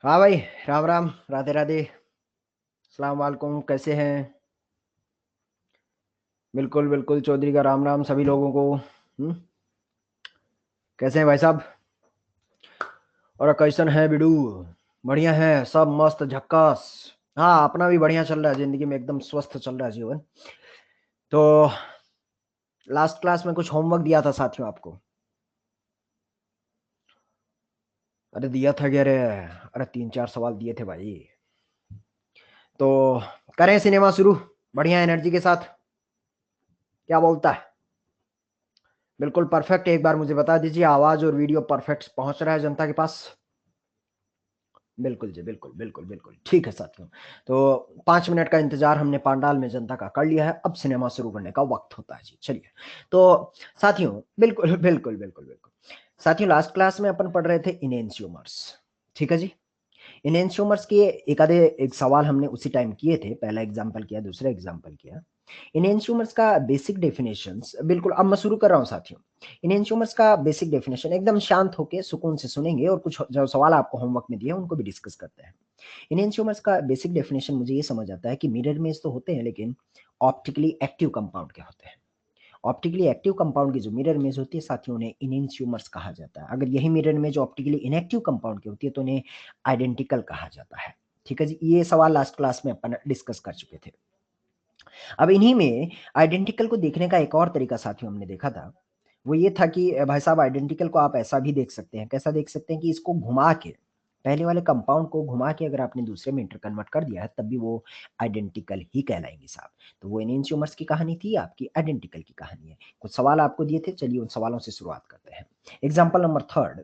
हाँ भाई। राम राम, राधे राधे। सलाम वालेकुम, कैसे हैं? बिल्कुल बिल्कुल, चौधरी का राम राम सभी लोगों को। कैसे हैं भाई साहब? और कैसन है बिडू? बढ़िया है, सब मस्त झक्कास। हाँ, अपना भी बढ़िया चल रहा है, जिंदगी में एकदम स्वस्थ चल रहा है जीवन। तो लास्ट क्लास में कुछ होमवर्क दिया था साथियों आपको। अरे दिया था क्या रे? अरे 3-4 सवाल दिए थे भाई। तो करें सिनेमा शुरू, बढ़िया एनर्जी के साथ। क्या बोलता है? बिल्कुल परफेक्ट। एक बार मुझे बता दीजिए, आवाज और वीडियो परफेक्ट पहुंच रहा है जनता के पास? बिल्कुल जी, बिल्कुल बिल्कुल बिल्कुल ठीक है साथियों। तो 5 मिनट का इंतजार हमने पांडाल में जनता का कर लिया है, अब सिनेमा शुरू करने का वक्त होता है जी। चलिए। तो साथियों, बिल्कुल बिल्कुल बिल्कुल बिल्कुल साथियों, लास्ट क्लास में अपन पढ़ रहे थे इनेंशियोमर्स। ठीक है जी। इनेंशियोमर्स के एक आधे एक सवाल हमने उसी टाइम किए थे, पहला एग्जाम्पल किया, दूसरा एग्जाम्पल किया। इनेंशियोमर्स का बेसिक डेफिनेशंस बिल्कुल अब मैं शुरू कर रहा हूँ साथियों। इनेंशियोमर्स का बेसिक डेफिनेशन एकदम शांत होके सुकून से सुनेंगे, और कुछ जो सवाल आपको होमवर्क में दिए हैं उनको भी डिस्कस करते हैं। इनेंशियोमर्स का बेसिक डेफिनेशन मुझे ये समझ आता है कि मिरर इमेज तो होते हैं, लेकिन ऑप्टिकली एक्टिव कंपाउंड के होते हैं। ऑप्टिकली एक्टिव कंपाउंड की जो मिरर इमेज होती है साथियों, उन्हें इनेंशियोमर्स कहा जाता है। अगर यही mirror image optically inactive compound की होती है तो उन्हें आइडेंटिकल कहा जाता है। ठीक है जी, ये सवाल लास्ट क्लास में अपन डिस्कस कर चुके थे। अब इन्हीं में आइडेंटिकल को देखने का एक और तरीका साथियों हमने देखा था। वो ये था कि भाई साहब, आइडेंटिकल को आप ऐसा भी देख सकते हैं। कैसा देख सकते हैं? कि इसको घुमा के, पहले वाले कंपाउंड को घुमा के अगर आपने दूसरे में इंटर कन्वर्ट कर दिया है, तब भी वो आइडेंटिकल ही कहलाएंगे साहब। तो वो एनियंशियोमर्स की कहानी थी, आपकी आइडेंटिकल की कहानी है। कुछ सवाल आपको दिए थे, चलिए उन सवालों से शुरुआत करते हैं। Example number third.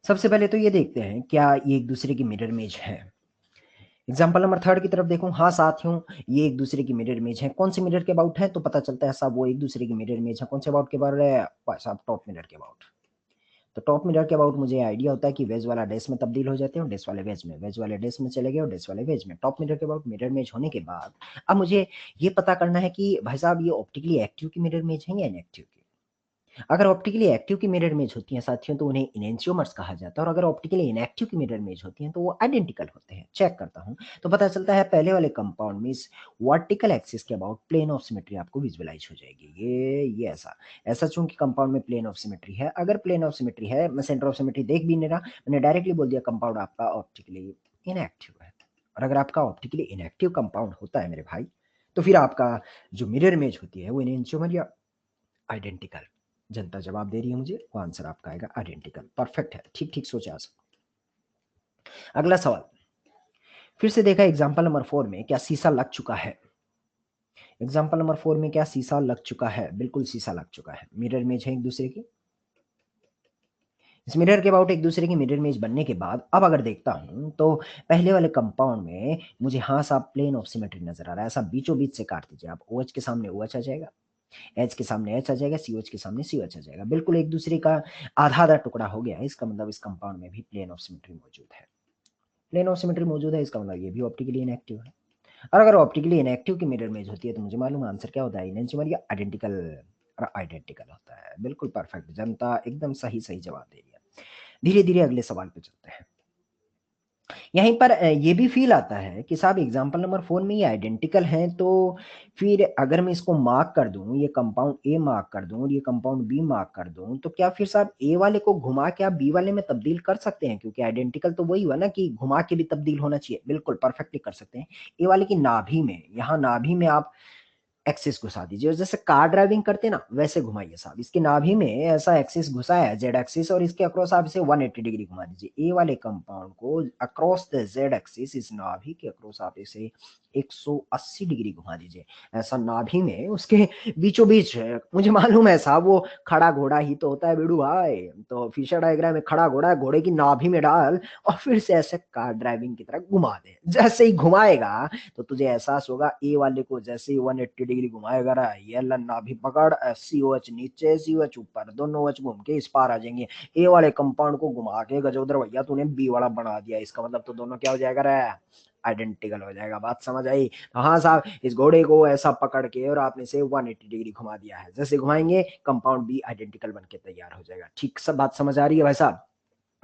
सबसे पहले तो ये देखते हैं, क्या ये एक दूसरे की मिरर इमेज है? एग्जाम्पल नंबर थर्ड की तरफ देखूं। हाँ साथियों, ये एक दूसरे की मिरर इमेज है। कौन से मिरर के अबाउट है? तो पता चलता है साहब, वो एक दूसरे की मिरर इमेज है। कौन से अबाउट के बारे में? साहब टॉप मिरर के अबाउट। तो टॉप मिरर के अबाउट मुझे आइडिया होता है कि वेज वाला डैश में तब्दील हो जाते हैं, और डैश वाले वेज में, वेज वाले डैश में चले गए और डैश वाले वेज में। टॉप मिरर के अबाउट मिरर इमेज होने के बाद अब मुझे ये पता करना है कि भाई साहब, ये ऑप्टिकली एक्टिव की मिरर इमेज है या इनएक्टिव की। अगर ऑप्टिकली एक्टिव की मिरर इमेज होती हैं साथियों, तो उन्हें इनेंशियोमर्स कहा जाता है, और अगर ऑप्टिकली इनएक्टिव की मिरर इमेज होती हैं तो वो आइडेंटिकल होते हैं। चेक करता हूं, तो पता चलता है पहले वाले कंपाउंड में इस वर्टिकल एक्सिस के अबाउट प्लेन ऑफ सिमेट्री आपको विजुअलाइज हो जाएगी। ये ऐसा ऐसा चूंकि कंपाउंड में प्लेन ऑफ सिमेट्री है। अगर प्लेन ऑफ सिमेट्री है, मैं सेंटर ऑफ सिमेट्री देख भी नहीं रहा, मैंने डायरेक्टली बोल दिया कंपाउंड आपका ऑप्टिकली इनएक्टिव है। और अगर आपका ऑप्टिकली इनएक्टिव कंपाउंड होता है मेरे भाई, तो फिर आपका जो मिरर इमेज होती है वो इनेंशियोमर या आइडेंटिकल। जनता जवाब दे रही है मुझे, वो आंसर आपका आएगा आइडेंटिकल। परफेक्ट है, ठीक ठीक सोचा। अगला सवाल फिर से देखा एग्जांपल नंबर 4 में, क्या शीशा लग चुका है? एग्जांपल नंबर 4 में क्या शीशा लग चुका है? बिल्कुल शीशा लग चुका है। मिरर इमेज है एक दूसरे की। इस मिरर के अबाउट एक दूसरे की मिरर इमेज बनने के बाद अब अगर देखता हूं, तो पहले वाले कंपाउंड में मुझे हाँ साहब प्लेन ऑफ सिमेट्री नजर आ रहा है। ऐसा बीचों बीच से काट दीजिए आप, OH के सामने OH आ जाएगा, एच के सामने एच आ जाएगा, सीओएच के सामने सीओएच आ जाएगा। बिल्कुल एक दूसरे का आधा आधा टुकड़ा हो गया है। इसका मतलब इस कंपाउंड में भी प्लेन ऑफ सिमेट्री मौजूद है। प्लेन ऑफ सिमेट्री मौजूद है, इसका मतलब ये भी ऑप्टिकली इनएक्टिव है। और अगर ऑप्टिकली इनएक्टिव की मिरर इमेज होती है, तो मुझे मालूम आंसर क्या होता है, इनेंशियोमर या आइडेंटिकल। और आइडेंटिकल होता है। बिल्कुल परफेक्ट, जनता एकदम सही सही जवाब दे रही है। धीरे धीरे अगले सवाल पे चलते हैं। यहीं पर ये भी फील आता है कि साहब एग्जाम्पल नंबर 4 में ये आइडेंटिकल हैं, तो फिर अगर मैं इसको मार्क कर दूं, ये कंपाउंड ए मार्क कर दूं और ये कंपाउंड बी मार्क कर दूं, तो क्या फिर साहब ए वाले को घुमा के आप बी वाले में तब्दील कर सकते हैं? क्योंकि आइडेंटिकल तो वही हुआ ना कि घुमा के भी तब्दील होना चाहिए। बिल्कुल परफेक्टली कर सकते हैं। ए वाले की नाभि में, यहाँ नाभि में आप एक्सिस घुसा दीजिए, और जैसे कार ड्राइविंग करते ना वैसे घुमाइए साहब। इसके नाभि में ऐसा एक्सिस घुसा है, जेड एक्सिस, और इसके अक्रॉस आप इसे 180 डिग्री घुमा दीजिए। ए वाले कंपाउंड को अक्रॉस द जेड एक्सिस, इस नाभि के अक्रॉस आप इसे 180 डिग्री घुमा दीजिए। ऐसा नाभि में उसके बीचों बीच है। मुझे मालूम है साहब, वो खड़ा घोड़ा ही तो होता है बिड़ू भाई। तो फिशर डायग्राम में खड़ा घोड़ा घोड़े की नाभि में डाल, और फिर से ऐसे कार ड्राइविंग की तरह घुमा दे। जैसे ही घुमाएगा तो तुझे एहसास होगा, ए वाले को जैसे ही 180 डिग्री घुमाएगा रहा, ये लन्ना भी पकड़, सीओएच नीचे सीओएच ऊपर, दोनों OH घूम के इस पार आ जाएंगे। ए वाले कंपाउंड को घुमा के गजोदर भैया तूने बी वाला बना दिया। इसका मतलब तो दोनों क्या हो जाएगा रे? आइडेंटिकल हो जाएगा। बात समझ आई? तो हाँ साहब, इस घोड़े को ऐसा पकड़ के और आपने से 180 डिग्री घुमा दिया है। जैसे घुमाएंगे कंपाउंड बी आइडेंटिकल बन के तैयार हो जाएगा। ठीक, सब बात समझ आ रही है भाई साहब?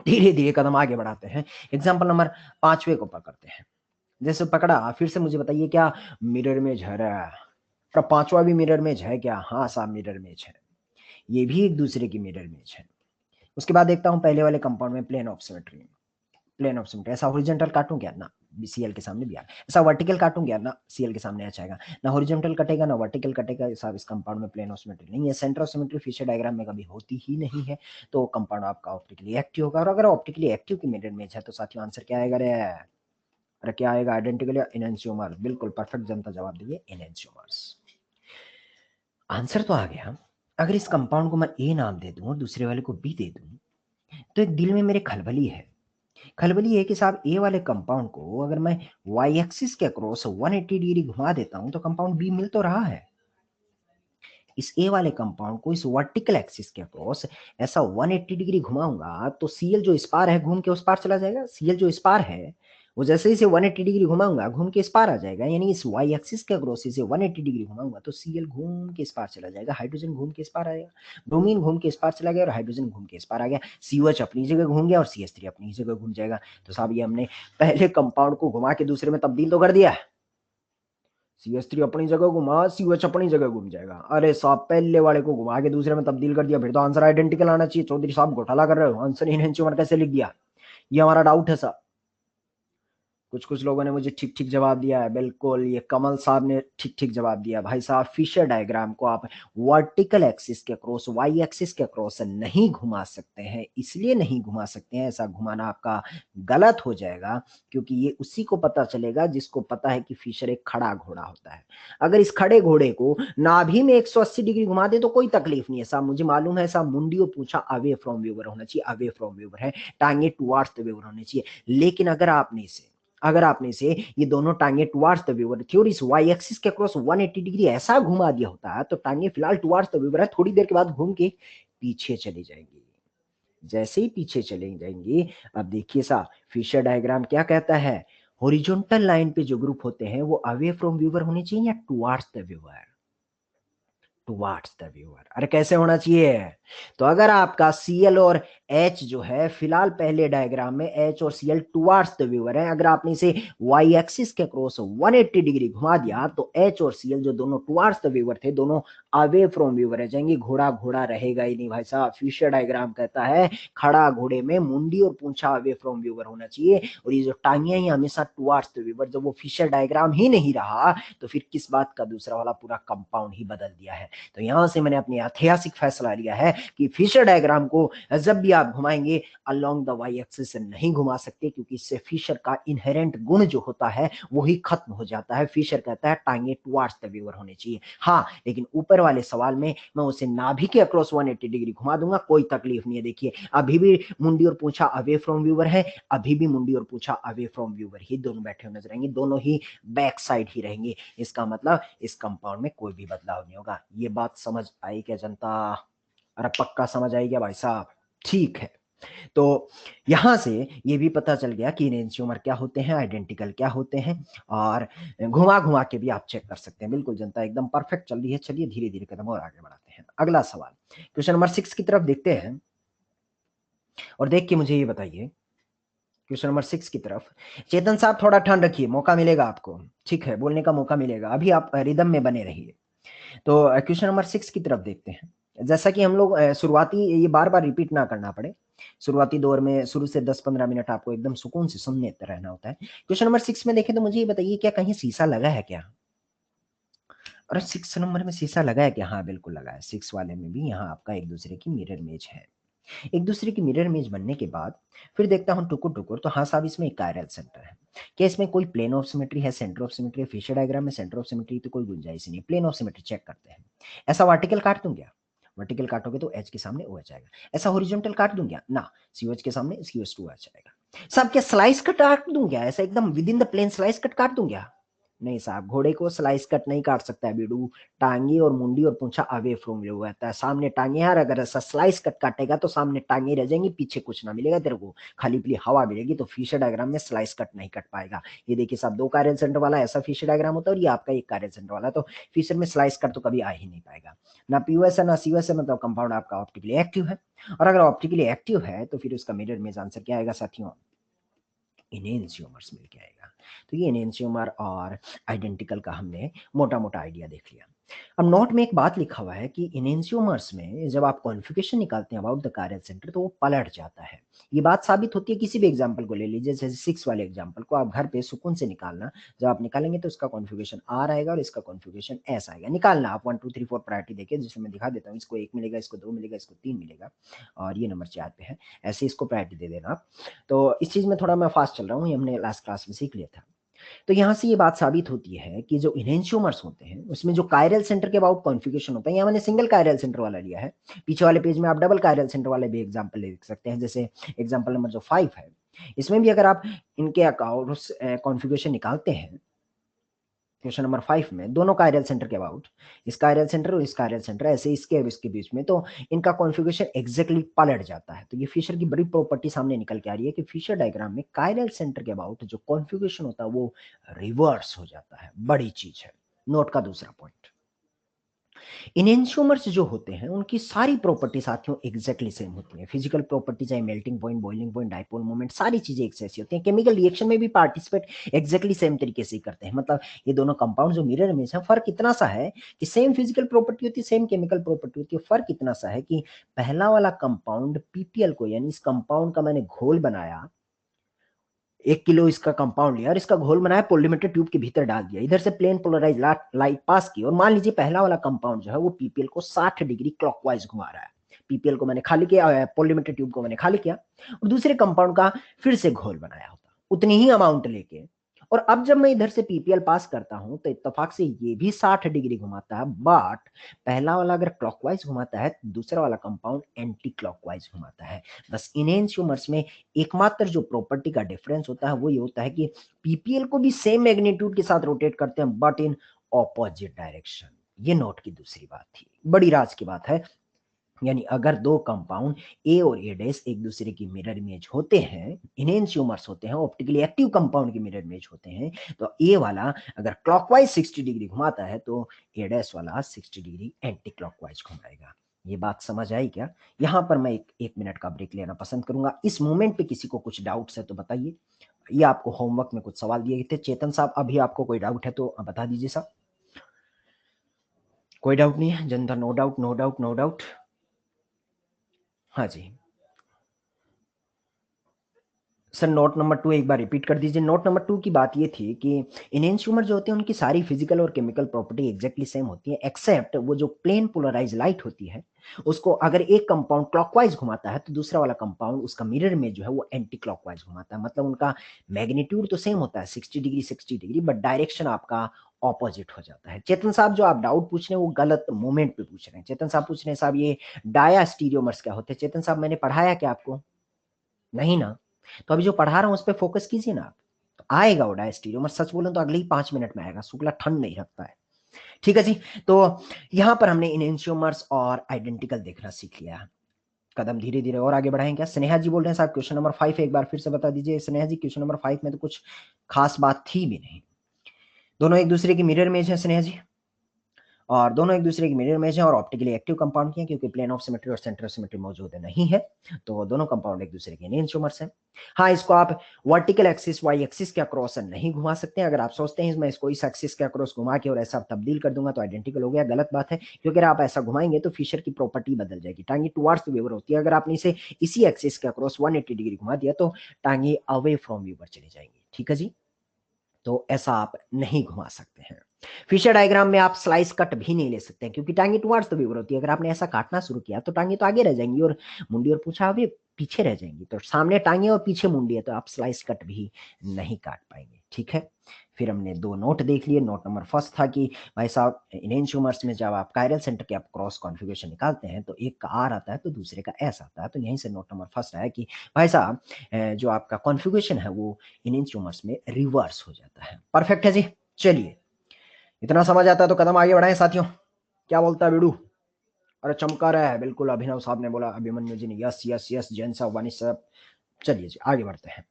धीरे धीरे कदम आगे बढ़ाते हैं। एग्जाम्पल नंबर 5वें को पकड़ते हैं। जैसे पकड़ा, फिर से मुझे बताइए क्या मिरर इमेज है रे? और 5वां भी मिरर इमेज है क्या? हाँ साहब, मिरर इमेज है। ये भी एक दूसरे की मिरर इमेज है। उसके बाद देखता हूँ पहले वाले कंपाउंड में plane of symmetry. Plane of symmetry, ऐसा हॉरिजॉन्टल काटूं क्या? ना, सीएल के सामने भी आ, ऐसा वर्टिकल काटूं क्या? ना, सीएल के सामने एच आएगा। ना हॉरिजॉन्टल कटेगा ना वर्टिकल कटेगा साहब, इस कंपाउंड में प्लेन ऑफ सिमेट्री नहीं है। Centre of symmetry Fischer diagram में कभी होती ही नहीं है। तो कंपाउंड आपका ऑप्टिकली एक्टिव होगा, और अगर ऑप्टिकली एक्टिव की मिरर इमेज है तो साथियों आंसर क्या आएगा रे? अरे क्या आएगा? आइडेंटिकल या इनएंशियोमर? बिल्कुल परफेक्ट जनता जवाब दिए, इनएंशियोमर्स। आंसर तो आ गया। अगर इस कंपाउंड को मैं ए नाम दे दूं और दूसरे वाले को बी दे दूं, तो एक दिल में मेरे खलबली है। खलबली है कि साहब ए वाले कंपाउंड को अगर मैं वाई एक्सिस के अक्रॉस 180 डिग्री घुमा देता हूं तो कंपाउंड बी मिल तो रहा है। इस ए वाले कंपाउंड को इस वर्टिकल एक्सिस के अक्रॉस ऐसा 180 डिग्री घुमाऊंगा तो सीएल जो इस पार है घूम के उस पार चला जाएगा। सीएल जो इस पार है वो जैसे इसे 180 डिग्री घुमाऊंगा घूम के इस पार आ जाएगा, यानी इस वाई एक्सिस के अक्रॉस इसे 180 डिग्री घुमाऊंगा तो सीएल घूम के इस पार चला जाएगा, हाइड्रोजन घूम के इस पार आएगा, ब्रोमीन घूम के इस पार चला गया और हाइड्रोजन घूम के इस पार आ गया। सीओएच अपनी जगह घूम गया और सीएच3 अपनी जगह घूम जाएगा। तो साहब ये हमने पहले कंपाउंड को घुमा के दूसरे में तब्दील तो कर दिया। सीएच3 अपनी जगह घुमा, सीओएच अपनी जगह घूम जाएगा। अरे साहब पहले वाले को घुमा के दूसरे में तब्दील कर दिया, फिर तो आंसर आइडेंटिकल आना चाहिए। चौधरी साहब घोटाला कर रहे हो, आंसर इनहेंसियोमर कैसे लिख दिया? ये हमारा डाउट है साहब। कुछ कुछ लोगों ने मुझे ठीक ठीक जवाब दिया है। बिल्कुल, ये कमल साहब ने ठीक ठीक जवाब दिया। भाई साहब फिशर डायग्राम को आप वर्टिकल एक्सिस के क्रॉस वाई एक्सिस के क्रॉस नहीं घुमा सकते हैं। इसलिए नहीं घुमा सकते हैं, ऐसा घुमाना आपका गलत हो जाएगा, क्योंकि ये उसी को पता चलेगा जिसको पता है कि फिशर एक खड़ा घोड़ा होता है। अगर इस खड़े घोड़े को नाभि में 180 डिग्री घुमा दे तो कोई तकलीफ नहीं है साहब, मुझे मालूम है साहब। मुंडी और पूछा अवे फ्रॉम व्यूवर होना चाहिए, अवे फ्रॉम व्यूवर है, टांगे टुवार्ड्स द व्यूवर होने चाहिए। लेकिन अगर आपने इसे ये दोनों टांगे टुवार्ड्स द व्यूअर थी और इस वाई एक्सिस के क्रॉस 180 डिग्री ऐसा घुमा दिया होता तो टांगे फिलहाल टुवार्ड्स द व्यूअर है, थोड़ी देर के बाद घूम के पीछे चली जाएंगी। जैसे ही पीछे चली जाएंगी, अब देखिए सा फिशर डायग्राम क्या कहता है, हॉरिजॉन्टल लाइन पे जो ग्रुप होते हैं वो अवे फ्रॉम व्यूअर होने चाहिए या towards the viewer? Towards the viewer. अरे कैसे होना चाहिए? तो अगर आपका सीएल और एच जो है फिलहाल पहले डायग्राम में एच और सीएल टुवार्ड्स द व्यूअर है, अगर आपने इसे वाई एक्सिस के क्रॉस 180 डिग्री घुमा दिया तो एच और सीएल जो दोनों टुवार्ड्स द व्यूअर थे दोनों अवे फ्रॉम व्यूअर रह जाएंगे। घोड़ा घोड़ा रहेगा ही नहीं भाई साहब। फिशर डायग्राम कहता है खड़ा घोड़े में मुंडी और पूंछा अवे फ्रॉम व्यूअर होना चाहिए, और ये जो टांगे ही हमेशा टुवार्ड्स द व्यूअर। जब वो फिशर डायग्राम ही नहीं रहा तो फिर किस बात का दूसरा वाला पूरा कंपाउंड ही बदल दिया है। तो यहां से मैंने अपनी ऐतिहासिक फैसला लिया है कि फिशर डायग्राम को जब भी आप घुमाएंगे अलोंग द वाई एक्सिस से नहीं घुमा सकते, क्योंकि इससे फिशर का इनहेरेंट गुण जो होता है वो ही खत्म हो जाता है। फिशर कहता है टांगे टुवार्ड्स द व्यूअर होने चाहिए। हाँ, लेकिन ऊपर वाले सवाल में मैं उसे नाभि के अक्रॉस 180 डिग्री घुमा दूंगा, कोई तकलीफ नहीं है। देखिए अभी भी मुंडी और पूछा अवे फ्रॉम व्यूअर है, अभी भी मुंडी और पूछा अवे फ्रॉम व्यूअर ही दोनों बैठे हुए नजर आएंगे, दोनों ही बैक साइड ही रहेंगे। इसका मतलब इस कंपाउंड में कोई भी बदलाव नहीं होगा। ये बात समझ आई क्या जनता? अरे पक्का समझ आई क्या भाई साहब? ठीक है। तो यहां से ये भी पता चल गया कि इनएंशियोमर क्या होते हैं, आइडेंटिकल क्या होते हैं, और घुमा घुमा के भी आप चेक कर सकते हैं। बिल्कुल जनता एकदम परफेक्ट चल रही है। चलिए धीरे धीरे कदम और आगे बढ़ाते हैं। अगला सवाल क्वेश्चन नंबर 6 की तरफ देखते हैं, और देख के मुझे ये बताइए क्वेश्चन नंबर 6 की तरफ। चेतन साहब थोड़ा ठंड रखिए, मौका मिलेगा आपको, ठीक है, बोलने का मौका मिलेगा, अभी आप रिदम में बने रहिए। तो क्वेश्चन नंबर 6 की तरफ देखते हैं। जैसा कि हम लोग शुरुआती, ये बार बार रिपीट ना करना पड़े, शुरुआती दौर में शुरू से 10-15 मिनट आपको एकदम सुकून से सुनने रहना होता है। क्वेश्चन नंबर 6 में देखें तो मुझे ये बताइए क्या कहीं शीशा लगा है क्या? और 6 नंबर में शीशा लगा है क्या? हाँ बिल्कुल लगा है। 6 वाले में भी यहाँ आपका एक दूसरे की मिरर इमेज है। एक दूसरे की मिरर इमेज बनने के बाद फिर देखता हूँ टुकुर टुकुर, तो हाँ साहब इसमें एक कायरल सेंटर है। क्या इसमें कोई प्लेन ऑफ सिमेट्री है, सेंटर ऑफ सिमेट्री है? फिशर डायग्राम में सेंटर ऑफ सिमेट्री तो कोई गुंजाइश ही नहीं। प्लेन ऑफ सिमेट्री चेक करते हैं। ऐसा वर्टिकल काट दूं क्या? वर्टिकल काटोगे तो एच के सामने ओ एच आएगा। ऐसा हॉरिजॉन्टल काट दूं क्या? ना, सी एच के सामने सी एच टू एच आएगा। साहब क्या स्लाइस कट काट दूं क्या? ऐसा एकदम within the plane slice cut काट दूं क्या? नहीं साहब, घोड़े को स्लाइस कट नहीं काट सकता है बीडू। टांगे और मुंडी और पूंछा अवे फ्रॉम व्यू रहता है, सामने टांगे यार, अगर ऐसा स्लाइस कट काटेगा तो सामने टांगे रह जाएंगी, पीछे कुछ ना मिलेगा तेरे को, खाली पीली हवा मिलेगी। तो फिशर डायग्राम में स्लाइस कट नहीं कट पाएगा। ये देखिए साहब, 2 कार्यल सेंटर वाला ऐसा फिशर डायग्राम होता है और ये आपका 1 कार्यल सेंटर वाला, तो फिशर में स्लाइस कट तो कभी आ ही नहीं पाएगा। ना पीयूएस है ना सीयूएस है, मतलब कंपाउंड आपका ऑप्टिकली एक्टिव है। और अगर ऑप्टिकली एक्टिव है तो फिर उसका मिरर इमेज आंसर क्या आएगा साथियों? इनेंशियोमर्स मिल के आएगा। तो ये इनेंशियोमर और आइडेंटिकल का हमने मोटा मोटा आइडिया देख लिया। अब नोट में एक बात लिखा हुआ है कि इनेंशियोमर्स में जब आप कॉन्फ़िगरेशन निकालते हैं अबाउट द कार्यल सेंटर तो वो पलट जाता है। ये बात साबित होती है, किसी भी एग्जांपल को ले लीजिए, जैसे 6 वाले एग्जांपल को आप घर पे सुकून से निकालना। जब आप निकालेंगे तो इसका कॉन्फ़िगरेशन आर आएगा और इसका कॉन्फ़िगरेशन एस आएगा। निकालना आप 1 2 3 4 प्रायोरिटी देखिए, जिसमें मैं दिखा देता हूँ, इसको 1 मिलेगा, इसको 2 मिलेगा, इसको 3 मिलेगा और ये नंबर 4 पे है। ऐसे इसको प्रायोरिटी दे देना आप। तो इस चीज़ में थोड़ा मैं फास्ट चल रहा हूँ, ये हमने लास्ट क्लास में सीख लिया था। तो यहाँ से ये बात साबित होती है कि जो इनेंशियोमर्स होते हैं उसमें जो कायरल सेंटर के अबाउट कॉन्फ़िगरेशन होता है, यहाँ मैंने सिंगल कायरल सेंटर वाला लिया है। पीछे वाले पेज में आप डबल कायरल सेंटर वाले भी एग्जांपल देख सकते हैं, जैसे एग्जांपल नंबर जो 5 है, इसमें भी अगर आप इनके अकाउंट्स कॉन्फ़िगरेशन निकालते हैं, क्वेश्चन नंबर 5 में दोनों कायरल सेंटर के अबाउट, इस कायरल सेंटर और इस कायरल सेंटर, ऐसे इसके और इसके बीच में, तो इनका कॉन्फ़िगरेशन एग्जैक्टली पलट जाता है। तो ये फिशर की बड़ी प्रॉपर्टी सामने निकल के आ रही है कि फिशर डायग्राम में कायरल सेंटर के अबाउट जो कॉन्फ़िगरेशन होता है वो रिवर्स हो जाता है। बड़ी चीज है। नोट का दूसरा पॉइंट, इनेंशियोमर्स जो होते हैं उनकी सारी प्रॉपर्टी साथियों एग्जैक्टली सेम होती है। फिजिकल प्रॉपर्टी चाहे melting point, boiling point, dipole moment, सारी चीजें एक जैसी होती हैं। केमिकल रिएक्शन में भी पार्टिसिपेट एग्जैक्टली सेम तरीके से करते हैं। मतलब ये दोनों कंपाउंड जो मिरर इमेज है, फर्क इतना सा है कि सेम फिजिकल प्रॉपर्टी होती है, सेम केमिकल प्रॉपर्टी होती है, फर्क इतना सा है कि पहला वाला कंपाउंड पीपीएल को, यानी इस कंपाउंड का मैंने घोल बनाया, 1 किलो इसका कंपाउंड लिया और इसका घोल बनाया, पोलिमेट्रिक ट्यूब के भीतर डाल दिया, इधर से प्लेन पोलराइज लाइट पास की, और मान लीजिए पहला वाला कंपाउंड जो है वो पीपीएल को 60 डिग्री क्लॉकवाइज घुमा रहा है। पीपीएल को मैंने खाली किया, पोलिमेट्रिक ट्यूब को मैंने खाली किया, और दूसरे कंपाउंड का फिर से घोल बनाया होता उतनी ही अमाउंट लेके। और अब जब मैं इधर से पीपीएल पास करता हूं तो इत्तेफाक से ये भी 60 डिग्री घुमाता है, बट पहला वाला अगर क्लॉकवाइज घुमाता है तो दूसरा वाला कंपाउंड एंटी क्लॉकवाइज घुमाता है। बस इनेंशियोमर्स में एकमात्र जो प्रॉपर्टी का डिफरेंस होता है वो ये होता है कि पीपीएल को भी सेम मैग्नीट्यूड के साथ रोटेट करते हैं बट इन ऑपोजिट डायरेक्शन। ये नोट की दूसरी बात थी, बड़ी राज की बात है। यानी अगर दो कंपाउंड ए और ए डैश एक दूसरे की मिरर इमेज होते हैं, इनेंशियोमर्स होते हैं, ऑप्टिकली एक्टिव कंपाउंड की मिरर इमेज होते हैं, तो ए वाला अगर क्लॉकवाइज 60 डिग्री घुमाता है तो ए डैश वाला 60 डिग्री एंटी क्लॉकवाइज घुमाएगा। ये बात समझ आई क्या? यहां पर मैं एक मिनट का ब्रेक लेना पसंद करूंगा। इस मोमेंट पे किसी को कुछ डाउट्स है तो बताइए। ये आपको होमवर्क में कुछ सवाल दिए गए थे। चेतन साहब, अभी आपको कोई डाउट है तो बता दीजिए साहब। कोई डाउट नहीं है जनता? No doubt, no doubt, no doubt. हाँ जी सर, नोट नंबर 2 एक बार रिपीट कर दीजिए। नोट नंबर 2 की बात ये थी कि इनेंशियोमर जो होते हैं उनकी सारी फिजिकल और केमिकल प्रॉपर्टी एग्जैक्टली सेम होती है, एक्सेप्ट वो जो प्लेन पोलराइज लाइट होती है उसको अगर एक कंपाउंड क्लॉकवाइज घुमाता है तो दूसरा वाला कंपाउंड उसका मिरर में जो है वो एंटी क्लॉकवाइज घुमाता है। मतलब उनका मैग्नीट्यूड तो सेम होता है 60 डिग्री 60 डिग्री, बट डायरेक्शन आपका ऑपोजिट हो जाता है। चेतन साहब, जो आप डाउट पूछ रहे हैं वो गलत मोमेंट पे पूछ रहे हैं। चेतन साहब पूछ रहे हैं साहब ये डाया स्टीरियोमर्स क्या होते हैं। चेतन साहब, मैंने पढ़ाया क्या आपको? नहीं ना? तो अभी जो पढ़ा रहा हूं उस पर फोकस कीजिए ना आप। तो आएगा वो डायस्टीरियो, मैं सच बोलूं तो अगले ही 5 मिनट में आएगा। शुक्ला ठंड नहीं रखता है। ठीक है जी। तो यहां पर हमने इनेंशियोमर्स और आइडेंटिकल देखना सीख लिया। कदम धीरे धीरे और आगे बढ़ाएं। क्या स्नेहा जी बोल रहे हैं साहब क्वेश्चन नंबर 5 एक बार फिर से बता दीजिए। स्नेहा जी, क्वेश्चन नंबर 5 में तो कुछ खास बात थी भी नहीं, दोनों एक दूसरे की मिरर इमेज है स्नेहा जी, और दोनों एक दूसरे की मिरर इमेज है और ऑप्टिकली एक्टिव कंपाउंड की है, क्योंकि प्लेन ऑफ सिमेट्री और सेंटर ऑफ सिमेट्री मौजूद नहीं है, तो दोनों कंपाउंड एक दूसरे के इनेंशियोमर्स हैं। हाँ, इसको आप वर्टिकल एक्सिस वाई एक्सिस के अक्रॉस नहीं घुमा सकते। अगर आप सोचते हैं मैं इसको इस एक्सिस के अक्रॉस घुमा के और ऐसा तब्दील कर दूंगा तो आइडेंटिकल हो गया, गलत बात है। क्योंकि अगर आप ऐसा घुमाएंगे तो फिशर की प्रॉपर्टी बदल जाएगी। टांगी टुवार्ड्स द व्यूअर होती है, अगर आपने इसे इसी एक्सिस के अक्रॉस 180 डिग्री घुमा दिया तो टांगी अवे फ्रॉम व्यूअर चली जाएंगी। ठीक है जी। तो ऐसा आप नहीं घुमा सकते हैं। फिशर डायग्राम में आप स्लाइस कट भी नहीं ले सकते हैं, क्योंकि टांगे टुवार्ड्स द व्यूअर होती है। अगर आपने ऐसा काटना शुरू किया तो टांगे तो आगे रह जाएंगी और मुंडी और पूंछा भी पीछे रह जाएंगी। तो सामने टांगे और पीछे मुंडी है तो आप स्लाइस कट भी नहीं काट पाएंगे। ठीक है। फिर हमने 2 नोट देख लिए। नोट नंबर फर्स्ट था कि भाई साहब इनेंशियोमर्स में जब आप कायरल सेंटर के आप क्रॉस कॉन्फ़िगरेशन निकालते हैं तो एक का आर आता है तो दूसरे का एस आता है। तो यहीं से नोट नंबर फर्स्ट आया कि भाई साहब जो आपका कॉन्फ़िगरेशन है वो इन इंस्ट्रूमेंट्स में रिवर्स हो जाता है। परफेक्ट है जी। चलिए, इतना समझ आता है तो कदम आगे बढ़ाएं साथियों। क्या बोलता है बिडू? अरे चमका रहा है बिल्कुल, अभिनव साहब ने बोला, अभिमन्यु जी ने यस यस यस, जैन साहब, वानिश साहब। चलिए जी आगे बढ़ते हैं।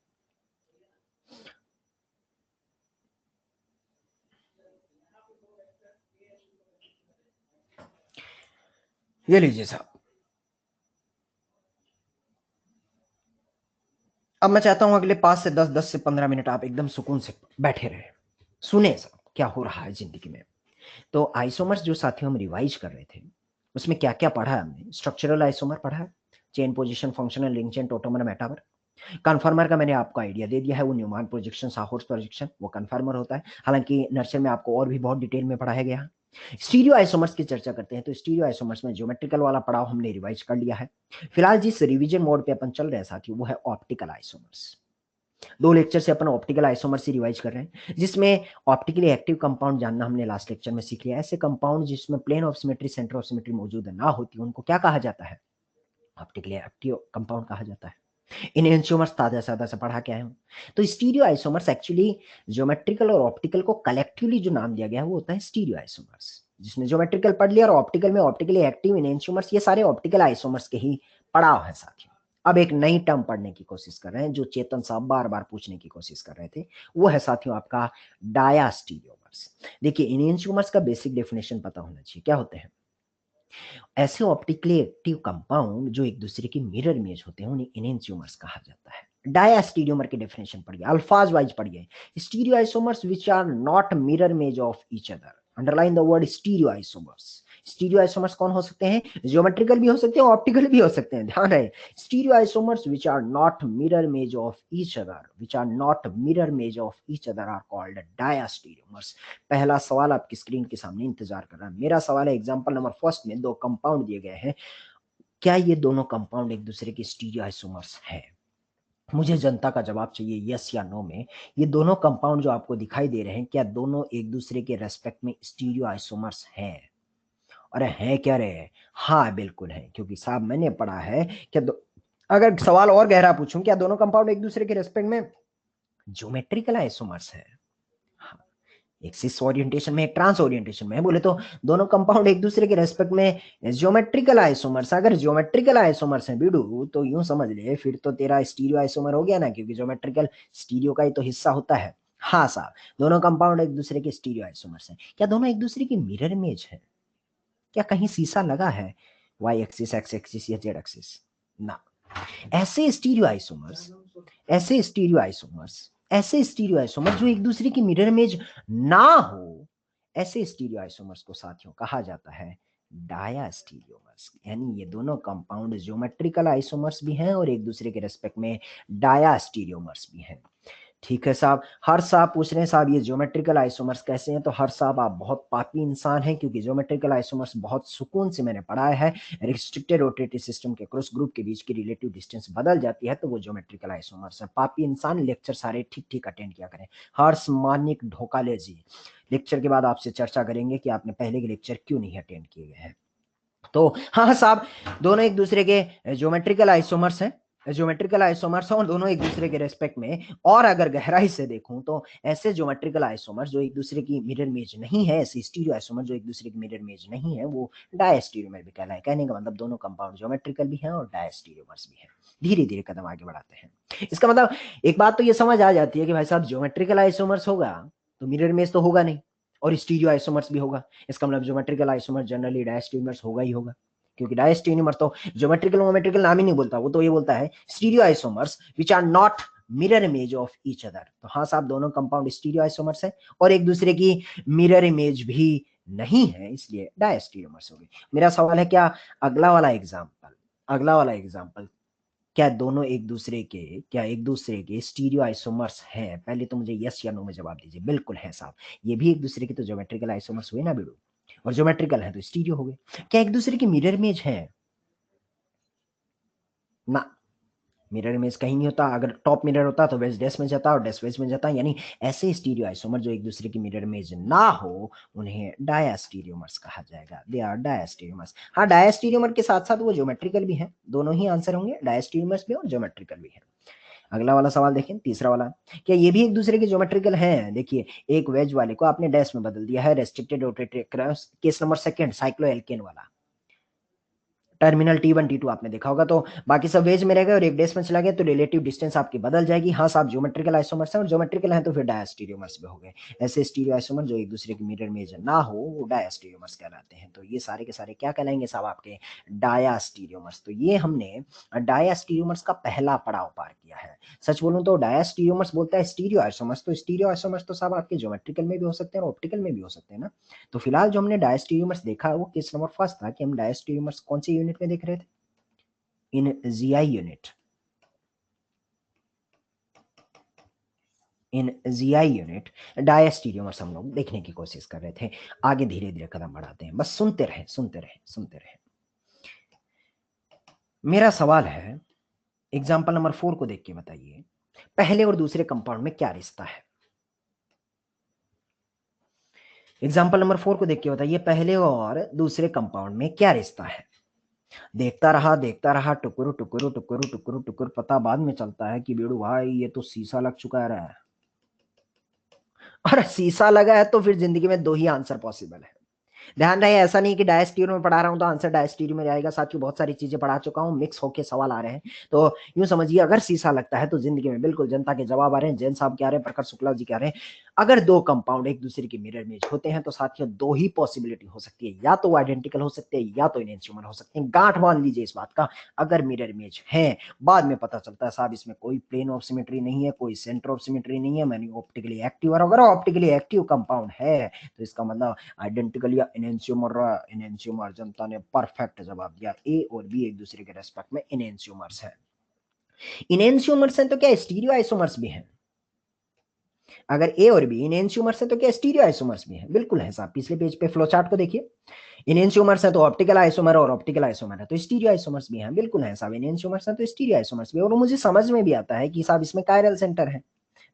ये लीजिए साहब। अब मैं चाहता हूं अगले 5 से 10, 10 से 15 मिनट आप एकदम सुकून से बैठे रहे, सुने साहब क्या हो रहा है जिंदगी में। तो आइसोमर्स जो साथियों हम रिवाइज कर रहे थे, उसमें क्या क्या पढ़ा है हमने? स्ट्रक्चरल आइसोमर पढ़ा है, chain position, functional link chain, tautomer, metamer. कन्फर्मर का मैंने आपको आइडिया दे दिया है, वो न्यूमान प्रोजेक्शन, साहोर्स प्रोजेक्शन, वो कन्फर्मर होता है। हालांकि नर्सरी में आपको और भी बहुत डिटेल में पढ़ाया गया है। स्टीरियो आइसोमर्स की चर्चा करते हैं, तो स्टीरियो आइसोमर्स में ज्योमेट्रिकल वाला पड़ाव हमने रिवाइज कर लिया है। फिलहाल जिस रिवीजन मोड पे अपन चल रहे हैं साथियों, वो है ऑप्टिकल आइसोमर्स। 2 लेक्चर से अपन ऑप्टिकल आइसोमर से रिवाइज कर रहे हैं, जिसमें ऑप्टिकली एक्टिव कंपाउंड जानना हमने लास्ट लेक्चर में सीख लिया। ऐसे कंपाउंड जिसमें plane of symmetry, centre of symmetry मौजूद ना होती, उनको क्या कहा जाता है? ऑप्टिकली एक्टिव कंपाउंड कहा जाता है। इन एंशियोमर्स ताजा सादा से पढ़ा के आए हूं। तो स्टीरियो आइसोमर्स एक्चुअली ज्योमेट्रिकल और ऑप्टिकल को कलेक्टिवली जो नाम दिया गया है वो होता है स्टीरियो आइसोमर्स। जिसने ज्योमेट्रिकल पढ़ लिया और ऑप्टिकल में ऑप्टिकली एक्टिव इन एंशियोमर्स, ये सारे ऑप्टिकल आइसोमर्स के ही पड़ाव है साथियों। अब एक नई टर्म पढ़ने की कोशिश कर रहे हैं, जो चेतन साहब बार बार पूछने की कोशिश कर रहे थे, वो है साथियों आपका डायास्टीरियोमर्स। देखिए इनएंशियोमर्स का बेसिक डेफिनेशन पता होना चाहिए, क्या होते हैं? ऐसे ऑप्टिकली एक्टिव कंपाउंड जो एक दूसरे की मिरर इमेज होते हैं, उन्हें इनेंशियोमर्स कहा जाता है। डायास्टीरियोमर की डेफिनेशन पढ़िए, अल्फाज वाइज पढ़िए। Stereo isomers which are not mirror image of each other. Underline the word stereo isomers. Stereo isomers कौन हो सकते हैं? ज्योमेट्रिकल भी हो सकते हैं, ऑप्टिकल भी हो सकते हैं, ध्यान रहे। Stereo isomers which are not mirror image of each other, which are not mirror image of each other are called diastereomers. पहला सवाल आपकी स्क्रीन के सामने इंतजार कर रहा है। मेरा सवाल है एग्जांपल नंबर फर्स्ट में 2 कंपाउंड दिए गए हैं, क्या ये दोनों कंपाउंड एक दूसरे के स्टीरियो आइसोमर्स हैं? मुझे जनता का जवाब चाहिए यस या नो में। ये दोनों कंपाउंड जो आपको दिखाई दे रहे हैं, क्या दोनों एक दूसरे के रेस्पेक्ट में स्टीरियो आइसोमर्स हैं? अरे हैं क्या रे? हाँ बिल्कुल है, क्योंकि साहब मैंने पढ़ा है। क्या अगर सवाल और गहरा पूछूं, क्या दोनों कंपाउंड एक दूसरे के रेस्पेक्ट में ज्योमेट्रिकल आइसोमर्स है? हाँ, एक सिस ओरिएंटेशन में, एक ट्रांस ओरिएंटेशन में, बोले तो दोनों कंपाउंड एक दूसरे के रेस्पेक्ट में ज्योमेट्रिकल आइसोमर्स। अगर ज्योमेट्रिकल आइसोमर्स है बिडू, तो यूं समझ ले फिर तो तेरा स्टीरियो आइसोमर हो गया ना, क्योंकि ज्योमेट्रिकल स्टीरियो का ही तो हिस्सा होता है। हाँ साहब, दोनों कंपाउंड एक दूसरे के स्टीरियो आइसोमर्स हैं। क्या दोनों एक दूसरे की मिरर इमेज है? क्या कहीं शीशा लगा है वाई एक्सिस, एक्स एक्सिस या जेड एक्सिस? ना। ऐसे स्टीरियो आइसोमर्स, ऐसे स्टीरियो आइसोमर्स, ऐसे स्टीरियो आइसोमर्स जो एक दूसरे की मिरर इमेज ना हो, ऐसे स्टीरियो आइसोमर्स को साथियों कहा जाता है डायास्टीरियोमर्स। यानी ये दोनों कंपाउंड ज्योमेट्रिकल आइसोमर्स भी हैं और एक दूसरे के रेस्पेक्ट में डायास्टीरियोमर्स भी हैं। ठीक है साहब। हर साहब पूछ रहे हैं साहब ये ज्योमेट्रिकल आइसोमर्स कैसे हैं, तो हर साहब आप बहुत पापी इंसान हैं, क्योंकि ज्योमेट्रिकल आइसोमर्स बहुत सुकून से मैंने पढ़ाया है। रिस्ट्रिक्टेड रोटेटरी सिस्टम के क्रॉस ग्रुप के बीच की रिलेटिव डिस्टेंस बदल जाती है, तो वो ज्योमेट्रिकल आइसोमर्स है। पापी इंसान, लेक्चर सारे ठीक ठीक अटेंड किया करें। हर्ष मानिक ढोकाले जी लेक्चर के बाद आपसे चर्चा करेंगे कि आपने पहले के लेक्चर क्यों नहीं अटेंड किए गए हैं। तो हाँ साहब, दोनों एक दूसरे के ज्योमेट्रिकल आइसोमर्स हैं, ज्योमेट्रिकल आइसोमर्स और दोनों एक दूसरे के रेस्पेक्ट में। और अगर गहराई से देखूं तो ऐसे ज्योमेट्रिकल आइसोमर्स जो एक दूसरे की मिरर इमेज नहीं है, ऐसे स्टीरियो आइसोमर जो एक दूसरे की मिरर इमेज नहीं है, वो डायस्टीरियोमर भी कहलाए। कहने का मतलब दोनों कंपाउंड ज्योमेट्रिकल भी हैं और डायस्टीरियोमर्स भी हैं। धीरे धीरे कदम आगे बढ़ाते हैं। इसका मतलब एक बात तो ये समझ आ जाती है कि भाई साहब ज्योमेट्रिकल आइसोमर्स होगा तो मिरर इमेज तो होगा नहीं, और स्टीरियो आइसोमर्स भी होगा। इसका मतलब ज्योमेट्रिकल आइसोमर जनरली डायस्टीरियोमर्स होगा ही होगा, क्योंकि डायस्टीरियोमर तो ज्योमेट्रिकल वोमेट्रिकल नाम ही नहीं बोलता, वो तो ये बोलता है stereo isomers which are not mirror image of each other. तो हाँ साहब, दोनों कंपाउंड स्टीरियो आइसोमर्स है और एक दूसरे की मिरर इमेज भी नहीं है, इसलिए डायस्टीरियोमर्स हो गए। मेरा सवाल है, क्या अगला वाला एग्जाम्पल, अगला वाला एग्जाम्पल, क्या दोनों एक दूसरे के, क्या एक दूसरे के स्टीरियो आइसोमर्स हैं? पहले तो मुझे यस या नो में जवाब दीजिए। बिल्कुल है साहब, ये भी एक दूसरे के तो ज्योमेट्रिकल आइसोमर्स हुए ना बिड़ू, और ज्योमेट्रिकल है तो स्टीरियो हो गए। क्या एक दूसरे की मिरर इमेज है? ना, मिरर इमेज कहीं नहीं होता। अगर टॉप मिरर होता तो वेज डैश में जाता और डैश वेज में जाता। यानी ऐसे स्टीरियो आइसोमर जो एक दूसरे की मिरर इमेज ना हो, उन्हें डायास्टीरियोमर्स कहा जाएगा। They are diastereomers. हाँ, डायास्टीरियोमर के साथ साथ वो ज्योमेट्रिकल भी हैं, दोनों ही आंसर होंगे, डायास्टीरियोमर्स भी और ज्योमेट्रिकल भी है। अगला वाला सवाल देखें, तीसरा वाला, क्या ये भी एक दूसरे के ज्योमेट्रिकल हैं? देखिए, एक वेज वाले को आपने डैश में बदल दिया है, restricted rotatory cross, case number second cycloalkane वाला, टर्मिनल T1 T2 आपने देखा होगा, तो बाकी सब वेज में रह गए और एक डेस में चला गया, तो रिलेटिव डिस्टेंस आपकी बदल जाएगी। हाँ साहब, ज्योमेट्रिकल आइसोमर्स हैं, और ज्योमेट्रिकल हैं तो फिर डायस्टीरियोमर्स भी हो गए। ऐसे स्टीरियो आइसोमर जो एक दूसरे के मिरर इमेज ना हो, वो डायस्टीरियोमर्स कहलाते हैं। तो ये सारे के सारे क्या कहलाएंगे साहब? आपके डायास्टीरियोमर्स। तो ये हमने डायास्टीरियोमर्स का पहला पड़ाव पार किया है। सच बोलूं तो डायास्टीरियोमर्स बोलता है स्टीरियो आइसोमर्स, तो स्टीरियो आइसोमर्स तो साहब आपके ज्योमेट्रिकल में भी हो सकते हैं और ऑप्टिकल में भी हो सकते हैं ना। तो फिलहाल जो हमने डायस्टीरियोमर्स देखा वो केस नंबर फर्स्ट था, कि हम डायस्टीरियोमर्स कौन सी यूनिट में देख रहे थे? इन जीआई यूनिट, इन जीआई यूनिट डायस्टीरियोमर्स हम लोग देखने की कोशिश कर रहे थे। आगे धीरे धीरे कदम बढ़ाते हैं, बस सुनते रहे सुनते रहे सुनते रहे। मेरा सवाल है, एग्जाम्पल नंबर 4 को देख के बताइए, पहले और दूसरे कंपाउंड में क्या रिश्ता है? एग्जाम्पल नंबर 4 को देख के बताइए, पहले और दूसरे कंपाउंड में क्या रिश्ता है? देखता रहा, टुकुर टुकुर टुकुर टुकुर टुकुर, पता बाद में चलता है कि बेड़ू भाई ये तो शीशा लग चुका है। और शीशा लगा है तो फिर जिंदगी में दो ही आंसर पॉसिबल है। ध्यान रहे, ऐसा नहीं कि डायस्टीरियो में पढ़ा रहा हूं तो आंसर डायस्टीरियो में जाएगा। साथियों, बहुत सारी चीजें पढ़ा चुका हूं, मिक्स होके सवाल आ रहे हैं। तो यूं समझिए, अगर शीशा लगता है तो जिंदगी में बिल्कुल जनता के जवाब आ रहे हैं। जैन साहब क्या रहे हैं, प्रखर शुक्ला जी क्या रहे हैं। अगर दो कंपाउंड एक दूसरे के मिरर इमेज होते हैं तो साथियों दो ही पॉसिबिलिटी हो सकती है, या तो वो आइडेंटिकल हो सकते हैं या तो इनेंशियोमर हो सकते हैं। गांठ मान लीजिए इस बात का, अगर मिरर इमेज है, बाद में पता चलता है साहब इसमें कोई प्लेन ऑफ सिमेट्री नहीं है, कोई सेंटर ऑफ सिमेट्री नहीं है, मैंने ऑप्टिकली एक्टिव, और अगर ऑप्टिकली एक्टिव कंपाउंड है तो इसका मतलब आइडेंटिकल या इनेंशियोमर। इनेंशियोमर, जनता ने परफेक्ट जवाब दिया, ए और बी एक दूसरे के रेस्पेक्ट में इनेंशियोमर्स है। इनेंशियोमर्स हैं तो क्या स्टीरियो आइसोमर्स भी हैं? अगर ए और बी इनेंशियोमर्स हैं तो क्या स्टीरियो आइसोमर्स भी हैं? बिल्कुल है साहब। पिछले पेज पे फ्लो चार्ट को देखिए, इनेंशियोमर्स है तो ऑप्टिकल आइसोमर, और ऑप्टिकल आइसोमर है तो स्टीरियो आइसोमर्स भी हैं। बिल्कुल है साहब, इनेंशियोमर्स है तो स्टीरियो आइसोमर्स भी। और मुझे समझ में भी आता है कि साहब इसमें कायरल सेंटर है,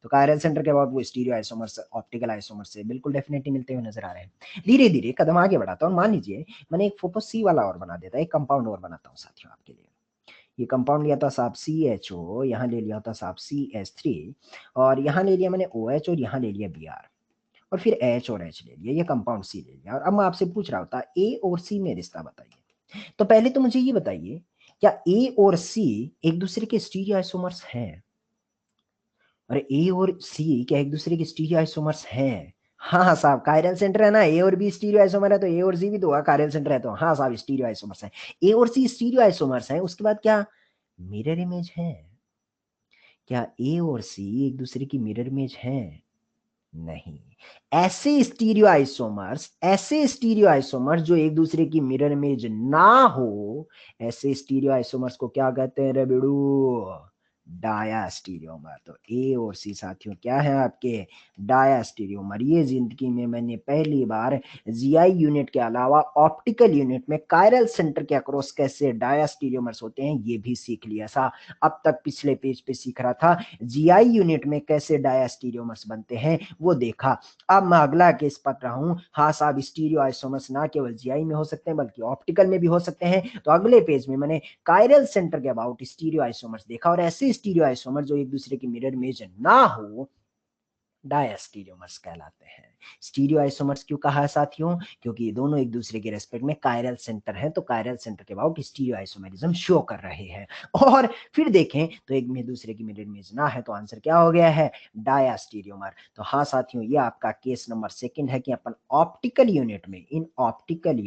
तो कायरल सेंटर के बाद वो स्टीरियो आइसोमर्स ऑप्टिकल आइसोमर्स से बिल्कुल डेफिनेटली मिलते हुए नजर आ रहे हैं। धीरे धीरे कदम आगे बढ़ाता हूँ। मान लीजिए मैंने एक फोटो सी वाला और बना देता, एक कंपाउंड और बनाता हूँ साथियों आपके लिए। ये कंपाउंड लिया था साहब CHO, यहाँ ले लिया था साहब CH3, और यहाँ ले लिया मैंने OH, और यहाँ ले लिया Br, और फिर H और H ले लिया, ये कंपाउंड C ले लिया। और अब मैं आपसे पूछ रहा होता A और C में रिश्ता बताइए। तो पहले तो मुझे ये बताइए, क्या A और C एक दूसरे के स्टीरियो आइसोमर्स हैं? अरे ए और सी क्या एक दूसरे के स्टीरियो आइसोमर्स हैं? हाँ हाँ साहब, कायरल सेंटर है ना, ए और बी स्टीरियो आइसोमर है तो ए और सी भी तो होगा, कायरल सेंटर है तो हाँ साहब स्टीरियो आइसोमर्स हैं। ए और सी स्टीरियो आइसोमर्स हैं, उसके बाद क्या मिरर इमेज है? क्या ए और सी एक दूसरे की मिरर इमेज हैं? नहीं। ऐसे स्टीरियो आइसोमर्स जो एक दूसरे की मिरर इमेज ना हो, ऐसे स्टीरियो आइसोमर्स को क्या कहते हैं रे बेड़ू? डायास्टीरियोमर। तो ए और सी साथियों क्या है आपके? डायास्टीरियोमर। ये जिंदगी में मैंने पहली बार जीआई यूनिट के अलावा ऑप्टिकल यूनिट में कायरल सेंटर के अक्रॉस कैसे डायास्टीरियोमर्स होते हैं ये भी सीख लिया था। अब तक पिछले पेज पे सीख रहा था, जीआई यूनिट में कैसे डायास्टीरियोमर्स बनते हैं वो देखा। अब मैं अगला केस पढ़ रहा हूँ। हाँ साहब, स्टीरियो आइसोमर्स ना केवल जीआई में हो सकते हैं बल्कि ऑप्टिकल में भी हो सकते हैं। तो अगले पेज में मैंने कायरल सेंटर के अबाउट स्टीरियो आइसोमर्स देखा, और ऐसे स्टीरियो आइसोमर जो एक दूसरे की मिरर इमेज ना हो, डायस्टीरियोमर्स कहलाते हैं। स्टीरियो आइसोमर्स क्यों कहा है साथियों? क्योंकि ये दोनों एक दूसरे के रेस्पेक्ट में कायरल सेंटर हैं, तो कायरल सेंटर के अबाउट स्टीरियो आइसोमरिज्म शो कर रहे हैं। और फिर देखें तो एक में दूसरे की मिरर इमेज ना है, तो आंसर क्या हो गया है? डायस्टीरियोमर। तो हाँ साथियों, ये आपका केस नंबर सेकंड है कि अपन ऑप्टिकल यूनिट में, इन ऑप्टिकल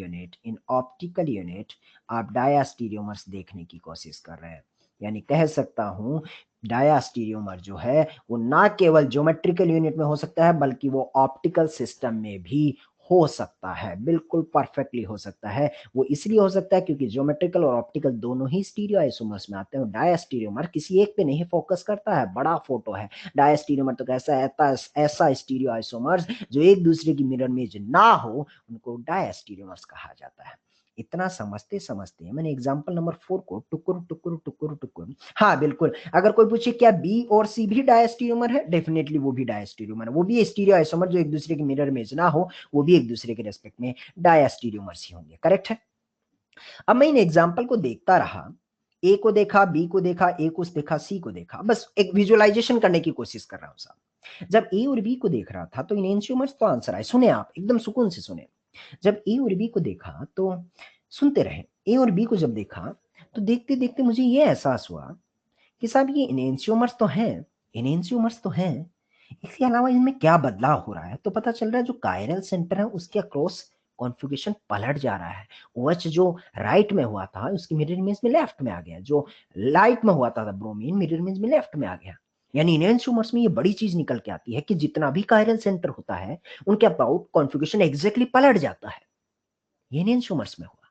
यूनिट आप डायस्टीरियोमर्स देखने की कोशिश कर रहे हैं। यानी कह सकता हूं, डायास्टीरियोमर जो है वो ना केवल ज्योमेट्रिकल यूनिट में हो सकता है बल्कि वो ऑप्टिकल सिस्टम में भी हो सकता है। बिल्कुल परफेक्टली हो सकता है। वो इसलिए हो सकता है क्योंकि ज्योमेट्रिकल और ऑप्टिकल दोनों ही स्टीरियो आइसोमर्स में आते हैं। डायास्टीरियोमर किसी एक पे नहीं फोकस करता है, बड़ा फोटो है। डायास्टीरियोमर तो कैसा है? ऐसा स्टीरियो आइसोमर्स जो एक दूसरे की मिरर इमेज ना हो, उनको डायास्टीरियोमर्स कहा जाता है। इतना समझते समझते मैंने एग्जांपल नंबर 4 को टुकुर टुकुर टुकुर टुकुर, हाँ बिल्कुल, अगर कोई पूछे क्या बी और सी भी डायस्टीरियोमर है, डेफिनेटली वो भी डायस्टीरियोमर है। वो भी स्टीरियो आइसोमर जो एक दूसरे के मिरर इमेज ना हो, वो भी एक दूसरे के रेस्पेक्ट में डायस्टीरियोमर्स ही होंगे। करेक्ट है। अब मैं इन एग्जाम्पल को देखता रहा, ए को देखा, बी को देखा, ए को देखा, सी को देखा, बस एक विजुअलाइजेशन करने की कोशिश कर रहा हूं साहब। जब ए और बी को देख रहा था तो इनेंशियोमर्स तो आंसर आए, सुने आप एकदम सुकून से सुने। जब ए और बी को देखा तो सुनते रहे, ए और बी को जब देखा तो देखते देखते मुझे ये एहसास हुआ कि साहब ये इनेंशियोमर्स तो हैं, इनेंशियोमर्स तो हैं, इसके अलावा इनमें क्या बदलाव हो रहा है, तो पता चल रहा है जो कायरल सेंटर है उसके अक्रॉस कॉन्फ़िगरेशन पलट जा रहा है। OH जो राइट में हुआ था उसकी मिरर इमेज में लेफ्ट में आ गया, जो लाइट में हुआ था ब्रोमीन मिरर इमेज में लेफ्ट में आ गया। यानी इनेंशियोमर्स में ये बड़ी चीज निकल के आती है कि जितना भी कायरल सेंटर होता है उनके अबाउट कॉन्फ़िगरेशन एग्जैक्टली पलट जाता है। ये इनेंशियोमर्स में हुआ।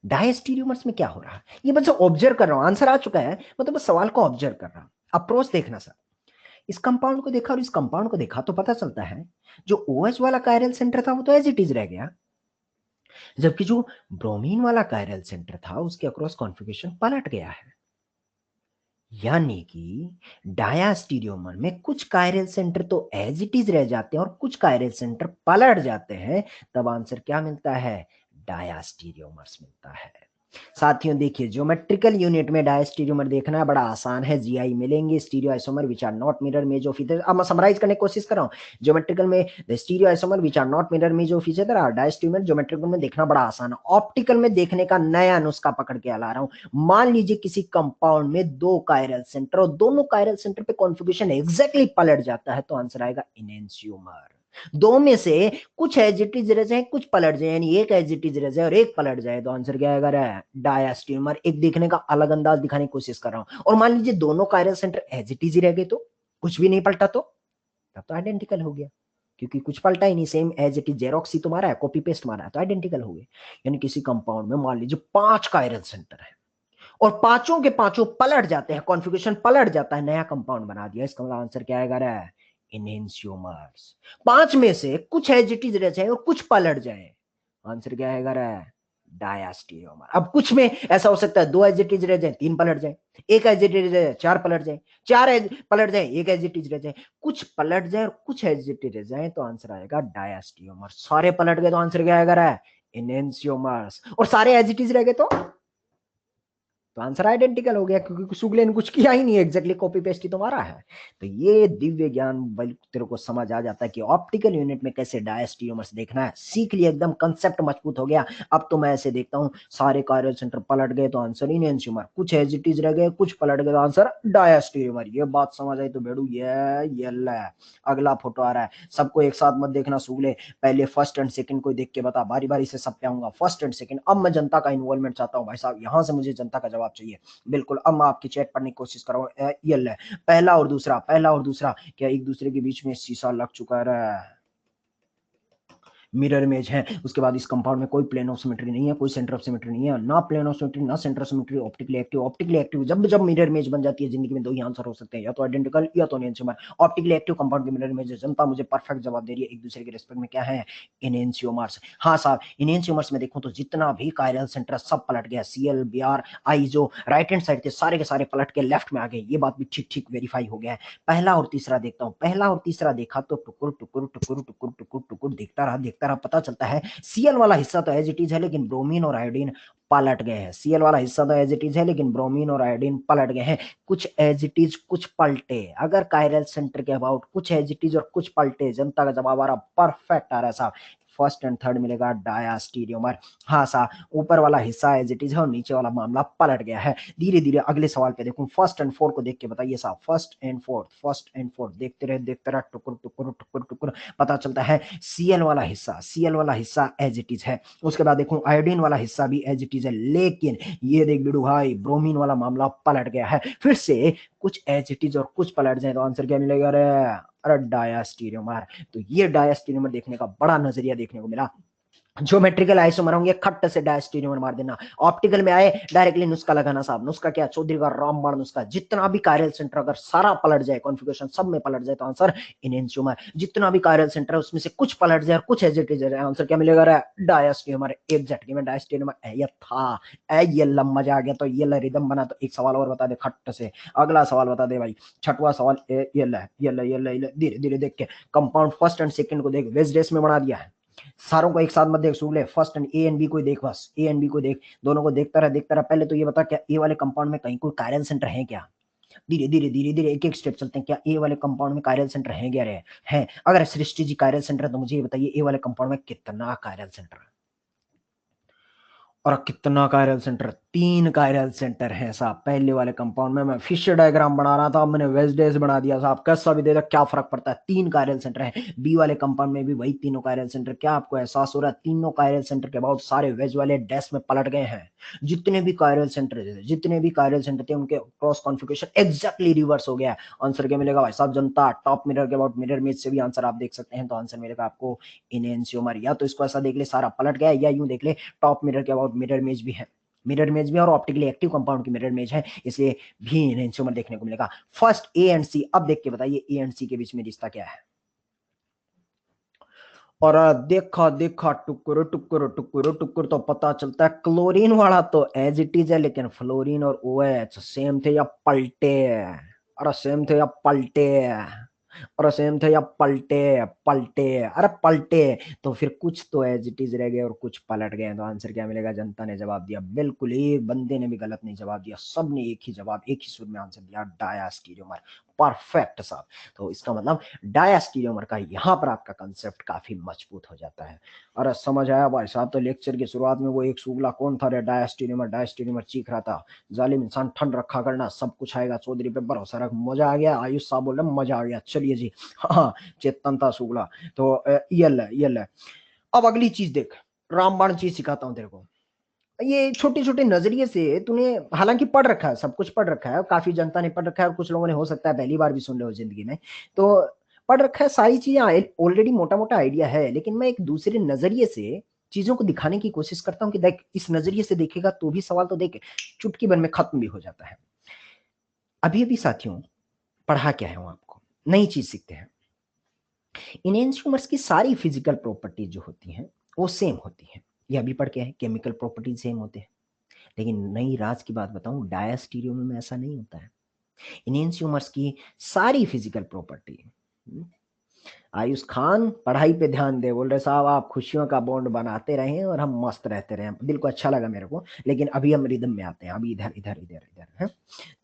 डायस्टीरियोमर्स में क्या हो रहा है ये बस ऑब्जर्व कर रहा हूं, आंसर आ चुका है, मतलब बस सवाल को ऑब्जर्व कर रहा हूं। अप्रोच देखना सर, इस कंपाउंड को देखा और इस कंपाउंड को देखा तो पता चलता है जो OH वाला कायरल सेंटर था वो तो एज इट इज रह गया, जबकि जो ब्रोमीन वाला कायरल सेंटर था उसके अक्रॉस कॉन्फ़िगरेशन पलट गया है। यानी कि डायास्टीरियोमर में कुछ कायरल सेंटर तो एज इट इज रह जाते हैं और कुछ कायरल सेंटर पलट जाते हैं, तब आंसर क्या मिलता है, डायास्टीरियोमर्स मिलता है। साथियों देखिए ज्योमेट्रिकल यूनिट में डायस्टीरियोमर देखना है बड़ा आसान है, जीआई मिलेंगे, stereo isomer which are not mirror image of each, अब मैं समराइज करने की कोशिश कर रहा हूं। ज्योमेट्रिकल में the stereo isomer which are not mirror image of each other are diastereomer. Geometrical में देखना बड़ा आसान है, ऑप्टिकल में देखने का नया नुस्खा पकड़ के ला रहा हूं। मान लीजिए किसी कंपाउंड में दो कायरल सेंटर और दोनों कायरल सेंटर पे कॉन्फ़िगरेशन एग्जैक्टली पलट जाता है तो आंसर आएगा इनेंशियोमर। दो में से कुछ एज इट इज रह जाए कुछ पलट जाए, यानी एक एज इट इज रह जाए और एक पलट जाए तो आंसर क्या आएगा, डायस्टीरियोमर। एक देखने का अलग अंदाज दिखाने की कोशिश कर रहा हूं। और मान लीजिए दोनों chiral centre as it is ही रह गए तो कुछ भी नहीं पलटा तो तब तो आइडेंटिकल हो गया, क्योंकि कुछ पलटा ही नहीं, same as it is, xerox ही तो मारा है, कॉपी पेस्ट मारा है तो आइडेंटिकल हो गए। यानी किसी कंपाउंड में मान लीजिए 5 कायरल सेंटर है और पांचों के पांचों पलट जाते हैं, कॉन्फ़िगरेशन पलट जाता है, नया कंपाउंड बना दिया, इसका मतलब आंसर क्या आएगा, इनेंशियोमर्स। 5 में से कुछ एज इट इज रह जाए और कुछ पलट जाए, आंसर क्या आएगा, डायस्टीरियोमर। अब कुछ में ऐसा हो सकता है 2 एज इट इज रह जाए 3 पलट जाए, एक एज इट इज रह जाए 4 पलट जाए, 4 एज पलट जाए एक एज इट इज रह जाए, कुछ पलट जाए और कुछ एज इट इज रह जाए तो आंसर आएगा डायस्टीरियोमर। सारे पलट गए तो आंसर क्या आएगा, इनेंशियोमर्स। और सारे एज इट इज रह गए तो आंसर आइडेंटिकल हो गया, क्योंकि शुक्ले ने कुछ किया ही नहीं, एग्जैक्टली कॉपी पेस्ट ही तुम्हारा है। तो ये दिव्य ज्ञान तेरे को समझ आ जाता है कि ऑप्टिकल यूनिट में कैसे डायस्टीरियोमर्स देखना है, सीख लिया, एकदम कंसेप्ट मजबूत हो गया। अब तो मैं ऐसे देखता हूँ सारे कायरल सेंटर पलट गए तो आंसर इनेंशियोमर, कुछ एज इट इज रह गए कुछ पलट गए तो आंसर डायस्टीरियोमर। ये बात समझ आई तो बेड़ू ये ले अगला फोटो आ रहा है, सबको एक साथ मत देखना शुक्ले, पहले फर्स्ट एंड सेकंड को देख के बता, बारी बारी से सब पे आऊंगा, फर्स्ट एंड सेकंड। अब मैं जनता का इन्वॉल्वमेंट चाहता हूँ भाई साहब, यहाँ से मुझे जनता का जवाब चाहिए। बिल्कुल, अब मैं आपकी चैट पढ़ने की कोशिश कर रहा हूँ। ये ले पहला और दूसरा, पहला और दूसरा क्या एक दूसरे के बीच में शीशा लग चुका है, मिरर इमेज है। उसके बाद इस कंपाउंड में कोई प्लेन ऑफ सिमेट्री नहीं है, कोई सेंटर ऑफ सिमेट्री नहीं है, ना प्लेन ऑफ सिमेट्री ना centre of symmetry, optically active. Optically active जब जब मिरर इमेज बन जाती है जिंदगी में दो ही आंसर हो सकते हैं, या तो आइडेंटिकल या तो एनेंशियोमर। ऑप्टिकली एक्टिव कंपाउंड की मिरर इमेज है, जनता मुझे परफेक्ट जवाब दे रही है, एक दूसरे के रिस्पेक्ट में क्या है, इनेंशियोमर्स। हाँ साहब, इनेंशियोमर्स में देखूं तो जितना भी कायरल सेंटर सब पलट गया, सीएल बीआर आई जो राइट हैंड साइड थे सारे के सारे पलट के लेफ्ट में आ गए, ये बात भी ठीक ठीक वेरीफाई हो गया है। पहला और तीसरा देखता हूँ, पहला और तीसरा देखा तो टुकुर टुकुर टुकुर टुकुर टुकुर टुकुर देखता रहा, पता चलता है सीएल वाला हिस्सा तो एज इट इज है लेकिन ब्रोमीन और आयोडीन पलट गए हैं, सीएल वाला हिस्सा तो एज इट इज है लेकिन ब्रोमीन और आयोडीन पलट गए हैं, कुछ एज इट इज कुछ पलटे। अगर कायरल सेंटर के अबाउट कुछ एज इट इज और कुछ पलटे, जनता का जवाब आ रहा परफेक्ट आ रहा है साहब, फर्स्ट एंड थर्ड मिलेगा डायस्टीरियोमर। हाँ सा, ऊपर वाला हिस्सा एज इट इज है और नीचे वाला मामला पलट गया है। धीरे धीरे अगले सवाल पे देखूं, फर्स्ट एंड फोर्थ को देख के बताइए साहब, फर्स्ट एंड फोर्थ देखते रहे टुकुर टुकुर टुकुर टुकुर, पता चलता है सीएल वाला हिस्सा एज इट इज है। उसके बाद देखूं आयोडीन वाला हिस्सा भी एज इट इज है, लेकिन ये देख बिडू भाई ब्रोमीन वाला मामला पलट गया है। फिर से कुछ एज इट इज और कुछ पलट जाए तो आंसर क्या मिलेगा, अरे डायस्टीरियोमर। तो ये डायस्टीरियोमर देखने का बड़ा नजरिया देखने को मिला। ज्योमेट्रिकल आइसोमर होंगे खट्ट से डायस्टीरियोमर मार देना, ऑप्टिकल में आए डायरेक्टली नुस्खा लगाना साहब। नुस्खा क्या, चौधरी का रामबाण नुस्खा, जितना भी कायरल सेंटर अगर सारा पलट जाए, कॉन्फ़िगरेशन सब में पलट जाए तो आंसर इनेंशियोमर। जितना भी कायरल सेंटर है उसमें से कुछ पलट जाए और कुछ एज इट इज है, आंसर क्या मिलेगा, डायस्टीरियोमर। एक झटके में डायस्टीरियोमर ये था, ये मजा आ गया। तो ये रिदम बना। तो एक सवाल और बता दे खट्ट से, अगला सवाल बता दे भाई, छठवां सवाल। ये धीरे धीरे देख के कंपाउंड फर्स्ट एंड सेकंड को देख, वेज रेस में बना दिया है, सारों को एक साथ मत देख सूले, first and A and B को ही देख, बस ए एंड बी को देख, दोनों को देखता रहा। पहले तो ये बता क्या ए वाले कंपाउंड में कहीं कोई कायरल सेंटर है क्या? धीरे धीरे एक एक स्टेप चलते हैं। क्या ए वाले कंपाउंड में कायरल सेंटर है क्या? रहे हैं। अगर सृष्टि जी कायरल सेंटर है तो मुझे ये बताइए ए वाले कंपाउंड में कितना कायरल सेंटर है? और कितना कायरल सेंटर? 3 कायरल सेंटर है साहब। पहले वाले कंपाउंड में मैं फिशर डायग्राम बना रहा था, मैंने वेजडेज बना दिया साहब। कैसा भी दे दो, क्या फर्क पड़ता है? 3 कायरल सेंटर है। बी वाले कंपाउंड में भी वही तीनों कायरल सेंटर। क्या आपको एहसास हो रहा है? तीनों कायरल सेंटर के बाद सारे वेज वाले डैश में पलट गए हैं। जितने भी कायरल सेंटर थे, जितने भी कायरल सेंटर थे, उनके क्रॉस कॉन्फिगरेशन एग्जैक्टली रिवर्स हो गया। आंसर क्या मिलेगा भाई साहब? जनता टॉप मिरर के अबाउट मिरर इमेज से भी आंसर आप देख सकते हैं। तो आंसर मिलेगा आपको इनएंशियोमर। या तो इसको ऐसा देख ले सारा पलट गया, या यूं देख ले टॉप मिरर के अबाउट मिरर इमेज भी है, मिरर इमेज भी और ऑप्टिकली एक्टिव कंपाउंड की मिरर इमेज है, इसलिए भी इनहेंसियोमर देखने को मिलेगा। फर्स्ट ए एंड सी। अब देख के बताइए ए एंड सी के बीच में रिश्ता क्या है? और देखा देखा टुकुर टुकुर टुकुर टुकुर तो पता चलता है क्लोरीन वाला तो एज इट इज है, लेकिन फ्लोरीन और ओएच सेम थे या पलटे? अरे सेम थे या पलटे? और सेम थे या पलटे? पलटे, अरे पलटे। तो फिर कुछ तो एज इट इज रह गए और कुछ पलट गए। तो आंसर क्या मिलेगा? जनता ने जवाब दिया बिल्कुल, एक बंदे ने भी गलत नहीं जवाब दिया, सबने एक ही जवाब, एक ही सुर में आंसर दिया, डायास्टीरियोमर। परफेक्ट साहब। तो इसका मतलब डायास्टीरियोमर का यहाँ पर आपका कंसेप्ट काफी मजबूत हो जाता है। अरे समझ आया भाई साहब। तो लेक्चर की शुरुआत में वो एक सूगला कौन था रे? डायास्टीरियोमर, डायास्टीरियोमर चीख रहा था, जालिम इंसान ठंड रखा करना, सब कुछ आएगा, चौधरी पे भरोसा रख। मजा आ गया? आयुष साहब बोल रहे मजा आ गया। चलिए जी। हाँ, चेतन था शुक्ला। तो ये ले। अब अगली चीज देख, रामबाण चीज सिखाता हूँ तेरे को। ये छोटे छोटे नजरिए से तूने हालांकि पढ़ रखा है, सब कुछ पढ़ रखा है, काफी जनता ने पढ़ रखा है, और कुछ लोगों ने हो सकता है पहली बार भी सुन रहे हो जिंदगी में, तो पढ़ रखा है, सारी चीजें ऑलरेडी मोटा मोटा आइडिया है, लेकिन मैं एक दूसरे नजरिए से चीजों को दिखाने की कोशिश करता हूँ कि देख इस नजरिए से देखेगा तो भी सवाल तो देख चुटकी भर में खत्म भी हो जाता है। अभी अभी साथियों पढ़ा क्या है आपको, नई चीज सीखते हैं। इन इंस्ट्रूमेंट्स की सारी फिजिकल प्रॉपर्टीज जो होती हैं वो सेम होती हैं। ये अभी पढ़ के है, केमिकल प्रॉपर्टीज सेम होते हैं। लेकिन नई राज की बात बताऊं, डायस्टीरियो में ऐसा नहीं होता है। इन इंस्ट्रूमेंट्स की सारी फिजिकल प्रॉपर्टी। आयुष खान पढ़ाई पे ध्यान दे, बोल रहे साहब आप खुशियों का बॉन्ड बनाते रहे और हम मस्त रहते रहे, दिल को अच्छा लगा मेरे को। लेकिन अभी हम रिदम में आते हैं, अभी इधर इधर इधर इधर है।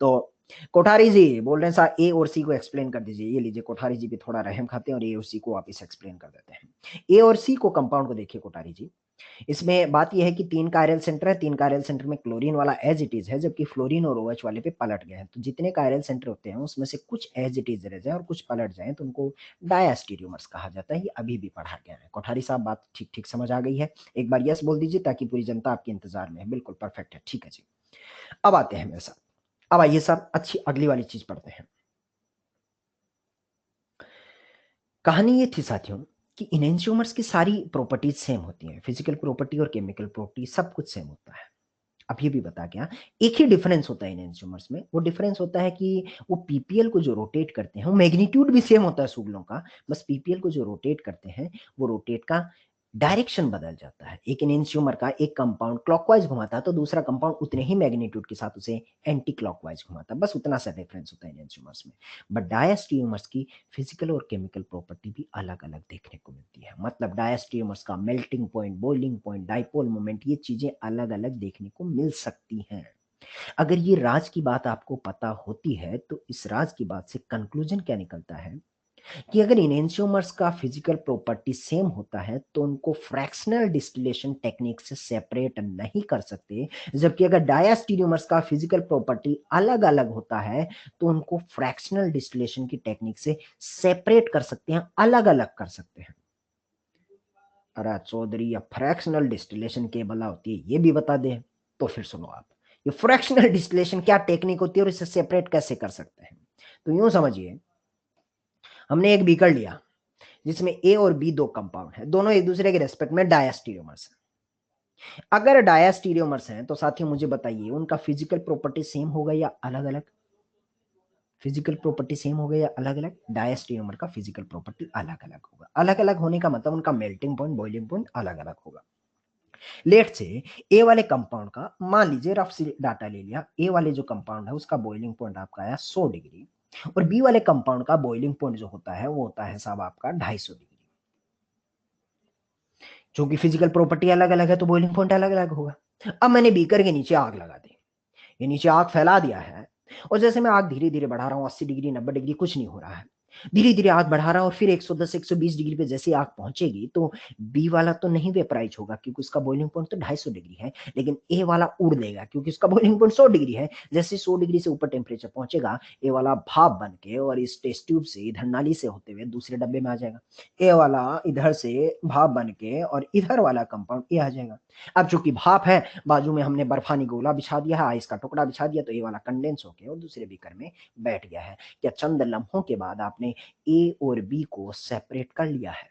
तो कोठारी जी बोल रहे हैं साहब ए और सी को एक्सप्लेन कर दीजिए। ये लीजिए, कोठारी जी भी थोड़ा रहम खाते हैं और ए और सी को वापिस एक्सप्लेन कर देते हैं। ए और सी को कंपाउंड को देखिए कोठारी जी। इसमें बात यह है कि 3 कायरल सेंटर है, 3 कायरल सेंटर में क्लोरीन वाला एज इट इज है, जबकि फ्लोरीन और ओएच वाले पे पलट गए हैं। तो जितने कायरल सेंटर होते हैं उसमें से कुछ एज इट इज रह जाए और कुछ पलट जाए तो उनको डायस्टीरियोमर्स कहा जाता है। ये अभी भी पढ़ा गया है। कोठारी साहब बात ठीक ठीक समझ आ गई है? एक बार यस बोल दीजिए ताकि पूरी जनता आपके इंतजार में है। बिल्कुल परफेक्ट है, ठीक है जी। अब आते हैं मेरे साथ। अब आइए साहब अच्छी अगली वाली चीज पढ़ते हैं। कहानी ये थी साथियों कि इनेंशियोमर्स की सारी प्रॉपर्टीज सेम होती हैं, फिजिकल प्रॉपर्टी और केमिकल प्रॉपर्टी सब कुछ सेम होता है। अब ये भी बता गया, एक ही डिफरेंस होता है इन एंजियोमर्स में। वो डिफरेंस होता है कि वो पीपीएल को जो रोटेट करते हैं, वो मैग्नीट्यूड भी सेम होता है सुगलों का, बस पीपीएल को जो रोटेट करते हैं वो रोटेट का डायरेक्शन बदल जाता है। एक एंजियोमर का एक कंपाउंड क्लॉकवाइज घुमाता है तो दूसरा कंपाउंड उतने ही मैग्नीट्यूड के साथ उसे एंटी क्लॉकवाइज घुमाता है। बस उतना सा डिफरेंस होता है इन एंजियोमर्स में। बट डायस्टीरियोमर्स की फिजिकल और केमिकल प्रॉपर्टी भी अलग अलग देखने को मिलती है। मतलब डायस्टीरियोमर्स का melting point, boiling point, dipole moment, ये चीजें अलग अलग देखने को मिल सकती हैं। अगर ये राज की बात आपको पता होती है तो इस राज की बात से कंक्लूजन क्या निकलता है कि अगर इनेंशियोमर्स का फिजिकल प्रॉपर्टी सेम होता है तो उनको फ्रैक्शनल डिस्टिलेशन टेक्निक से सेपरेट नहीं कर सकते, जबकि अगर डायस्टीरियोमर्स का फिजिकल प्रॉपर्टी अलग अलग होता है तो उनको फ्रैक्शनल डिस्टिलेशन की टेक्निक से सेपरेट कर सकते हैं, अलग अलग कर सकते हैं। अरे चौधरी, या फ्रैक्शनल डिस्टिलेशन के बला होती है ये भी बता दे। तो फिर सुनो आप, ये फ्रैक्शनल डिस्टिलेशन क्या टेक्निक होती है और इसे सेपरेट कैसे कर सकते हैं? तो यूं समझिए, हमने एक बीकर लिया जिसमें ए और बी दो कंपाउंड है, दोनों एक दूसरे के रेस्पेक्ट में डायस्टीरियोमर्स हैं। अगर डायस्टीरियोमर्स हैं तो साथियों मुझे बताइए उनका फिजिकल प्रॉपर्टी सेम होगा या अलग अलग? फिजिकल प्रॉपर्टी सेम हो गया या अलग अलग? डायस्टीरियोमर का फिजिकल प्रॉपर्टी अलग अलग होगा। अलग अलग होने का मतलब उनका मेल्टिंग पॉइंट, बॉइलिंग पॉइंट अलग अलग होगा। लेट से ए वाले कंपाउंड का मान लीजिए रफ सी डाटा ले लिया, ए वाले जो कंपाउंड है उसका बॉइलिंग पॉइंट आपका आया 100 डिग्री, और बी वाले कंपाउंड का बॉइलिंग पॉइंट जो होता है वो होता है साहब आपका 250 डिग्री। चूंकि फिजिकल प्रॉपर्टी अलग अलग है तो बॉइलिंग पॉइंट अलग अलग होगा। अब मैंने बीकर के नीचे आग लगा दी, ये नीचे आग फैला दिया है, और जैसे मैं आग धीरे धीरे बढ़ा रहा हूँ, 80 डिग्री 90 डिग्री कुछ नहीं हो रहा है, धीरे धीरे आग बढ़ा रहा हूँ, और फिर 110 120 डिग्री पे जैसे आग पहुंचेगी तो बी वाला तो नहीं वेपराइज होगा क्योंकि उसका बॉइलिंग पॉइंट तो 250 डिग्री है, लेकिन ए वाला उड़ देगा क्योंकि उसका बॉइलिंग पॉइंट 100 डिग्री है। जैसे 100 डिग्री से ऊपर टेम्परेचर पहुंचेगा, ए वाला भाप बन के और इस टेस्ट ट्यूब से इधर नाली से होते हुए दूसरे डब्बे में आ जाएगा, ए वाला इधर से भाप बन के और इधर वाला कंपाउंड ए आ जाएगा। अब चूंकि भाप है, बाजू में हमने बर्फानी गोला बिछा दिया है, आइस का टुकड़ा बिछा दिया, तो ये वाला कंडेंस होके और दूसरे बीकर में बैठ गया है। क्या चंद लम्हों के बाद आपने ए और बी को सेपरेट कर लिया है।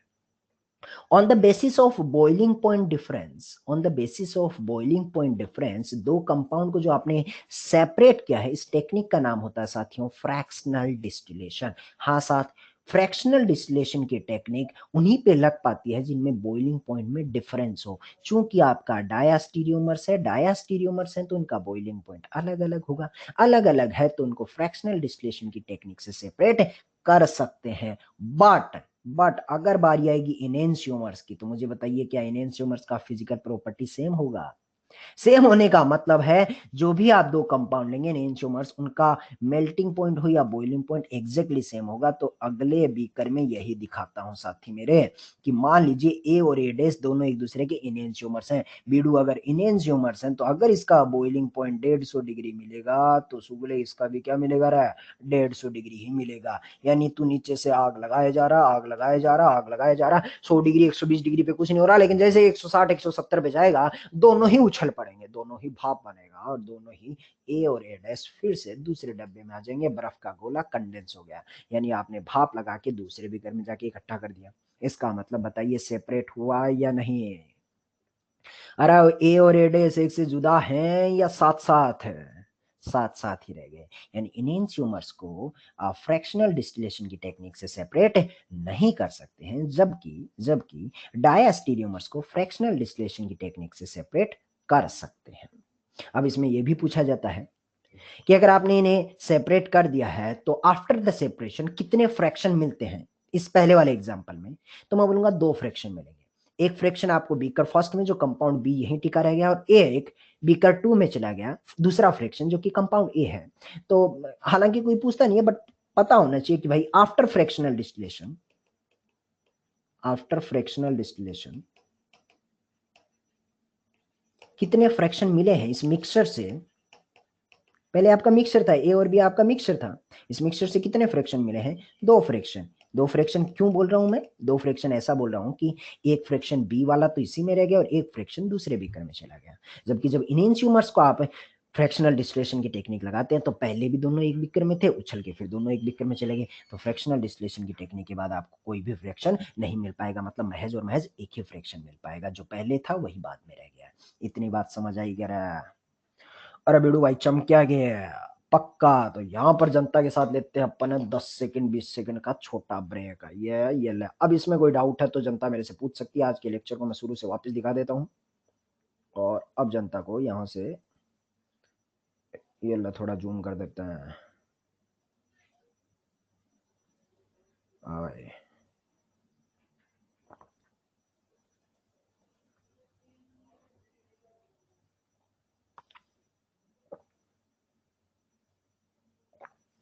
On the basis of boiling point difference, on the basis of boiling point difference, दो कंपाउंड को जो आपने सेपरेट किया है, इस टेक्निक का नाम होता है साथियों फ्रैक्शनल डिस्टिलेशन। हाँ साथ, फ्रैक्शनल डिस्टिलेशन की टेक्निक उन्हीं पे लग पाती है जिनमें बॉइलिंग पॉइंट में डिफरेंस हो। चूंकि आपका डायास्टीरियोमर्स है, डायास्टीरियोमर्स है तो इनका बॉइलिंग पॉइंट अलग अलग होगा, अलग अलग है तो उनको फ्रैक्शनल डिस्टिलेशन की टेक्निक से सेपरेट कर सकते हैं। बट अगर बारी आएगी इनेंशियोमर्स की, तो मुझे बताइए क्या इनेंशियोमर्स का फिजिकल प्रॉपर्टी सेम होगा। सेम होने का मतलब है जो भी आप दो कंपाउंड लेंगे एंशियोमर्स, उनका मेल्टिंग पॉइंट हो या बॉइलिंग पॉइंट एग्जैक्टली सेम होगा। तो अगले बीकर में यही दिखाता हूं साथी मेरे, कि मान लीजिए ए और ए डैश दोनों एक दूसरे के इनेंशियोमर्स हैं। बीडू अगर इनेंशियोमर्स हैं तो अगर इसका बॉइलिंग पॉइंट 150 डिग्री मिलेगा तो सुगले इसका भी क्या मिलेगा रे, 150 डिग्री ही मिलेगा। यानी तू नीचे से आग लगाया जा रहा, आग लगाया जा रहा, आग लगाया जा रहा, 100 डिग्री 120 डिग्री पे कुछ नहीं हो रहा, लेकिन जैसे 160 170 पे जाएगा दोनों ही उछल पड़ेंगे, दोनों ही भाप बनेगा और दोनों ही ए और ए डैश फिर से दूसरे डब्बे में आ जाएंगे, बर्फ का गोला कंडेंस हो गया। यानी आपने भाप लगा के दूसरे बीकर में जाके इकट्ठा कर दिया। इसका मतलब बताइए सेपरेट हुआ या नहीं। अरे ए और ए डैश एक से जुदा हैं या साथ साथ है, साथ साथ ही रह गए। यानी इनेंशियोमर्स को आप फ्रैक्शनल डिस्टिलेशन की टेक्निक से सेपरेट नहीं कर सकते हैं, जबकि जबकि डायास्टीरियोमर्स को फ्रैक्शनल डिस्टिलेशन की टेक्निक से सेपरेट कर सकते हैं। अब इसमें यह भी पूछा जाता है कि अगर आपने इन्हें सेपरेट कर दिया है तो आफ्टर द सेपरेशन कितने फ्रैक्शन मिलते हैं। इस पहले वाले एग्जांपल में तो मैं बोलूंगा 2 फ्रैक्शन मिलेंगे। एक फ्रैक्शन आपको बीकर फर्स्ट में जो कंपाउंड बी यहीं टिका रह गया, और एक बीकर 2 में चला गया, दूसरा फ्रैक्शन जो कि कंपाउंड ए है। तो हालांकि कोई पूछता नहीं है, बट पता होना चाहिए कि भाई after fractional distillation, after fractional distillation कितने फ्रैक्शन मिले हैं इस मिक्सचर से। पहले आपका मिक्सचर था, ए और बी आपका मिक्सचर था, इस मिक्सचर से कितने फ्रैक्शन मिले हैं, 2 फ्रैक्शन। 2 फ्रैक्शन क्यों बोल रहा हूं मैं, 2 फ्रैक्शन ऐसा बोल रहा हूं कि एक फ्रैक्शन बी वाला तो इसी में रह गया और एक फ्रैक्शन दूसरे बीकर में चला गया। जबकि जब इनेंशियोमर्स को आप फ्रैक्शनल डिस्टिलेशन की टेक्निक लगाते हैं तो पहले भी दोनों एक बीकर में थे, उछल के फिर दोनों एक बीकर में चले गए। तो फ्रैक्शनल डिस्टिलेशन की टेक्निक के बाद आपको कोई भी फ्रैक्शन नहीं मिल पाएगा, मतलब महज और महज एक ही फ्रैक्शन मिल पाएगा, जो पहले था वही बाद में रह गया। इतनी बात समझ आई क्या। अरे बेड़ू भाई चमक्या गया पक्का। तो यहाँ पर जनता के साथ लेते हैं अपन 10 सेकंड 20 सेकंड का छोटा ब्रेक। ये ले, अब इसमें कोई डाउट है तो जनता मेरे से पूछ सकती है। आज के लेक्चर को मैं शुरू से वापस दिखा देता हूँ, और अब जनता को यहाँ से ये ले थोड़ा जूम कर देते हैं। भाई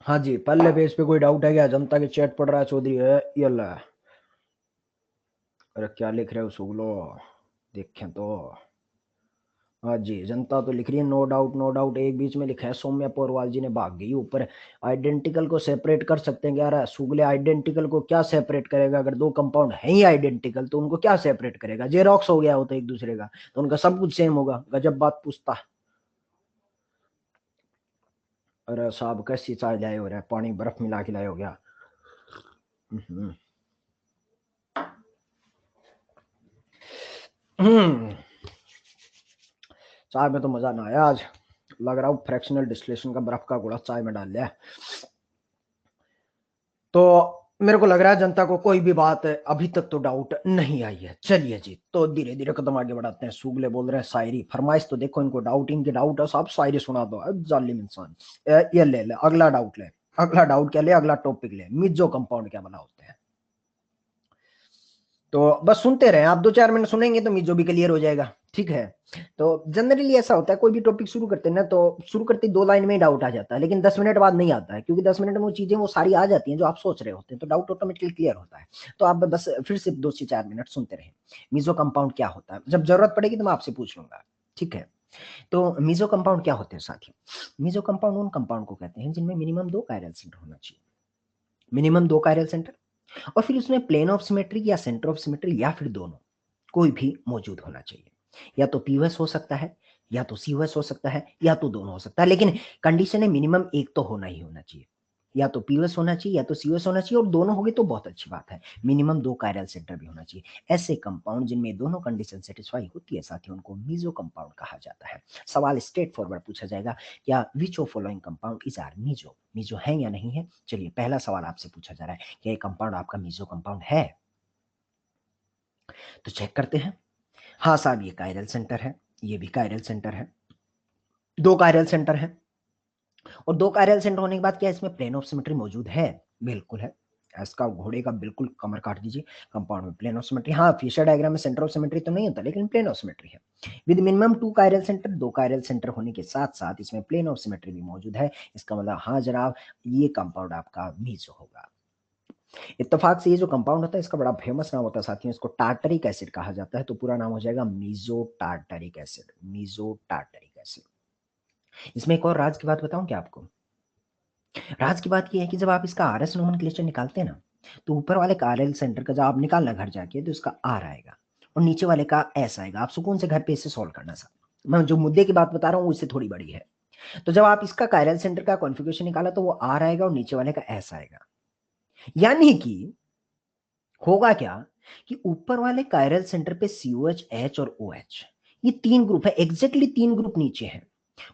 हाँ जी, पहले पेज पे कोई डाउट है क्या, जनता के चैट पढ़ रहा है चौधरी है ये ले। अरे क्या लिख रहे हो सुगलो, देखें तो। हाँ जी, जनता तो लिख रही है नो डाउट नो डाउट। एक बीच में लिखा है सौम्या पोरवाल जी ने भाग गई ऊपर। आइडेंटिकल को सेपरेट कर सकते हैं क्या, रहा सुगले आइडेंटिकल को क्या सेपरेट करेगा, अगर दो कंपाउंड है ही आइडेंटिकल तो उनको क्या सेपरेट करेगा, जेरॉक्स हो गया होता एक दूसरे का तो उनका सब कुछ सेम होगा। गजब बात पूछता। अरे साहब कैसी चाय लाए हो रहा है, पानी बर्फ मिला के लाए हो गया। हम्म हम्म, चाय में तो मजा ना आया आज, लग रहा हूँ फ्रैक्शनल डिस्टिलेशन का बर्फ का गोला चाय में डाल लिया। तो मेरे को लग रहा है जनता को कोई भी बात अभी तक तो डाउट नहीं आई है। चलिए जी, तो धीरे धीरे कदम आगे बढ़ाते हैं। सुगले बोल रहे हैं शायरी फरमाइश, तो देखो इनको डाउट, इनके डाउट है साहब, शायरी सुना दो जालिम इंसान। ये ले ले अगला डाउट ले, अगला डाउट क्या ले, अगला टॉपिक ले, मिजो कंपाउंड क्या बना होते हैं। तो बस सुनते रहे आप, 2-4 मिनट सुनेंगे तो मीजो भी क्लियर हो जाएगा, ठीक है। तो जनरली ऐसा होता है, कोई भी टॉपिक शुरू करते हैं ना, तो शुरू करते 2 लाइन में ही डाउट आ जाता है, लेकिन 10 मिनट बाद नहीं आता है, क्योंकि 10 मिनट में वो चीजें वो सारी आ जाती हैं जो आप सोच रहे होते हैं, तो डाउट ऑटोमेटिकली क्लियर होता है। तो आप बस फिर से 2 से 4 मिनट सुनते रहे। मीजो कंपाउंड क्या होता है, जब जरूरत पड़ेगी तो मैं आपसे पूछ लूंगा, ठीक है। तो मीजो कंपाउंड क्या होते हैं साथियों? मीजो कंपाउंड उन कंपाउंड को कहते हैं जिनमें मिनिमम 2 कायरल सेंटर होना चाहिए, मिनिमम 2 कायरल सेंटर, और फिर उसमें प्लेन ऑफ सिमेट्री या सेंटर ऑफ सिमेट्री या फिर दोनों कोई भी मौजूद होना चाहिए। या तो पीओएस हो सकता है, या तो सीओएस हो सकता है, या तो दोनों हो सकता है, लेकिन कंडीशन है मिनिमम एक तो होना ही होना चाहिए। या तो पीओएस होना चाहिए, या तो सीओएस होना चाहिए, और दोनों होगी तो बहुत अच्छी बात है। मिनिमम 2 कायरल सेंटर भी होना चाहिए। ऐसे कंपाउंड जिनमें दोनों कंडीशन सेटिस्फाई होती है साथियों, उनको मीजो कंपाउंड कहा जाता है। सवाल स्ट्रेट फॉरवर्ड पूछा जाएगा, क्या which of following compound is are meso, meso है या नहीं है। चलिए पहला सवाल आपसे पूछा जा रहा है, क्या ये कंपाउंड आपका मीजो कंपाउंड है? तो चेक करते हैं। हाँ साहब, ये कायरल सेंटर है, ये भी कायरल सेंटर है, 2 कायरल सेंटर है। और 2 कायरल सेंटर होने के बाद क्या इसमें प्लेन ऑफ सिमेट्री मौजूद है? बिल्कुल है। इसका घोड़े का बिल्कुल कमर काट दीजिए। कंपाउंड में प्लेन ऑफ सिमेट्री, हाँ फिशर डायग्राम में सेंटर ऑफ सिमेट्री तो नहीं होता, लेकिन प्लेन ऑफ सिमेट्री है। With minimum 2 chiral centre, 2 chiral centre होने के साथ साथ इसमें प्लेन ऑफ सिमेट्री भी मौजूद है। इसका मतलब हाँ जनाब, ये कंपाउंड आपका मीजो होगा। इत्तेफाक से ये जो कंपाउंड होता है इसका बड़ा फेमस नाम होता है साथियों, इसको टार्टरिक एसिड कहा जाता है, तो पूरा नाम हो जाएगा meso tartaric acid, meso tartaric acid. इसमें एक और राज की बात बताऊं क्या आपको? राज की बात ये है कि जब आप इसका आरएस नोमेनक्लेचर निकालते हैं ना, तो ऊपर वाले का आरएल सेंटर का जब आप निकालना घर जाके, तो इसका आर आएगा और नीचे वाले का एस आएगा। आप सुकून से घर पे इसे सॉल्व करना सा, मैं जो मुद्दे की बात बता रहा हूँ उससे थोड़ी बड़ी है। तो जब आप इसका कायरल सेंटर का कॉन्फ़िगरेशन निकाला, तो वो आर आएगा और नीचे वाले का एस आएगा। यानी कि होगा क्या कि ऊपर वाले कायरल सेंटर पे COH, H और OH, ये 3 ग्रुप है, एग्जैक्टली 3 ग्रुप नीचे हैं।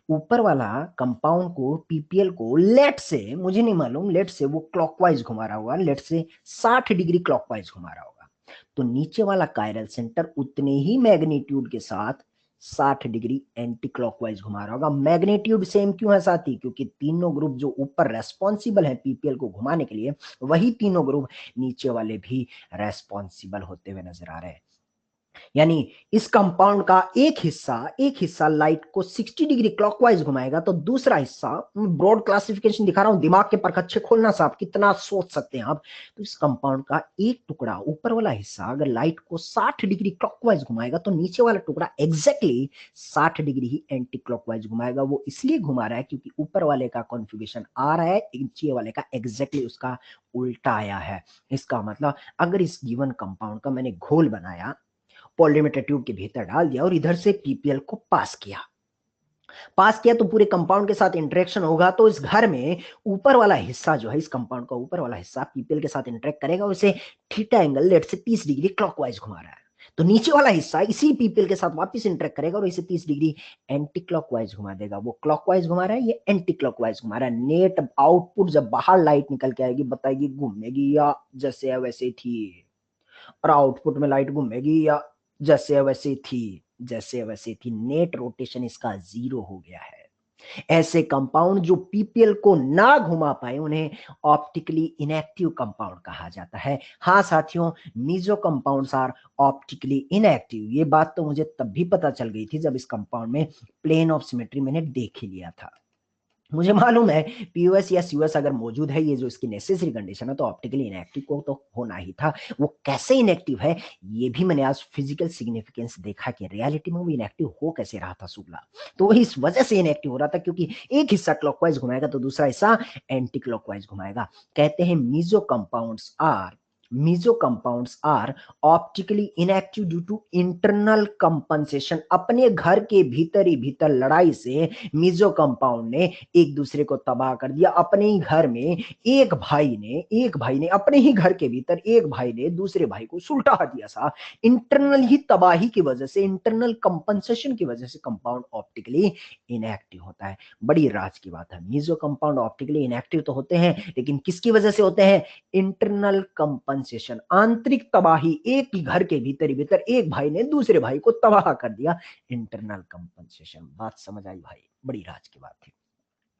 ऊपर वाला कंपाउंड को, पीपीएल को, लेट से, मुझे नहीं मालूम, लेट से वो क्लॉकवाइज घुमा रहा होगा, लेट से 60 डिग्री क्लॉकवाइज घुमा रहा होगा, तो नीचे वाला कायरल सेंटर उतने ही मैग्नीट्यूड के साथ 60 डिग्री एंटी क्लॉकवाइज घुमा रहा होगा। मैग्नीट्यूड सेम क्यों है साथी? क्योंकि तीनों ग्रुप जो ऊपर रेस्पॉन्सिबल है पीपीएल को घुमाने के लिए, वही तीनों ग्रुप नीचे वाले भी रेस्पॉन्सिबल होते हुए नजर आ रहे हैं। यानी इस कंपाउंड का एक हिस्सा लाइट को 60 डिग्री क्लॉकवाइज घुमाएगा, तो दूसरा हिस्सा, ब्रॉड क्लासिफिकेशन दिखा रहा हूं, दिमाग के परखच्चे खोलना साहब, कितना सोच सकते हैं आप। तो इस कंपाउंड का एक टुकड़ा, ऊपर वाला हिस्सा अगर लाइट को 60 डिग्री क्लॉकवाइज घुमाएगा, तो नीचे वाला टुकड़ा एग्जैक्टली 60 डिग्री ही एंटी क्लॉकवाइज घुमाएगा। वो इसलिए घुमा रहा है क्योंकि ऊपर वाले का कॉन्फ़िगरेशन आ रहा है, नीचे वाले का एग्जैक्टली उसका उल्टा आया है। इसका मतलब अगर इस गिवन कंपाउंड का मैंने घोल बनाया, पॉलीमीटर ट्यूब के भीतर डाल दिया और इधर से पीपीएल को पास किया तो पूरे कंपाउंड के साथ इंटरेक्शन होगा, तो इस घर में ऊपर वाला हिस्सा जो है, इस कंपाउंड का ऊपर वाला हिस्सा पीपीएल के साथ इंटरेक्ट करेगा और इसे थीटा एंगल लेट से 30 डिग्री क्लॉकवाइज घुमा रहा है। तो नीचे वाला हिस्सा इसी पीपीएल के साथ वापस इंटरेक्ट करेगा और इसे 30 डिग्री एंटी क्लॉकवाइज घुमा देगा। वो क्लॉकवाइज घुमा रहा है, ये एंटी क्लॉकवाइज घुमा रहा है। नेट आउटपुट जब बाहर लाइट निकल के आएगी, बताएगी घूमेगी या जैसे है वैसे थी, और आउटपुट में लाइट घूमेगी या जैसे वैसे थी, नेट रोटेशन इसका 0 हो गया है। ऐसे कंपाउंड जो पीपीएल को ना घुमा पाए, उन्हें ऑप्टिकली इनएक्टिव कंपाउंड कहा जाता है। हाँ साथियों, meso compounds are optically inactive. ये बात तो मुझे तब भी पता चल गई थी जब इस कंपाउंड में प्लेन ऑफ सिमेट्री मैंने देख ही लिया था। मुझे मालूम है पीओएस या सीओएस अगर मौजूद है, ये जो इसकी नेसेसरी कंडीशन है, तो ऑप्टिकली इनएक्टिव को तो होना ही था। वो कैसे इनएक्टिव है, ये भी मैंने आज फिजिकल सिग्निफिकेंस देखा कि रियलिटी में वो इनएक्टिव हो कैसे रहा था शुक्ला। तो वही इस वजह से इनएक्टिव हो रहा था, क्योंकि एक हिस्सा क्लॉकवाइज घुमाएगा तो दूसरा हिस्सा एंटी क्लॉकवाइज घुमाएगा। कहते हैं meso compounds are optically inactive due to internal compensation. अपने घर के भीतर ही भीतर लड़ाई से मीजो कंपाउंड ने एक दूसरे को तबाह कर दिया। अपने ही घर में एक भाई ने अपने ही घर के भीतर एक भाई ने दूसरे भाई को सुलटा दिया सा। इंटरनल ही तबाही की वजह से, इंटरनल कंपनसेशन की वजह से कंपाउंड ऑप्टिकली इनएक्टिव होता है। बड़ी राज की बात है, मीजो कंपाउंड ऑप्टिकली इनएक्टिव तो होते हैं, लेकिन किसकी वजह से होते हैं? इंटरनल कंपनसेशन, आंतरिक तबाही। एक ही घर के भीतर ही भीतर एक भाई ने दूसरे भाई को तबाह कर दिया, इंटरनल कंपनसेशन। बात समझ आई भाई? बड़ी राज की बात थी।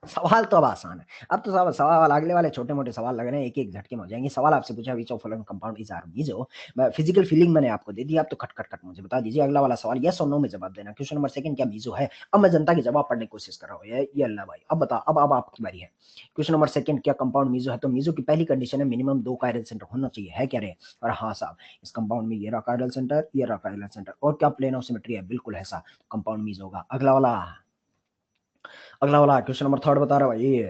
सवाल तो अब आसान है। अब तो सवाल अगले वाले छोटे-मोटे सवाल लग रहे हैं, एक-एक झटके में हो जाएँगे। सवाल आपसे पूछा which of following compound is are meso? Physical feeling मैंने आपको दे दी, अब तो खट, खट, खट मुझे बता दीजिए अगला वाला सवाल येस और नो में जवाब देना। क्वेश्चन नंबर 2 क्या मीज़ो है? अब मैं जनता के जवाब पढ़ने की कोशिश कर रहा हूँ। ये अल्लाह भाई, अब बता अब आपकी बारी है। क्वेश्चन नंबर 2 क्या कंपाउंड मीज़ो है? तो मीज़ो की पहली कंडीशन है मिनिमम 2 कायरल सेंटर होना चाहिए, है क्या रे? और हाँ साहब, इस कंपाउंड में ये रहा कायरल सेंटर, ये रहा कायरल सेंटर और क्या प्लेन ऑफ सिमेट्री है? बिल्कुल ऐसा कंपाउंड मीज़ो होगा। अगला वाला क्वेश्चन नंबर 3 बता रहा भाई।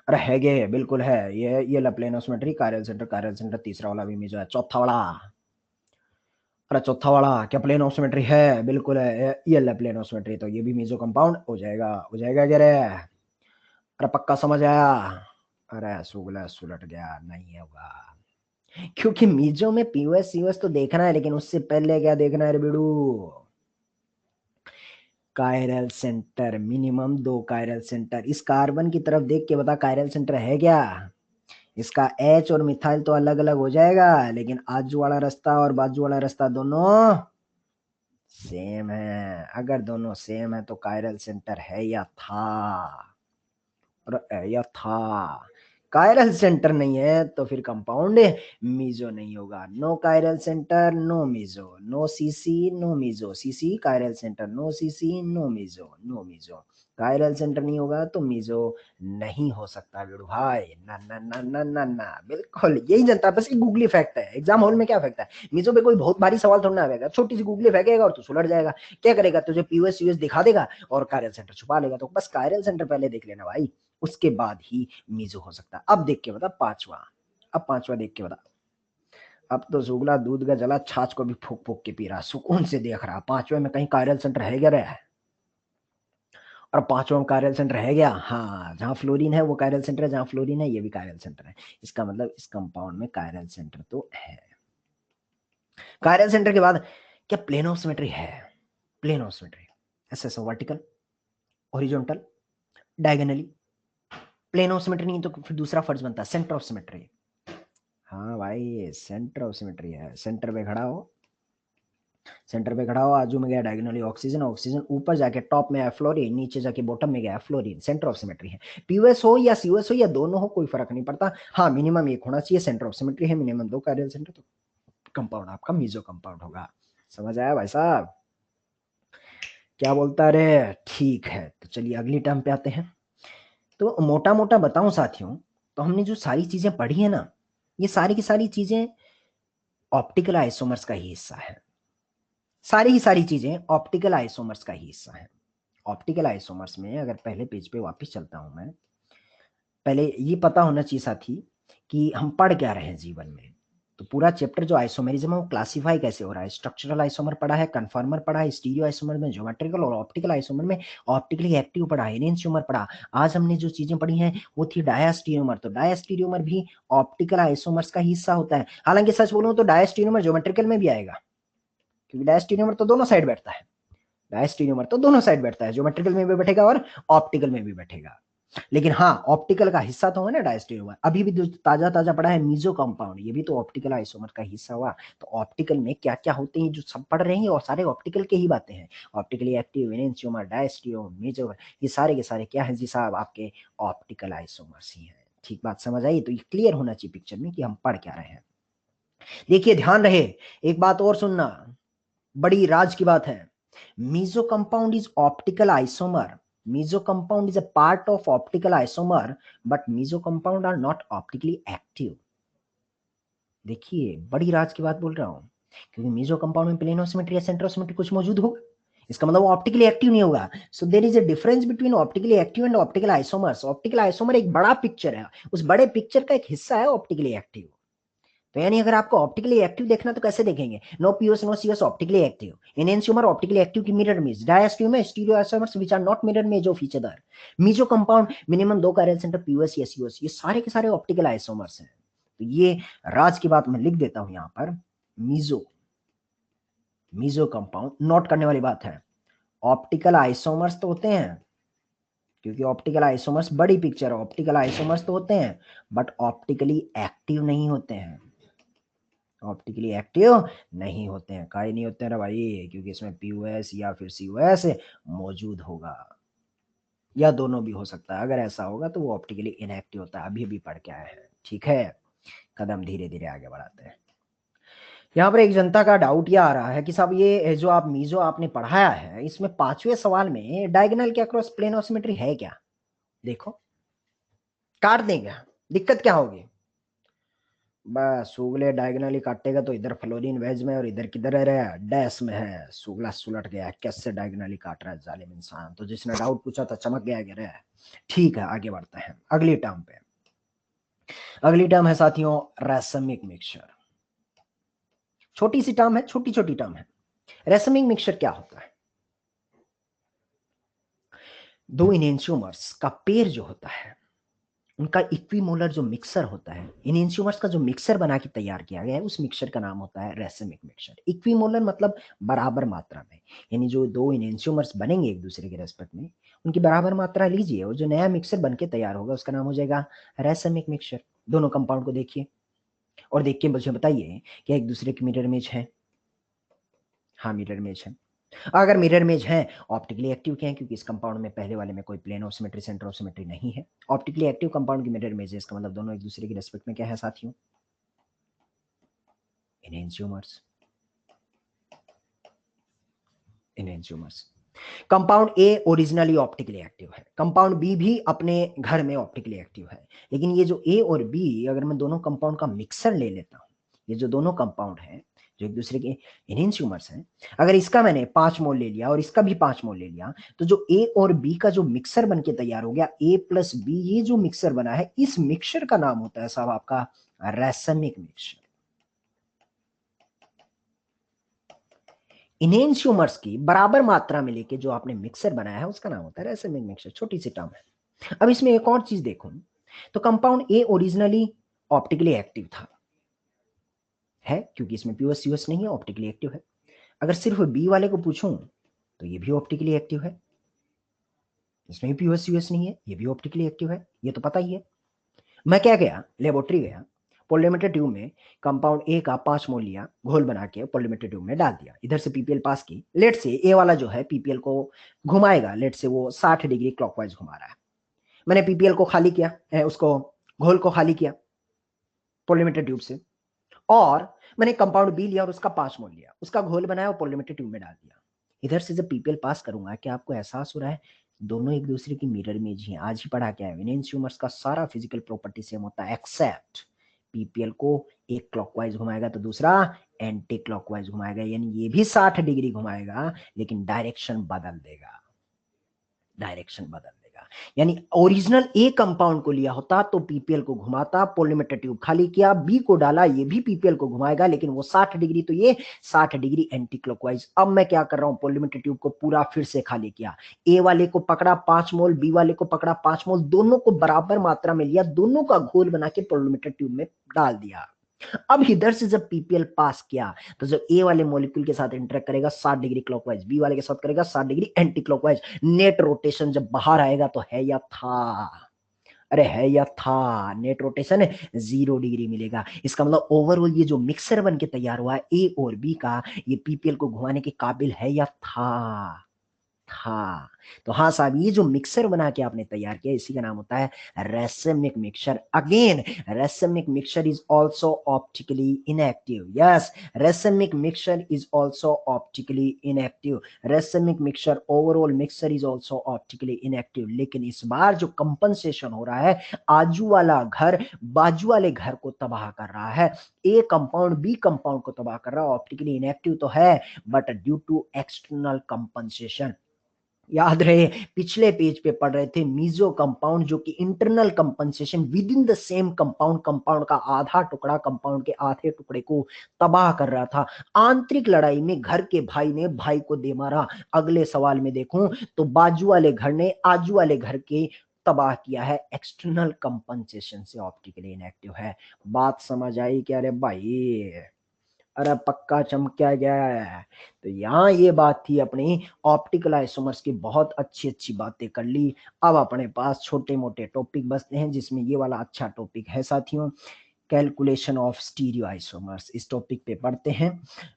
अरे हैगे बिल्कुल है ये ला plane of symmetry chiral centre तीसरा वाला भी मीजो है। चौथा वाला, अरे चौथा वाला क्या प्लेन ऑफ सिमेट्री है? बिल्कुल है ये ला प्लेन ऑफ सिमेट्री, तो ये भी मीजो कंपाउंड हो जाएगा क्या रे? अरे पक्का समझ आया? अरे सुगला सुलट गया, नहीं होगा क्योंकि मीजो में पीओएस सीओएस तो देखना है, लेकिन उससे पहले क्या देखना है रे बिड़ू? Chiral centre, minimum 2 chiral centre. इस कार्बन की तरफ देख के बता कायरल सेंटर है क्या? इसका एच और मिथाइल तो अलग अलग हो जाएगा, लेकिन आजू वाला रास्ता और बाजू वाला रास्ता दोनों सेम है। अगर दोनों सेम है तो कायरल सेंटर है या था, और या था। कायरल सेंटर नहीं है तो फिर कंपाउंड मीजो नहीं होगा। No chiral centre no meso, no CC no meso, CC chiral centre, no CC no meso, no meso. Chiral centre नहीं होगा तो मीजो नहीं हो सकता वीरू भाई। ना ना ना ना ना ना, बिल्कुल यही जनता है। बस ये गूगली फैक्ट है। एग्जाम हॉल में क्या फैक्ट है? मीजो पे कोई बहुत भारी सवाल थोड़ा ना आएगा, छोटी सी गूगली फेंकेगा और तू सुलट जाएगा। क्या करेगा? तुझे पीयूएस यूएस दिखा देगा और कायरल सेंटर छुपा लेगा। तो बस कायरल सेंटर पहले देख लेना भाई, उसके बाद ही मीजो हो सकता है। अब देख के बता पांचवा, अब पांचवा देख के बता। अब तो जुगला दूध का जला छाछ को भी फूक फूक के पी रहा, सुकून से देख रहा। पांचवे में कहीं कायरल सेंटर है क्या रे? और पांचवा में कायरल सेंटर है क्या? हाँ, जहां फ्लोरीन है वो कायरल सेंटर है, जहां फ्लोरीन है ये भी कायरल सेंटर है। इसका मतलब इस कंपाउंड में कायरल सेंटर तो है। कायरल सेंटर के बाद क्या प्लेन ऑफ सिमेट्री है? प्लेन ऑफ सिमेट्री ऐसे ऐसे vertical, horizontal, diagonally. Plane of symmetry नहीं तो फिर दूसरा फर्ज बनता है सेंटर ऑफ सिमेट्री। हाँ भाई, सेंटर ऑफ सिमेट्री है। सेंटर पे खड़ा हो, सेंटर पे खड़ा हो, आजू में गया डायगोनली ऑक्सीजन, ऑक्सीजन ऊपर जाके टॉप में है फ्लोरीन, नीचे जाके बॉटम में गया फ्लोरीन। सेंटर ऑफ सिमेट्री है। पीओएस हो या सीओएस हो या दोनों हो, कोई फर्क नहीं पड़ता। हाँ, मिनिमम एक होना चाहिए, सेंटर ऑफ सिमेट्री है, मिनिमम 2 कार्डियल सेंटर, तो कंपाउंड आपका मीजो कंपाउंड होगा। समझ आया भाई साहब? क्या बोलता रे? ठीक है, तो चलिए अगली टर्म पे आते हैं। तो मोटा मोटा बताऊं साथियों, तो हमने जो सारी चीजें पढ़ी है ना, ये सारी की सारी चीजें ऑप्टिकल आइसोमर्स का ही हिस्सा है। सारी की सारी चीजें ऑप्टिकल आइसोमर्स का ही हिस्सा है। ऑप्टिकल आइसोमर्स में अगर पहले पेज पे वापस चलता हूं मैं, पहले ये पता होना चाहिए साथी कि हम पढ़ क्या रहे हैं जीवन में। तो पूरा चैप्टर जो आइसोमेरिज्म है वो क्लासिफाई कैसे हो रहा है। स्ट्रक्चरल आइसोमर पढ़ा है, कन्फर्मर पढ़ा है, स्टीरियो आइसोमर में ज्योमेट्रिकल, और ऑप्टिकल आइसोमर में ऑप्टिकली एक्टिव पढ़ा है, एनेंशियोमर पढ़ा। आज हमने जो चीजें पढ़ी हैं वो थी डायास्टीरियोमर। तो डायास्टीरियोमर भी ऑप्टिकल आइसोमर्स का हिस्सा होता है। हालांकि सच बोलूं तो डायास्टीरियोमर ज्योमेट्रिकल में भी आएगा, क्योंकि डायास्टीरियोमर तो दोनों साइड बैठता है। डायस्टीरियोमर तो दोनों साइड बैठता है, ज्योमेट्रिकल में भी बैठेगा और ऑप्टिकल में भी बैठेगा। लेकिन हाँ, ऑप्टिकल का हिस्सा तो है ना डायस्टीरियोमर। अभी भी जो ताजा ताजा पड़ा है मीजो कंपाउंड, ये भी तो ऑप्टिकल आइसोमर का हिस्सा हुआ। तो ऑप्टिकल में क्या क्या होते हैं जो सब पढ़ रहे हैं, और सारे ऑप्टिकल के ही बातें हैं। Optically active, enantiomer, diastereomer, meso, ये सारे के सारे क्या है जी साहब? आपके ऑप्टिकल आइसोमर्स ही है। ठीक बात समझ आई? तो ये क्लियर होना चाहिए पिक्चर में कि हम पढ़ क्या रहे हैं। देखिए ध्यान रहे, एक बात और सुनना, बड़ी राज की बात है। meso compound is optical isomer. Meso compound is a part of optical isomer, but meso compound are not optically active. देखिए बड़ी राज की बात बोल रहा हूं, क्योंकि मीजो कंपाउंड में प्लेन ऑफ सिमेट्री या सेंटर ऑफ सिमेट्री कुछ मौजूद होगा, इसका मतलब वो ऑप्टिकली एक्टिव नहीं होगा। So there is a difference between optically active and optical isomers. Optical isomer एक बड़ा पिक्चर है, उस बड़े पिक्चर का एक हिस्सा है ऑप्टिकली एक्टिव। तो यानी अगर आपको ऑप्टिकली एक्टिव देखना तो कैसे देखेंगे? No POS no CS optically active, enantiomer optically active की mirror image, diastereomer stereo isomers which are not mirror image of each other. Meso compound minimum 2 chiral centre POS या सीओएस, ये सारे के सारे ऑप्टिकल आइसोमर्स हैं। तो ये राज की बात मैं लिख देता हूं यहां पर। मीजो, मीजो कंपाउंड नोट करने वाली बात है। ऑप्टिकल आइसोमर्स तो होते हैं, क्योंकि ऑप्टिकल आइसोमर्स बड़ी पिक्चर है, ऑप्टिकल आइसोमर्स तो होते हैं, बट ऑप्टिकली एक्टिव नहीं होते हैं। ऑप्टिकली एक्टिव नहीं होते हैं, काहे नहीं होते हैं रे भाई? क्योंकि इसमें पीओएस या फिर सीओएस मौजूद होगा। या दोनों भी हो सकता है। अगर ऐसा होगा तो वो ऑप्टिकली इनएक्टिव होता है। अभी अभी पढ़ के आए हैं, ठीक है। कदम धीरे धीरे आगे बढ़ाते हैं। यहाँ पर एक जनता का डाउट ये आ रहा है कि साहब ये जो आप मीजो आपने पढ़ाया है, इसमें 5वें सवाल में डायगोनल के अक्रॉस प्लेन ऑफ सिमेट्री है क्या? देखो, काट दें क्या? दिक्कत क्या होगी? बस सुगले डायगोनली काटेगा तो इधर फ्लोरीन वेज में और इधर किधर है, डैश में है। सुगला सुलट गया, कैसे डायगोनली काट रहा है जालिम इंसान। तो जिसने डाउट पूछा था चमक गया गिर है। ठीक है, आगे बढ़ते हैं अगली टर्म पे। अगली टर्म है साथियों रैसमिक मिक्सचर। छोटी सी टर्म है, छोटी छोटी टर्म है। रैसमिक मिक्सचर क्या होता है? दो इनेंशियोमर्स का पेयर जो होता है, उनका इक्विमोलर जो मिक्सर होता है, इनेंशियोमर्स का जो मिक्सर बना के तैयार किया गया है, उस मिक्सर का नाम होता है रैसमिक मिक्सचर। इक्विमोलर मतलब बराबर मात्रा में, यानी जो दो इनेंशियोमर्स बनेंगे एक दूसरे के रेस्पेक्ट में, उनकी बराबर मात्रा लीजिए और जो नया मिक्सर बन के तैयार होगा उसका नाम हो जाएगा रैसमिक मिक्सचर। दोनों कंपाउंड को देखिए और देख के मुझे बताइए क्या एक दूसरे की मिरर इमेज है? हाँ, मिरर इमेज है। अगर मिरर इमेज है, ऑप्टिकली एक्टिव क्या है? क्योंकि इस कंपाउंड में पहले वाले में कोई plane of symmetry, centre of symmetry नहीं है। ऑप्टिकली एक्टिव कंपाउंड की मिरर इमेज है, इसका मतलब दोनों एक दूसरे के रेस्पेक्ट में क्या है साथियों? Enantiomers. Enantiomers. Compound A originally optically active है, कंपाउंड बी भी अपने घर में ऑप्टिकली एक्टिव है। लेकिन ये जो ए और बी, अगर मैं दोनों कंपाउंड का मिक्सर ले लेता हूँ, ये जो दोनों कंपाउंड हैं जो एक दूसरे के इनेंशियोमर्स हैं, अगर इसका मैंने 5 मोल ले लिया और इसका भी 5 मोल ले लिया, तो जो ए और बी का जो मिक्सर बन के तैयार हो गया, ए प्लस बी, ये जो मिक्सर बना है, इस मिक्सर का नाम होता है साहब आपका रैसमिक मिक्सचर। इनेंशियोमर्स की बराबर मात्रा में लेके जो आपने मिक्सर बनाया है उसका नाम होता है रैसमिक मिक्सचर। छोटी सी टर्म है। अब इसमें एक और चीज देखो, तो compound A originally optically active था, है, क्योंकि इसमें पीओएस यूएस नहीं है, ऑप्टिकली एक्टिव है। अगर सिर्फ बी वाले को पूछूं तो ये भी ऑप्टिकली एक्टिव है, इसमें भी पीओएस यूएस नहीं है, ये भी ऑप्टिकली एक्टिव है, ये तो पता ही है। मैं क्या गया, लेबोरेटरी गया, पोलियोमीटर ट्यूब में कंपाउंड ए का 5 मोल लिया, घोल बना के पोलियोमीटर ट्यूब में डाल दिया, इधर से पीपीएल पास की। लेट से ए वाला जो है पीपीएल को घुमाएगा, लेट से वो 60 डिग्री क्लॉकवाइज घुमा रहा है। मैंने पीपीएल को खाली किया, उसको घोल को खाली किया पोलियोमीटर ट्यूब से, और मैंने कंपाउंड बी लिया और उसका 5 मोल लिया, उसका घोल बनाया और पोलियोमीटर ट्यूब में डाल दिया। इधर से जब पीपीएल पास करूंगा, क्या आपको एहसास हो रहा है दोनों एक दूसरे की मिरर इमेज ही? आज ही पढ़ा क्या है, इनेंशियोमर्स का सारा फिजिकल प्रॉपर्टी सेम होता है, एक्सेप्ट पीपीएल को एक क्लॉकवाइज घुमाएगा तो दूसरा एंटी क्लॉकवाइज घुमाएगा, यानी ये भी 60 डिग्री घुमाएगा लेकिन डायरेक्शन बदल देगा। डायरेक्शन बदल देगा। यानी ओरिजिनल ए कंपाउंड को लिया होता तो पीपीएल को घुमाता, पोलियोमीटर ट्यूब खाली किया, बी को डाला, ये भी पीपीएल को घुमाएगा, लेकिन वो 60 डिग्री तो ये 60 डिग्री एंटी क्लॉकवाइज। अब मैं क्या कर रहा हूं, पोलियोमीटर ट्यूब को पूरा फिर से खाली किया, ए वाले को पकड़ा 5 मोल, बी वाले को पकड़ा 5 मोल, दोनों को बराबर मात्रा में लिया, दोनों का घोल बना के पोलियोमीटर ट्यूब में डाल दिया। अब इधर से जब पीपीएल पास किया तो जब ए वाले मॉलिक्यूल के साथ इंटरेक्ट करेगा 60 डिग्री क्लॉकवाइज, बी वाले के साथ करेगा 60 degree anti clockwise, net rotation जब बाहर आएगा तो है या था, अरे है या था, नेट रोटेशन 0 डिग्री मिलेगा। इसका मतलब ओवरऑल ये जो मिक्सर बन के तैयार हुआ है ए और बी का, ये पीपीएल को घुमाने के काबिल है या था? हाँ। तो हाँ साहब, ये जो मिक्सर बना के आपने तैयार किया इसी का नाम होता है racemic mixture. Again racemic mixture is also optically inactive. Yes, racemic mixture is also optically inactive. Racemic mixture overall mixture is also optically inactive. लेकिन इस बार जो कंपनसेशन हो रहा है, आजू वाला घर बाजू वाले घर को तबाह कर रहा है, ए कंपाउंड बी कंपाउंड को तबाह कर रहा है। ऑप्टिकली इनएक्टिव तो है but due to external compensation. याद रहे पिछले पेज पे पढ़ रहे थे मीजो कंपाउंड जो कि internal compensation with in the same compound, compound का आधा टुकड़ा कंपाउंड के आधे टुकड़े को तबाह कर रहा था। आंतरिक लड़ाई में घर के भाई ने भाई को दे मारा। अगले सवाल में देखूं तो बाजू वाले घर ने आजू वाले घर के तबाह किया है, एक्सटर्नल कंपनसेशन से ऑप्टिकली इनएक्टिव है। बात समझ आई क्या रे भाई? अरे पक्का चमका गया है। तो यहाँ ये बात थी अपनी ऑप्टिकल आइसोमर्स की, बहुत अच्छी अच्छी बातें कर ली। अब अपने पास छोटे मोटे टॉपिक बचते हैं, जिसमें ये वाला अच्छा टॉपिक है साथियों, कैलकुलेशन ऑफ स्टीरियो आइसोमर्स। इस टॉपिक पे पढ़ते हैं।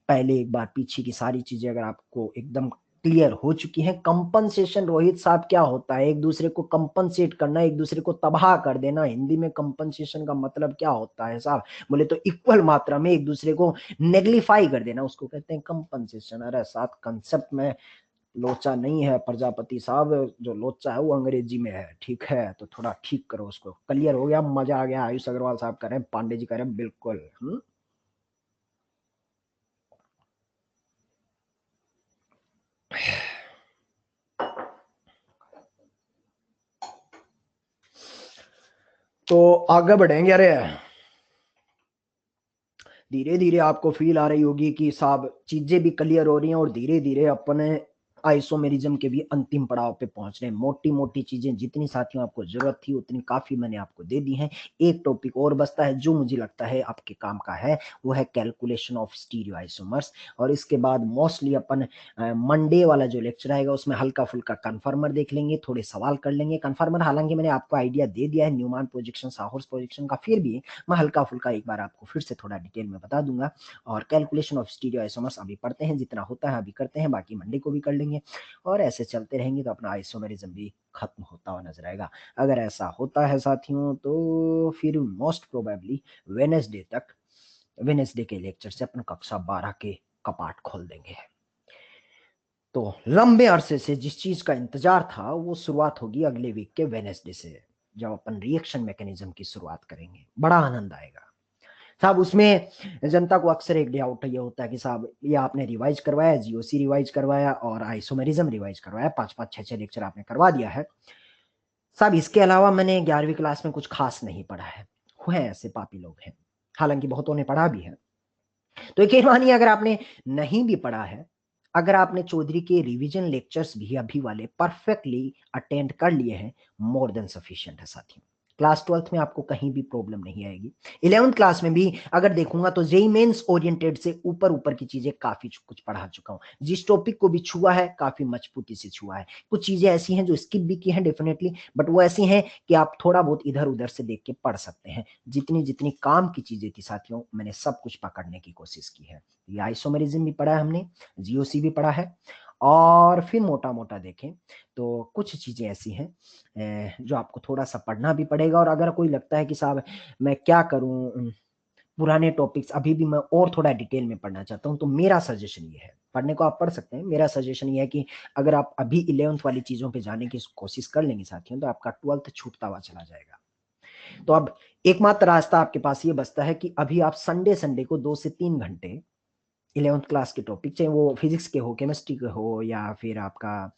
पहले एक बार पीछे की सारी चीजें अगर आपको एकदम क्लियर हो चुकी हैं। कंपनसेशन रोहित साहब क्या होता है? एक दूसरे को कंपनसेट करना, एक दूसरे को तबाह कर देना। हिंदी में कंपनसेशन का मतलब क्या होता है साहब? बोले तो इक्वल मात्रा में एक दूसरे को नेग्लिफाई कर देना, उसको कहते हैं कंपनसेशन। अरे साथ कंसेप्ट में लोचा नहीं है प्रजापति साहब, जो लोचा है वो अंग्रेजी में है, ठीक है? तो थोड़ा ठीक करो उसको। क्लियर हो गया? मजा आ गया? आयुष अग्रवाल साहब कह रहे हैं, पांडे जी कह रहे हैं बिल्कुल। तो आगे बढ़ेंगे। अरे धीरे धीरे आपको फील आ रही होगी कि साहब चीजें भी क्लियर हो रही हैं और धीरे धीरे अपने आइसोमेरिज्म के भी अंतिम पड़ाव पे पहुंच रहे हैं। मोटी मोटी चीजें जितनी साथियों आपको जरूरत थी उतनी काफी मैंने आपको दे दी हैं। एक टॉपिक और बचता है जो मुझे लगता है आपके काम का है, वो है कैलकुलेशन ऑफ स्टीरियो आइसोमर्स। और इसके बाद मोस्टली अपन मंडे वाला जो लेक्चर आएगा उसमें हल्का फुल्का कन्फर्मर देख लेंगे, थोड़े सवाल कर लेंगे। कन्फर्मर हालांकि मैंने आपको आइडिया दे दिया है न्यूमान प्रोजेक्शन, साहॉर्स प्रोजेक्शन का, फिर भी मैं हल्का फुल्का एक बार आपको फिर से थोड़ा डिटेल में बता दूंगा। और कैलकुलेशन ऑफ स्टीरियो आइसोमर्स अभी पढ़ते हैं, जितना होता है अभी करते हैं, बाकी मंडे को भी कर लेंगे। और ऐसे चलते रहेंगे तो अपना आइसोमेरिज्म भी खत्म होता हुआ नजर आएगा। अगर ऐसा होता है साथियों तो फिर मोस्ट प्रोबेबली वेनेसडे तक, वेनेसडे के लेक्चर से अपन कक्षा 12 के कपाट खोल देंगे। तो लंबे अरसे से जिस चीज का इंतजार था वो शुरुआत होगी अगले वीक के वेनेसडे से, जब अपन रिएक्शन मैकेनिज्म की शुरुआत करेंगे। बड़ा आनंद आएगा साहब। उसमें जनता को अक्सर एक डाउट ये होता है कि साहब ये आपने रिवाइज करवाया, जीओसी रिवाइज करवाया और आइसोमेरिज्म रिवाइज करवाया, 5-5 6-6 लेक्चर आपने करवा दिया है साहब, इसके अलावा मैंने 11वीं क्लास में कुछ खास नहीं पढ़ा है। हुए ऐसे पापी लोग हैं, हालांकि बहुतों ने पढ़ा भी है। तो यकीन मानिए अगर आपने नहीं भी पढ़ा है, अगर आपने चौधरी के रिवीजन लेक्चर्स भी अभी वाले परफेक्टली अटेंड कर लिए हैं, मोर देन सफिशिएंट है साथियों। क्लास 12th में आपको कहीं भी प्रॉब्लम नहीं आएगी। 11th क्लास में भी अगर देखूंगा तो जेई मेंस ओरिएंटेड से ऊपर ऊपर की चीजें काफी कुछ पढ़ा चुका हूं। जिस टॉपिक को भी छुआ है काफी मजबूती से छुआ है। कुछ चीजें ऐसी हैं जो स्किप भी की हैं डेफिनेटली, बट वो ऐसी हैं कि आप थोड़ा बहुत इधर उधर से देख के पढ़ सकते हैं। जितनी जितनी काम की चीजें थी साथियों मैंने सब कुछ पकड़ने की कोशिश की है। ये आइसोमेरिज्म भी पढ़ा है हमने, जीओसी भी पढ़ा है, और फिर मोटा मोटा देखें तो कुछ चीजें ऐसी हैं जो आपको थोड़ा सा पढ़ना भी पड़ेगा। और अगर कोई लगता है कि साहब मैं क्या करूं, पुराने टॉपिक्स अभी भी मैं और थोड़ा डिटेल में पढ़ना चाहता हूं, तो मेरा सजेशन ये है, पढ़ने को आप पढ़ सकते हैं, मेरा सजेशन ये है कि अगर आप अभी 11th वाली चीजों पे जाने की कोशिश कर लेंगे साथियों तो आपका 12th छूटता हुआ चला जाएगा। तो अब एकमात्र रास्ता आपके पास ये बचता है कि अभी आप संडे संडे को 2 से 3 घंटे 11th क्लास के टॉपिक, चाहे वो फिजिक्स के हो, केमिस्ट्री के हो, या फिर आपका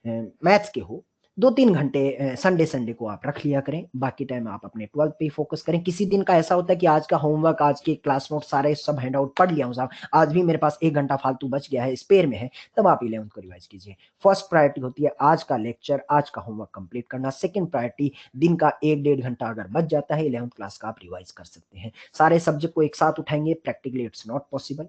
मैथ्स के हो, 2-3 घंटे संडे संडे को आप रख लिया करें। बाकी टाइम आप अपने 12th पे ही फोकस करें। किसी दिन का ऐसा होता है कि आज का होमवर्क, आज के क्लास नोट सारे सब हैंड आउट पढ़ लिया हूँ साहब, आज भी मेरे पास 1 घंटा फालतू बच गया है, स्पेयर में है, तब आप 11th को रिवाइज कीजिए। फर्स्ट प्रायोरिटी होती है आज का लेक्चर, आज का होमवर्क कंप्लीट करना। सेकंड प्रायोरिटी दिन का 1-1.5 घंटा अगर बच जाता है 11th क्लास का, आप रिवाइज कर सकते हैं। सारे सब्जेक्ट को एक साथ उठाएंगे प्रैक्टिकली इट्स नॉट पॉसिबल।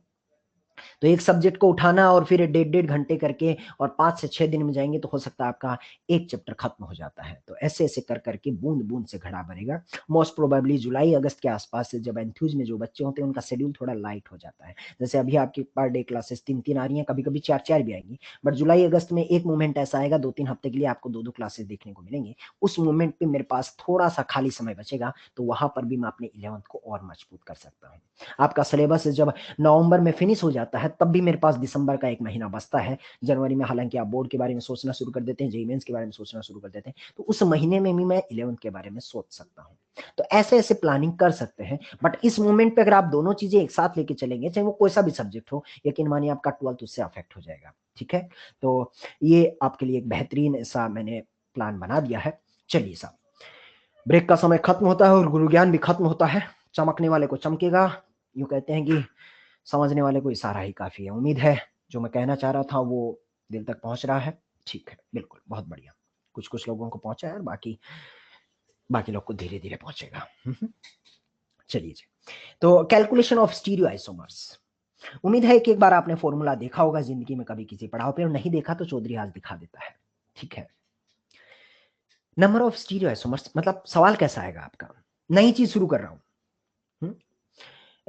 तो एक सब्जेक्ट को उठाना और फिर 1.5-1.5 घंटे करके और 5 से 6 दिन में जाएंगे तो हो सकता है आपका एक चैप्टर खत्म हो जाता है। तो ऐसे ऐसे कर करके बूंद बूंद से घड़ा भरेगा। मोस्ट प्रोबेबली जुलाई अगस्त के आसपास से जब एंथ्यूज में जो बच्चे होते हैं उनका शेड्यूल थोड़ा लाइट हो जाता है। जैसे अभी आपकी पर डे क्लासेस 3-3 आ रही हैं, कभी कभी 4-4 भी आएंगी, बट जुलाई अगस्त में एक मोमेंट ऐसा आएगा 2-3 हफ्ते के लिए आपको 2-2 क्लासेस देखने को मिलेंगे। उस मोमेंट पे मेरे पास थोड़ा सा खाली समय बचेगा, तो वहां पर भी मैं अपने 11th को और मजबूत कर सकता हूँ। आपका सिलेबस जब नवंबर में फिनिश हो जाता है तब भी मेरे पास दिसंबर का 1 महीना बचता है। जनवरी में हालांकि आप बोर्ड के बारे में सोचना शुरू कर देते हैं, जेई मेंस के बारे में सोचना शुरू कर देते हैं, तो उस महीने में भी मैं 11th के बारे में सोच सकता हूँ। तो ऐसे ऐसे प्लानिंग कर सकते हैं। बट इस मोमेंट पे अगर आप दोनों चीजें एक साथ लेके चलेंगे, चाहे वो कोई सा भी सब्जेक्ट हो, यकीन मानिए आपका 12th उससे अफेक्ट हो जाएगा। ठीक है, तो ये आपके लिए एक बेहतरीन ऐसा मैंने प्लान बना दिया है। चलिए साहब, ब्रेक का समय खत्म होता है और गुरु ज्ञान भी खत्म होता है। चमकने वाले को चमकेगा, यूं कहते हैं कि समझने वाले को इशारा ही काफी है। उम्मीद है जो मैं कहना चाह रहा था वो दिल तक पहुंच रहा है। ठीक है, बिल्कुल, बहुत बढ़िया। कुछ कुछ लोगों को पहुंचा है और बाकी बाकी लोग को धीरे धीरे पहुंचेगा। चलिए जी, तो कैलकुलेशन ऑफ स्टीरियो आइसोमर्स, उम्मीद है कि एक बार आपने फॉर्मूला देखा होगा जिंदगी में कभी किसी पढ़ाओ पे, और नहीं देखा तो चौधरी आज दिखा देता है। ठीक है, नंबर ऑफ स्टीरियो आइसोमर्स मतलब सवाल कैसा आएगा आपका, नई चीज शुरू कर रहा हूं।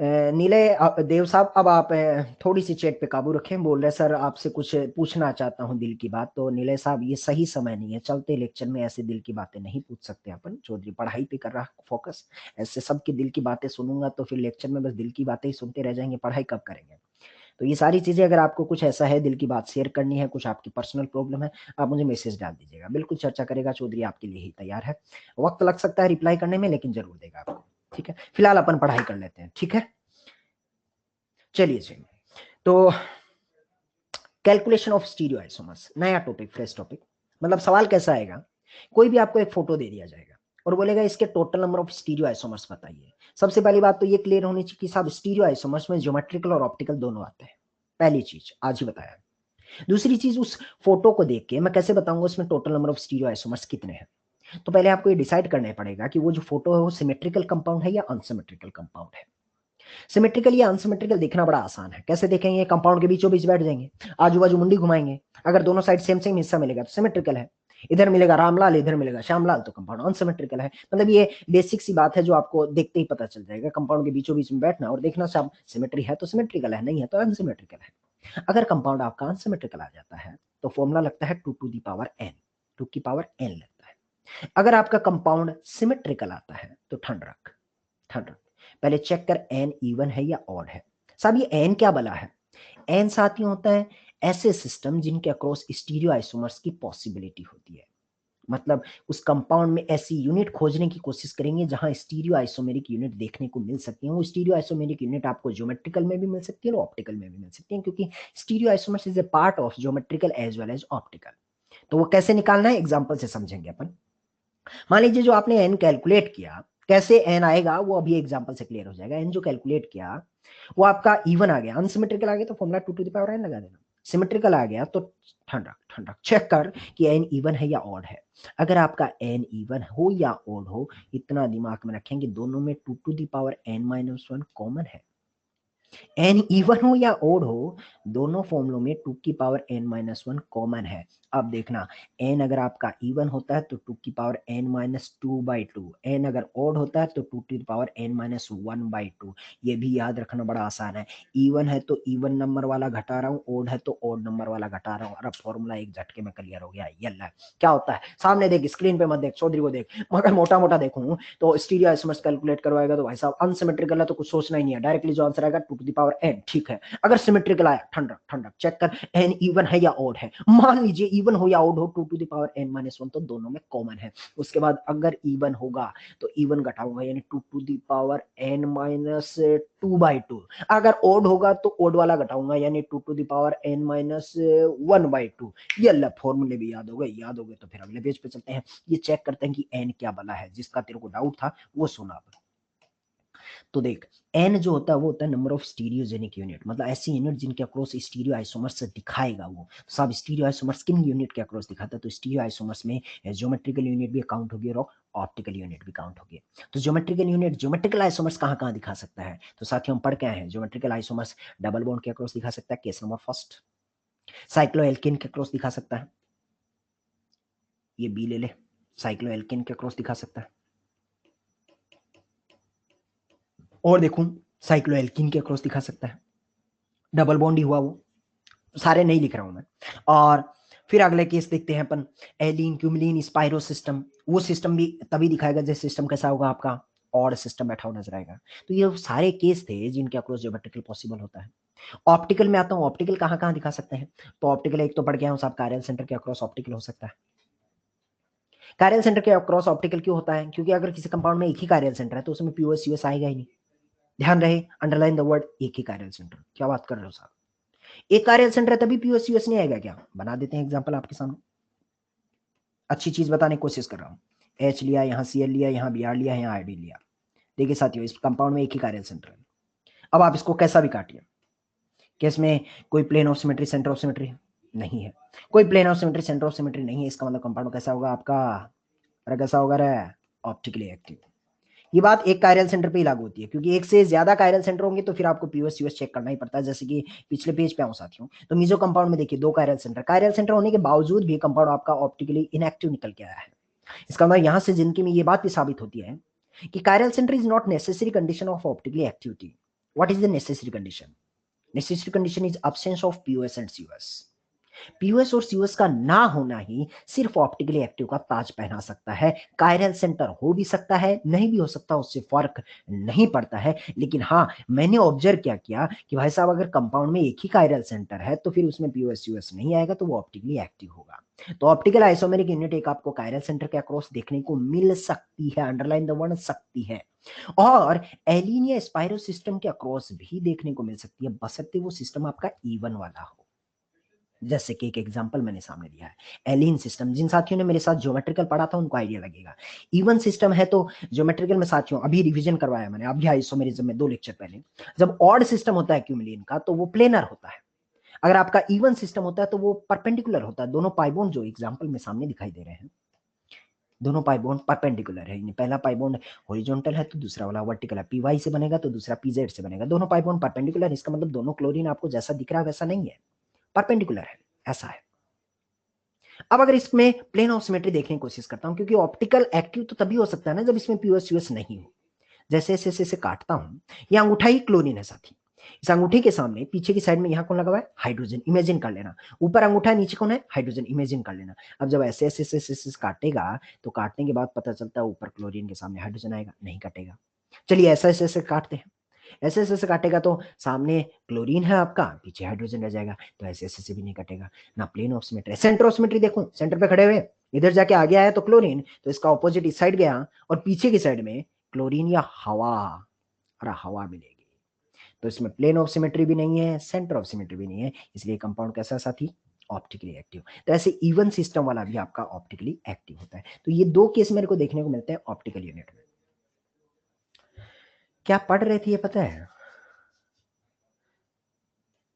नीले देव साहब, अब आप थोड़ी सी चैट पे काबू रखें। बोल रहे सर आपसे कुछ पूछना चाहता हूँ दिल की बात। तो नीले साहब ये सही समय नहीं है, चलते लेक्चर में ऐसे दिल की बातें नहीं पूछ सकते अपन। चौधरी पढ़ाई पे कर रहा फोकस, ऐसे सबकी दिल की बातें सुनूंगा तो फिर लेक्चर में बस दिल की बातें ही सुनते रह जाएंगे, पढ़ाई कब करेंगे। तो ये सारी चीजें, अगर आपको कुछ ऐसा है दिल की बात शेयर करनी है, कुछ आपकी पर्सनल प्रॉब्लम है, आप मुझे मैसेज डाल दीजिएगा, बिल्कुल चर्चा करेगा चौधरी, आपके लिए ही तैयार है। वक्त लग सकता है रिप्लाई करने में, लेकिन जरूर देगा आपको। ठीक है, फिलहाल अपन पढ़ाई कर लेते हैं। ठीक है, चलिए चलिए। तो कैलकुलेशन ऑफ स्टीरियो आइसोमर्स, नया टॉपिक, फ्रेश टॉपिक। मतलब सवाल कैसा आएगा, कोई भी आपको एक फोटो दे दिया जाएगा और बोलेगा इसके total number of stereo isomers बताइए। सबसे पहली बात तो ये क्लियर होनी चाहिए कि साहब स्टीरियो आइसोमर्स में ज्योमेट्रिकल और ऑप्टिकल दोनों आते हैं। पहली चीज आज ही बताया। दूसरी चीज, उस फोटो को देख के मैं कैसे बताऊंगा उसमें total number of stereo isomers कितने हैं। तो पहले आपको ये डिसाइड करना पड़ेगा कि वो जो फोटो है वो सिमेट्रिकल कंपाउंड है या अनसिमेट्रिकल कंपाउंड है। सिमेट्रिकल या अनसिमेट्रिकल देखना बड़ा आसान है। कैसे देखेंगे, कंपाउंड के बीचों बीच बैठ जाएंगे, आजू बाजू मुंडी घुमाएंगे, अगर दोनों साइड सेम सेम हिस्सा मिलेगा तो सिमेट्रिकल है। इधर मिलेगा रामलाल, इधर मिलेगा श्यामलाल, तो कंपाउंड अनसिमेट्रिकल है। मतलब ये बेसिक सी बात है जो आपको देखते ही पता चल जाएगा। कंपाउंड के बीचों बीच में बैठना और देखना, सब सिमेट्री है तो सिमेट्रिकल है, नहीं है तो अनसिमेट्रिकल है। अगर कंपाउंड आपका अनसिमेट्रिकल आ जाता है तो फॉर्मूला लगता है 2 टू दी पावर n, 2 की पावर n लगता है। अगर आपका कंपाउंड सिमेट्रिकल आता है तो ठंड रख, ठंड रख, पहले चेक कर एन इवन है या ऑड है। साहब ये एन क्या बला है, एन साथियों होता है ऐसे सिस्टम जिनके अक्रॉस स्टीरियो आइसोमर्स की पॉसिबिलिटी होती है। मतलब उस कंपाउंड में ऐसी यूनिट खोजने की कोशिश करेंगे जहां स्टीरियो आइसोमेरिक यूनिट देखने को मिल सकती है। वो स्टीरियो आइसोमेरिक यूनिट आपको ज्योमेट्रिकल में भी मिल सकती है और ऑप्टिकल में भी मिल सकती है, क्योंकि stereo isomers is a part of geometrical as well as optical. तो वो कैसे निकालना है एग्जाम्पल से समझेंगे अपन। मान लीजिए जो आपने एन कैलकुलेट किया, कैसे एन आएगा वो अभी एग्जांपल से क्लियर हो जाएगा। एन जो कैलकुलेट किया वो आपका इवन आ गया, अनसिमेट्रिकल आ गया तो formula 2 to the power n लगा देना। सिमेट्रिकल आ गया तो ठंडा ठंडा चेक कर कि एन इवन है या ऑड है। अगर आपका एन इवन हो या ऑड हो, इतना दिमाग में रखेंगे दोनों में 2 to the power n-1 common है। एन इवन हो या ओड हो, दोनों फॉर्मूलों में 2 की पावर n-1 कॉमन है। अब देखना, n अगर आपका इवन होता है तो 2 की पावर n-2/2, n अगर ओड होता है तो 2 की पावर n-1/2। ये भी याद रखना बड़ा आसान है। इवन है तो इवन नंबर वाला घटा रहा हूँ, ओड है तो ओड नंबर वाला घटा रहा हूँ। और अब फॉर्मूला एक झटके में क्लियर हो गया। यल्ला क्या होता है, सामने देख, स्क्रीन पे मत देख, चौधरी को देख। मगर मोटा मोटा देखूं तो स्टीरियो आइसोमर्स कैलकुलेट करवाएगा तो भाई साहब अनसिमेट्रिकल है तो कुछ सोचना ही नहीं है, डायरेक्टली जो आंसर आएगा 2 टू द पावर n। ठीक है, अगर सिमेट्रिकल आया ठंडक ठंडक चेक कर n इवन है या ऑड है। मान लीजिए इवन हो या ऑड हो, 2 टू द पावर n-1 तो दोनों में कॉमन है। उसके बाद अगर इवन होगा तो इवन घटाऊंगा, यानी 2 टू द पावर n-2/2। अगर ऑड होगा तो ऑड वाला घटाऊंगा, यानी 2 टू द पावर n-1/2। ये अल्लाह फॉर्मूले भी याद हो गए, याद हो गए तो फिर अगले पेज पे चलते हैं। ये चेक करते हैं कि n क्या बना है, जिसका तेरे को डाउट था वो सुना। तो देख, n जो होता है वो होता है नंबर ऑफ स्टीरियोजेनिक यूनिट, मतलब ऐसी यूनिट जिनके अक्रॉस स्टीरियो आइसोमर्स से दिखाएगा वो। तो सब स्टीरियो आइसोमर्स किन यूनिट के अक्रॉस दिखाता है, तो स्टीरियो आइसोमर्स में ज्योमेट्रिकल यूनिट भी काउंट होगी और ऑप्टिकल यूनिट भी काउंट होगी। तो ज्योमेट्रिकल यूनिट, ज्योमेट्रिकल आइसोमर्स कहाँ कहाँ दिखा सकता है, तो साथियों हम पढ़ के आए हैं ज्योमेट्रिकल आइसोमर्स डबल बॉन्ड के अक्रॉस दिखा सकता है, केस नंबर फर्स्ट। साइक्लोएल्केन के अक्रॉस दिखा सकता है, ये बी ले ले, साइक्लोएल्केन के अक्रॉस दिखा सकता है। और देखूं, साइक्लोएल्कीन के अक्रॉस दिखा सकता है, डबल बॉन्ड ही हुआ वो, सारे नहीं लिख रहा हूं मैं। और फिर अगले केस देखते हैं अपन, एलिन क्यूमिलीन स्पाइरो सिस्टम। वो सिस्टम भी तभी दिखाएगा जैसे सिस्टम कैसा होगा आपका, और सिस्टम बैठा हुआ नजर आएगा। तो ये सारे केस थे जिनके अक्रॉस ज्योमेट्रिकल पॉसिबल होता है। ऑप्टिकल में आता हूं, ऑप्टिकल कहां कहां दिखा सकते हैं, तो ऑप्टिकल एक तो पढ़ गया हूं साहब, कार्यल सेंटर के अक्रॉस ऑप्टिकल हो सकता है। कार्यल सेंटर के अक्रॉस ऑप्टिकल क्यों होता है, क्योंकि अगर किसी कंपाउंड में एक ही कार्यल सेंटर है तो उसमें पीओएस यूएस आएगा ही नहीं। ध्यान रहे, अंडरलाइन द वर्ड एक ही कार्यल सेंटर। क्या बात कर रहे हो साहब, एक कार्यल सेंटर है तभी पीओएस यूएस नहीं आएगा क्या, बना देते हैं एग्जांपल आपके सामने। अच्छी चीज बताने की कोशिश कर रहा हूँ। एच लिया, यहाँ सी एल लिया, यहाँ बी आर लिया, यहाँ आई डी लिया। देखिए साथियों, इस कंपाउंड में एक ही कार्यल सेंटर है। अब आप इसको कैसा भी काटिए, कि इसमें कोई plane of symmetry, centre of symmetry नहीं है, कोई plane of symmetry, centre of symmetry नहीं है, इसका मतलब कंपाउंड कैसा होगा आपका, अरे कैसा होगा रे, ऑप्टिकली एक्टिव। ये बात एक कायरल सेंटर पे ही लागू होती है, क्योंकि एक से ज्यादा कायरल सेंटर होंगे तो फिर आपको पीओएस यूएस चेक करना ही पड़ता है। जैसे कि पिछले पेज पे आऊं साथियों, तो मीजो कंपाउंड में देखिए 2 कायरल सेंटर होने के बावजूद भी कंपाउंड आपका ऑप्टिकली इनएक्टिव निकल के आया है। इसका मतलब यहां से जिनकी में ये बात भी साबित होती है कि chiral centre is not necessary condition of optically activity. What is the necessary condition? Necessary condition is absence of POS and COS. POS और सीओएस का ना होना ही सिर्फ ऑप्टिकली एक्टिव का ताज पहना सकता है। कायरल सेंटर हो भी सकता है, नहीं भी हो सकता, उससे फर्क नहीं पड़ता है। लेकिन हाँ, मैंने ऑब्जर्व क्या किया कि भाई साहब अगर कंपाउंड में एक ही कायरल सेंटर है तो फिर उसमें पीओएस सीओएस नहीं आएगा, तो वो ऑप्टिकली एक्टिव होगा। तो ऑप्टिकल आइसोमेरिक यूनिट एक आपको कायरल सेंटर के अक्रॉस देखने को मिल सकती है, अंडरलाइन द वर्ड सकती है, और एलिन या स्पाइरो सिस्टम के अक्रॉस भी देखने को मिल सकती है, बशर्ते वो सिस्टम आपका इवन वाला हो। जैसे कि एक एग्जांपल मैंने सामने दिया है एलिन सिस्टम। जिन साथियों ने मेरे साथ ज्योमेट्रिकल पढ़ा था उनको आइडिया लगेगा। इवन सिस्टम है तो ज्योमेट्रिकल में साथियों अभी रिवीजन करवाया मैंने, अभी आइसोमेरिज्म में 2 लेक्चर पहले। जब ऑड सिस्टम होता है क्यूमिलिन का तो वो प्लेनर होता है। अगर आपका इवन सिस्टम होता है तो वो परपेंडिकुलर होता है। दोनों पाइबोन जो एग्जांपल में सामने दिखाई दे रहे हैं, दोनों पाइबोन परपेंडिकुलर है। पहला पाइबोन हॉरिजॉन्टल है तो दूसरा वाला वर्टिकल है। पी वाई से बनेगा तो दूसरा पी जेड से बनेगा। दोनों पाइबोन परपेंडिकुलर, इसका मतलब दोनों क्लोरीन आपको जैसा दिख रहा है वैसा नहीं है, परपेंडिकुलर है, ऐसा है। अब अगर इसमें प्लेन ऑफ सिमेट्री देखने की कोशिश करता हूं, क्योंकि ऑप्टिकल एक्टिव तो तभी हो सकता है ना जब इसमें पीओएस यूएस नहीं हो। जैसे ऐसे ऐसे काटता हूं, ये अंगूठा ही क्लोरीन है साथी। इस अंगूठे के सामने पीछे की साइड में यहां कौन लगा हुआ है? हाइड्रोजन। इमेजिन कर लेना, ऊपर अंगूठा है, नीचे कौन है? हाइड्रोजन। इमेजिन कर लेना। अब जब ऐसे ऐसे ऐसे ऐसे ऐसे काटेगा तो काटने के बाद पता चलता है ऊपर क्लोरीन के सामने हाइड्रोजन आएगा, नहीं कटेगा। चलिए ऐसा ऐसे ऐसे काटते हैं, ऐसे ऐसे ऐसे काटेगा तो सामने क्लोरीन है आपका, पीछे हाइड्रोजन रह जाएगा, तो ऐसे ऐसे से भी नहीं कटेगा ना। Plane of symmetry, centre of symmetry देखो, सेंटर पे खड़े हुए, इधर जाके आगे आया तो क्लोरीन, तो इसका ऑपोजिट इस साइड गया और पीछे की साइड में क्लोरीन या हवा, और हवा मिलेगी। तो इसमें प्लेन ऑफ सिमेट्री भी नहीं है, सेंटर ऑफ सिमेट्री भी नहीं है, इसलिए कंपाउंड कैसा साथी? Optically active. तो ऐसे इवन सिस्टम वाला भी आपका ऑप्टिकली एक्टिव होता है। तो ये 2 केस मेरे को देखने को मिलते हैं ऑप्टिकल यूनिट में। क्या पढ़ रहे थे ये पता है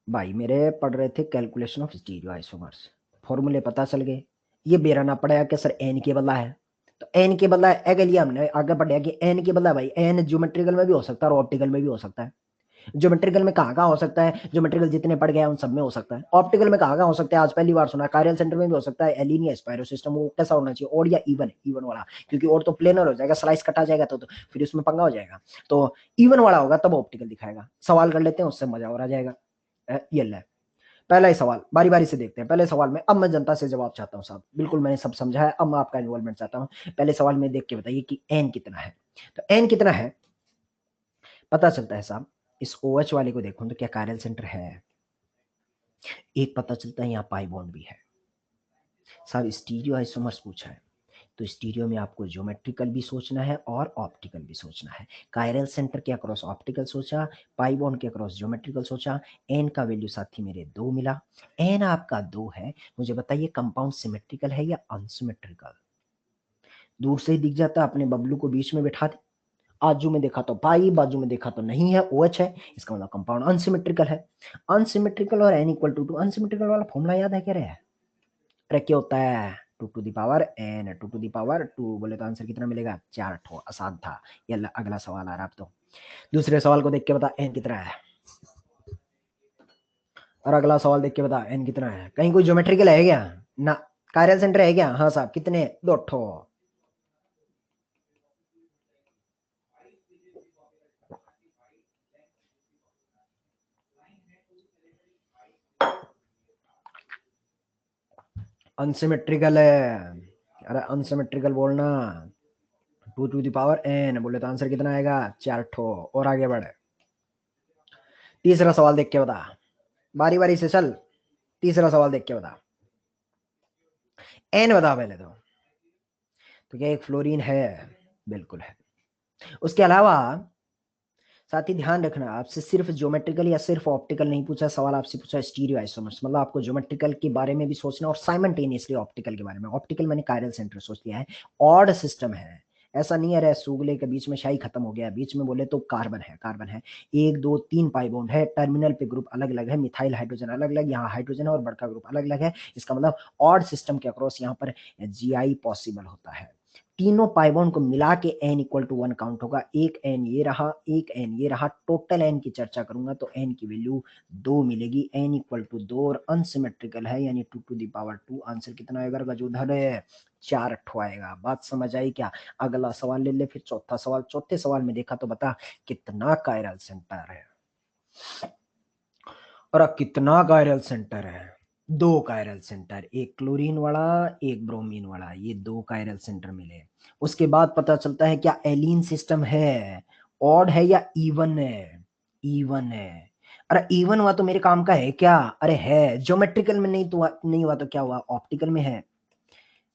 भाई? मेरे पढ़ रहे थे कैलकुलेशन ऑफ स्टीरियो आइसोमर्स, फॉर्मूले पता चल गए। ये बेराना पड़ेगा कि सर एन के बदला है, तो एन के बदला है लिया हमने, आगे बढ़ कि एन के बदला भाई एन ज्योमेट्रिकल में भी हो सकता है और ऑप्टिकल में भी हो सकता है। ज्योमेट्रिकल में कहाँ कहाँ हो सकता है? ज्योमेट्रिकल जितने पढ़ गए उन सब में हो सकता है। ऑप्टिकल में कहाँ कहाँ हो सकता है? आज पहली बार सुना। कार्यल सेंटर में भी हो सकता है। एलिन या स्पाइरो सिस्टम, वो कैसा होना चाहिए? और या इवन, इवन वाला, क्योंकि और तो प्लेनर हो जाएगा, स्लाइस कटा जाएगा तो फिर उसमें पंगा हो जाएगा। तो इवन वाला होगा तब ऑप्टिकल दिखाएगा। सवाल कर लेते हैं, उससे मजा और आ जाएगा। ये ले पहला ही सवाल, बारी बारी से देखते हैं। पहले सवाल में अब मैं जनता से जवाब चाहता हूँ साहब, बिल्कुल मैंने सब समझा है, अब मैं आपका इन्वॉल्वमेंट चाहता हूँ। पहले सवाल में देख के बताइए कि एन कितना है। तो एन कितना है पता चलता है साहब, इस ओ OH वाले को देखो तो क्या कायरल सेंटर है? एक पता चलता है यहाँ पाई बॉन्ड भी है साहब। स्टीरियो आइसोमर्स पूछा है तो स्टीरियो में आपको ज्योमेट्रिकल भी सोचना है और ऑप्टिकल भी सोचना है। कायरल सेंटर के अक्रॉस ऑप्टिकल सोचा, पाई बॉन्ड के अक्रॉस ज्योमेट्रिकल सोचा। एन का वैल्यू साथी मेरे 2 मिला। एन आपका 2 है। मुझे बताइए कंपाउंड सिमेट्रिकल है या अनसिमेट्रिकल? दूर से ही दिख जाता है, अपने बबलू को बीच में बैठा दे, आजू में देखा तो पाई, बाजू में देखा तो नहीं है, ओ OH है, इसका मतलब कंपाउंड अनसिमेट्रिकल है। अनसिमेट्रिकल और एन इक्वल टू अनसिमेट्रिकल वाला फॉर्मूला याद है क्या रे? अरे क्या होता है? Two to the power n, two to the power two, बोले तो आंसर कितना मिलेगा? 4 ठो। आसान था। ये अगला सवाल आ रहा है अब तो। दूसरे सवाल को देख के बता एन कितना है, और अगला सवाल देख के बता एन कितना है। कहीं कोई ज्योमेट्रिकल है क्या? ना। कायरल सेंटर है क्या? हाँ साहब, कितने? 2 ठो। अनसिमेट्रिकल है, अरे अनसिमेट्रिकल बोलना। Two to the power n, बोले तो आंसर कितना आएगा? 4 ठो। और आगे बढ़े, तीसरा सवाल देख के बता, बारी बारी से चल। तीसरा सवाल देख के बता, एन बता पहले तो क्या एक फ्लोरीन है? बिल्कुल है। उसके अलावा साथ ही ध्यान रखना, आपसे सिर्फ ज्योमेट्रिकल या सिर्फ ऑप्टिकल नहीं पूछा सवाल, आपसे पूछा स्टीरियो आइसोमर्स, मतलब आपको ज्योमेट्रिकल के बारे में भी सोचना और साइमल्टेनियसली ऑप्टिकल के बारे में। ऑप्टिकल मैंने कायरल सेंटर सोच लिया है। ऑड सिस्टम है, ऐसा नहीं है रे सुगले के बीच में शाही खत्म हो गया, बीच में बोले तो कार्बन है, कार्बन है, 1 2 3 पाई बॉन्ड है, टर्मिनल पे ग्रुप अलग अलग है, मिथाइल हाइड्रोजन अलग अलग, यहाँ हाइड्रोजन है और बड़का ग्रुप अलग अलग है। इसका मतलब ऑड सिस्टम के अक्रॉस यहाँ पर जीआई पॉसिबल होता है। तीनों पाइबॉन्ड को मिला के एन इक्वल टू 1 काउंट होगा। एक एन ये रहा, एक एन ये रहा, टोटल एन की चर्चा करूंगा तो एन की वैल्यू 2 मिलेगी। एन इक्वल टू 2 और अनसिमेट्रिकल है यानी 2 टू दी पावर 2। आंसर कितना आएगा गजूधर? 4 ठो आएगा। बात समझ आई क्या? अगला सवाल ले ले फिर, चौथा सवाल। चौथे सवाल में देखा तो बता कितना कायरल सेंटर है। और अब कितना कायरल सेंटर है, दो कायरल सेंटर, एक क्लोरीन वाला एक ब्रोमीन वाला, ये दो कायरल सेंटर मिले। उसके बाद पता चलता है क्या एलीन सिस्टम है, ऑड है या इवन है, इवन है। अरे इवन हुआ तो मेरे काम का है क्या, अरे है, ज्योमेट्रिकल में नहीं तो नहीं हुआ तो क्या हुआ, ऑप्टिकल में है।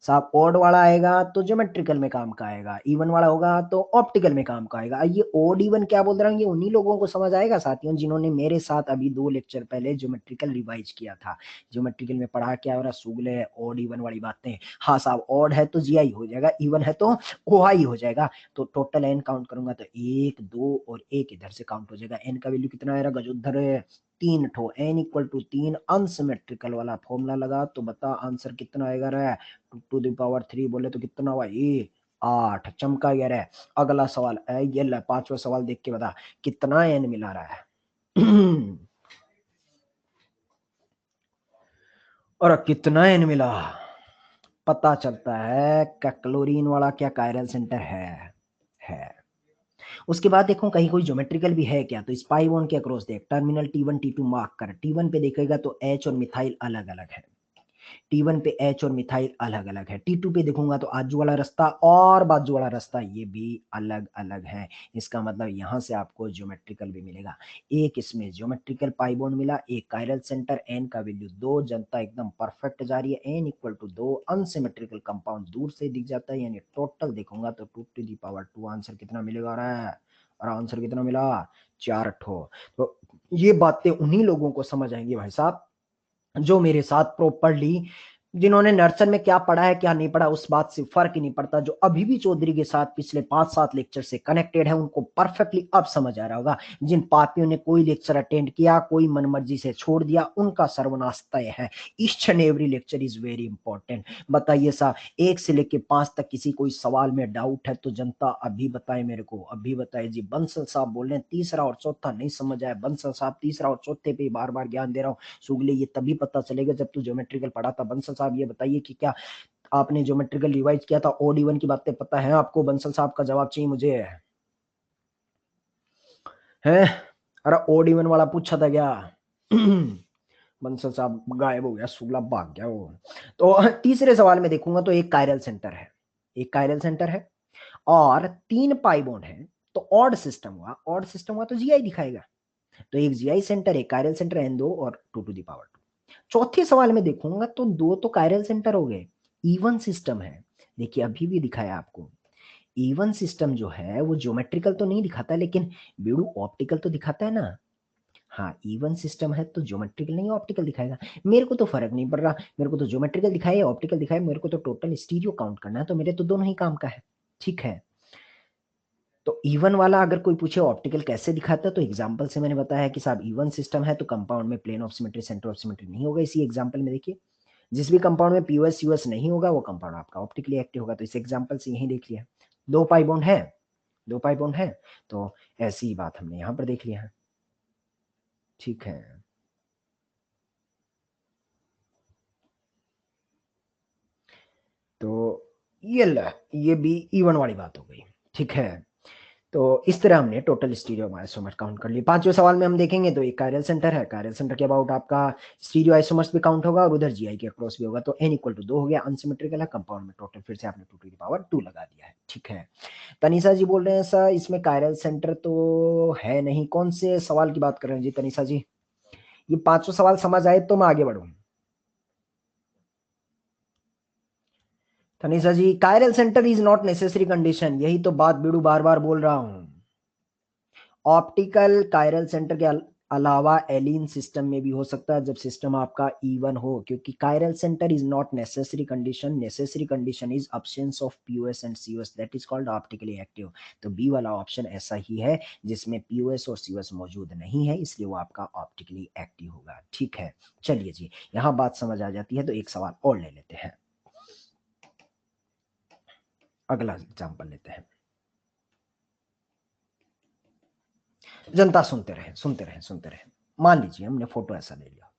साहब ओड वाला आएगा तो ज्योमेट्रिकल में काम का आएगा, इवन वाला होगा तो ऑप्टिकल में काम का आएगा। ये ओड इवन क्या बोल रहा हूँ, ये उन्हीं लोगों को समझ आएगा साथियों जिन्होंने मेरे साथ अभी 2 लेक्चर पहले ज्योमेट्रिकल रिवाइज किया था। ज्योमेट्रिकल में पढ़ा क्या हो रहा, सुगले ओड इवन वाली बातें। हाँ साहब, ओड है तो जीआई हो जाएगा, इवन है तो ओआई हो जाएगा। तो टोटल एन काउंट करूंगा तो 1 2 और 1 इधर से काउंट हो जाएगा। एन का वैल्यू कितना आएगा गजोधर, 3 ठो, एन इक्वल टू 3, अनसिमेट्रिकल वाला फॉर्मूला लगा तो बता आंसर कितना आएगा रे, 2 to the power 3 बोले तो कितना हुआ, ये 8, चमका गया रे। अगला सवाल है, ये ले 5वां सवाल देख के बता कितना एन मिला रहा है। और कितना एन मिला, पता चलता है क्या क्लोरीन वाला क्या कायरल सेंटर है। उसके बाद देखो कहीं कोई ज्योमेट्रिकल भी है क्या, तो इस पाई बॉन्ड के अक्रॉस देख, टर्मिनल T1 T2 मार्क कर, T1 पे देखेगा तो H और मिथाइल अलग अलग है, T1 पे H और मिथाइल अलग अलग है, T2 पे देखूंगा तो आजू वाला रास्ता और बाजू वाला रास्ता ये भी अलग अलग है। इसका मतलब यहां से आपको ज्योमेट्रिकल भी मिलेगा। एक इसमें ज्योमेट्रिकल पाई बॉन्ड मिला, एक कायरल सेंटर, एन का वैल्यू 2, जनता एकदम परफेक्ट जा रही है, n equal to 2, unsymmetrical compound दूर से दिख जाता है, यानी टोटल देखूंगा तो 2 to the power 2 आंसर कितना मिलेगा रहा, और आंसर कितना मिला, 4 ठो। तो ये बातें उन्हीं लोगों को समझ आएंगी भाई साहब जो मेरे साथ प्रॉपरली, जिन्होंने नर्सर में क्या पढ़ा है क्या नहीं पढ़ा उस बात से फर्क ही नहीं पड़ता, जो अभी भी चौधरी के साथ पिछले 5-7 लेक्चर से कनेक्टेड है उनको परफेक्टली अब समझ आ रहा होगा। जिन पापियों ने कोई लेक्चर अटेंड किया, कोई मनमर्जी से छोड़ दिया, उनका सर्वनाश तय है। Each and every lecture is very important. बताइए साहब, 1 से लेके 5 तक किसी कोई सवाल में डाउट है तो जनता अभी बताए मेरे को, अभी बताए जी। बंसल साहब बोल रहे हैं तीसरा और चौथा नहीं समझ आया, बंसल साहब तीसरा और चौथे पे बार बार ज्ञान दे रहा हूँ। सुगले ये तभी पता चलेगा जब तू ज्योमेट्रिकल पढ़ा था। बंसल साहब ये बताइए कि क्या आपने ज्योमेट्रिकल रिवाइज किया था, ओड इवन की बातें पता है आपको, बंसल साहब का जवाब चाहिए मुझे है। अरे ओड इवन वाला पूछा था क्या? बंसल साहब गायब हो गया, सुगला भाग गया वो। तो तीसरे सवाल में देखूंगा तो एक कायरल सेंटर है, एक कायरल सेंटर है और 3 पाई बॉन्ड है, तो ऑड सिस्टम हुआ, ऑड सिस्टम हुआ तो जीआई दिखाएगा। तो एक जीआई सेंटर, एक कायरल सेंटर, एन 2 और 2 to the power 2। चौथे सवाल में देखूंगा तो 2 तो कायरल सेंटर हो गए, इवन सिस्टम है। देखिए अभी भी दिखाया आपको, इवन सिस्टम जो है वो ज्योमेट्रिकल तो नहीं दिखाता लेकिन बेड़ू ऑप्टिकल तो दिखाता है ना। हाँ इवन सिस्टम है तो ज्योमेट्रिकल नहीं ऑप्टिकल दिखाएगा। मेरे को तो फर्क नहीं पड़ रहा, मेरे को तो ज्योमेट्रिकल दिखाए या ऑप्टिकल दिखाए, मेरे को तो टोटल स्टीरियो काउंट करना है, तो मेरे तो दोनों ही काम का है। ठीक है, तो इवन वाला अगर कोई पूछे ऑप्टिकल कैसे दिखाता है, तो एग्जांपल से मैंने बताया कि साहब इवन सिस्टम है तो कंपाउंड में plane of symmetry centre of symmetry नहीं होगा। इसी एग्जांपल में देखिए, जिस भी कंपाउंड में पीओएस यूएस नहीं होगा वो कंपाउंड आपका ऑप्टिकली एक्टिव होगा। तो इस एग्जांपल से यही देख लिया, 2 पाई बॉन्ड है, 2 पाई बॉन्ड है, तो ऐसी ही बात हमने यहाँ पर देख लिया है। ठीक है, तो ये भी इवन वाली बात हो गई। ठीक है, तो इस तरह हमने टोटल स्टीरियो आइसोमर काउंट कर लिए। 5वें सवाल में हम देखेंगे तो एक कायरल सेंटर है, कायरल सेंटर के अबाउट आपका स्टीरियो आइसोमर्स भी काउंट होगा और उधर जीआई के अक्रॉस भी होगा, तो एन इक्वल टू 2 हो गया, अनसिमेट्रिकल है कंपाउंड में, टोटल फिर से आपने 2 to the power 2 लगा दिया है। ठीक है, तनीषा जी बोल रहे हैं सर इसमें कायरल सेंटर तो है नहीं, कौन से सवाल की बात कर रहे हैं जी तनीषा जी? ये 5वां सवाल समझ आए तो मैं आगे बढ़ू। Tanisha ji chiral centre is not necessary condition, यही तो बात बीड़ू बार बार बोल रहा हूं। ऑप्टिकल कायरल सेंटर के अलावा एलिन सिस्टम में भी हो सकता है जब सिस्टम आपका इवन हो, क्योंकि chiral centre is not necessary condition, necessary condition is absence of POS and COS, that is called optically active. तो बी वाला ऑप्शन ऐसा ही है जिसमें पीओएस और सीओएस मौजूद नहीं है, इसलिए वो आपका ऑप्टिकली एक्टिव होगा। ठीक है, चलिए जी, यहाँ बात समझ आ जाती है, तो एक सवाल और ले लेते हैं, अगला एग्जाम्पल लेते हैं। जनता सुनते रहे सुनते रहे सुनते रहे। मान लीजिए हमने फोटो ऐसा ले लिया,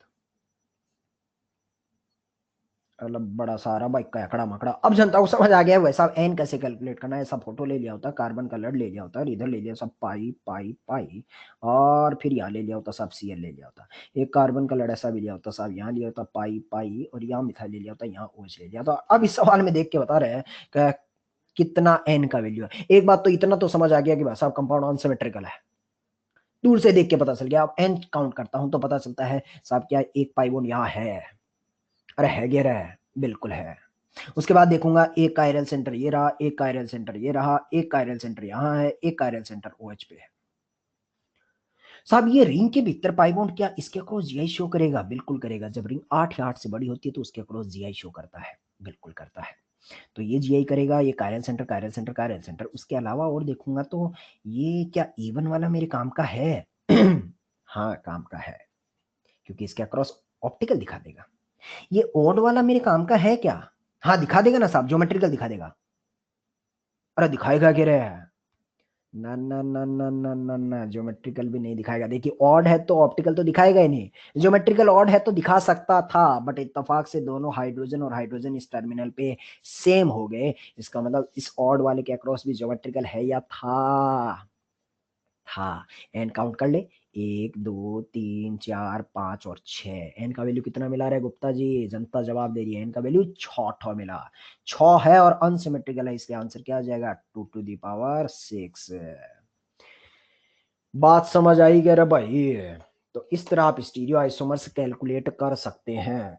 मतलब बड़ा सारा भाई कड़ा मकड़ा। अब जनता को समझ आ गया वैसा एन कैसे कैलकुलेट करना है। ऐसा फोटो ले लिया होता, कार्बन कलर ले लिया होता, और इधर ले लिया सब पाई पाई पाई, और फिर यहाँ ले लिया होता सब सी एल ले लिया होता, एक कार्बन कलर ऐसा भी लिया होता सब यहाँ लिया होता पाई पाई, और यहाँ मिथाइल ले लिया होता, यहाँ ओएच ले लिया होता। अब इस सवाल में देख के बता रहे हैं कि कितना एन का वैल्यू है। एक बात तो इतना तो समझ आ गया कि भाई साहब कंपाउंड अनसिमेट्रिकल है, दूर से देख के पता चल गया। अब एन काउंट करता हूं तो पता चलता है साहब क्या एक पाई बॉन्ड यहाँ है, अरे है गे रहा है, बिल्कुल है। उसके बाद देखूंगा एक कायरल सेंटर ये रहा, एक कायरल सेंटर ये रहा, एक कायरल सेंटर यहाँ है, एक कायरल सेंटर ओएच पे है। साहब ये रिंग के भीतर पाई बॉन्ड क्या इसके अक्रॉस जीआई शो करेगा? बिल्कुल करेगा। जब रिंग 8 या 8 से बड़ी होती है तो उसके अक्रॉस जीआई शो करता है, बिल्कुल करता है। तो ये जीआई करेगा, ये chiral centre chiral centre chiral centre. उसके अलावा और देखूंगा तो ये क्या इवन वाला मेरे काम का है? हाँ काम का है, क्योंकि इसके अक्रॉस ऑप्टिकल दिखा देगा। ये ओड वाला मेरे काम का है क्या? हाँ दिखा देगा ना साहब, ज्योमेट्रिकल दिखा देगा। अरे दिखाएगा क्या रे? ना ना ना ना ना ना ना, ज्योमेट्रिकल भी नहीं दिखाएगा। देखिए ऑड है तो ऑप्टिकल तो दिखाएगा ही नहीं। ज्योमेट्रिकल ऑड है तो दिखा सकता था, बट इत्तेफाक से दोनों हाइड्रोजन और हाइड्रोजन इस टर्मिनल पे सेम हो गए। इसका मतलब इस ऑड वाले के अक्रॉस भी ज्योमेट्रिकल है या था? हाँ। एन काउंट कर ले, 1 2 3 4 5 और 6। एन का वैल्यू कितना मिला रहा है गुप्ता जी? जनता जवाब दे रही है, एन का वैल्यू 6 मिला। 6 है और अनसिमेट्रिकल है, इसलिए आंसर क्या आ जाएगा? 2 to the power 6। बात समझ आई क्या रे भाई? तो इस तरह आप स्टीरियो आइसोमर्स कैलकुलेट कर सकते हैं।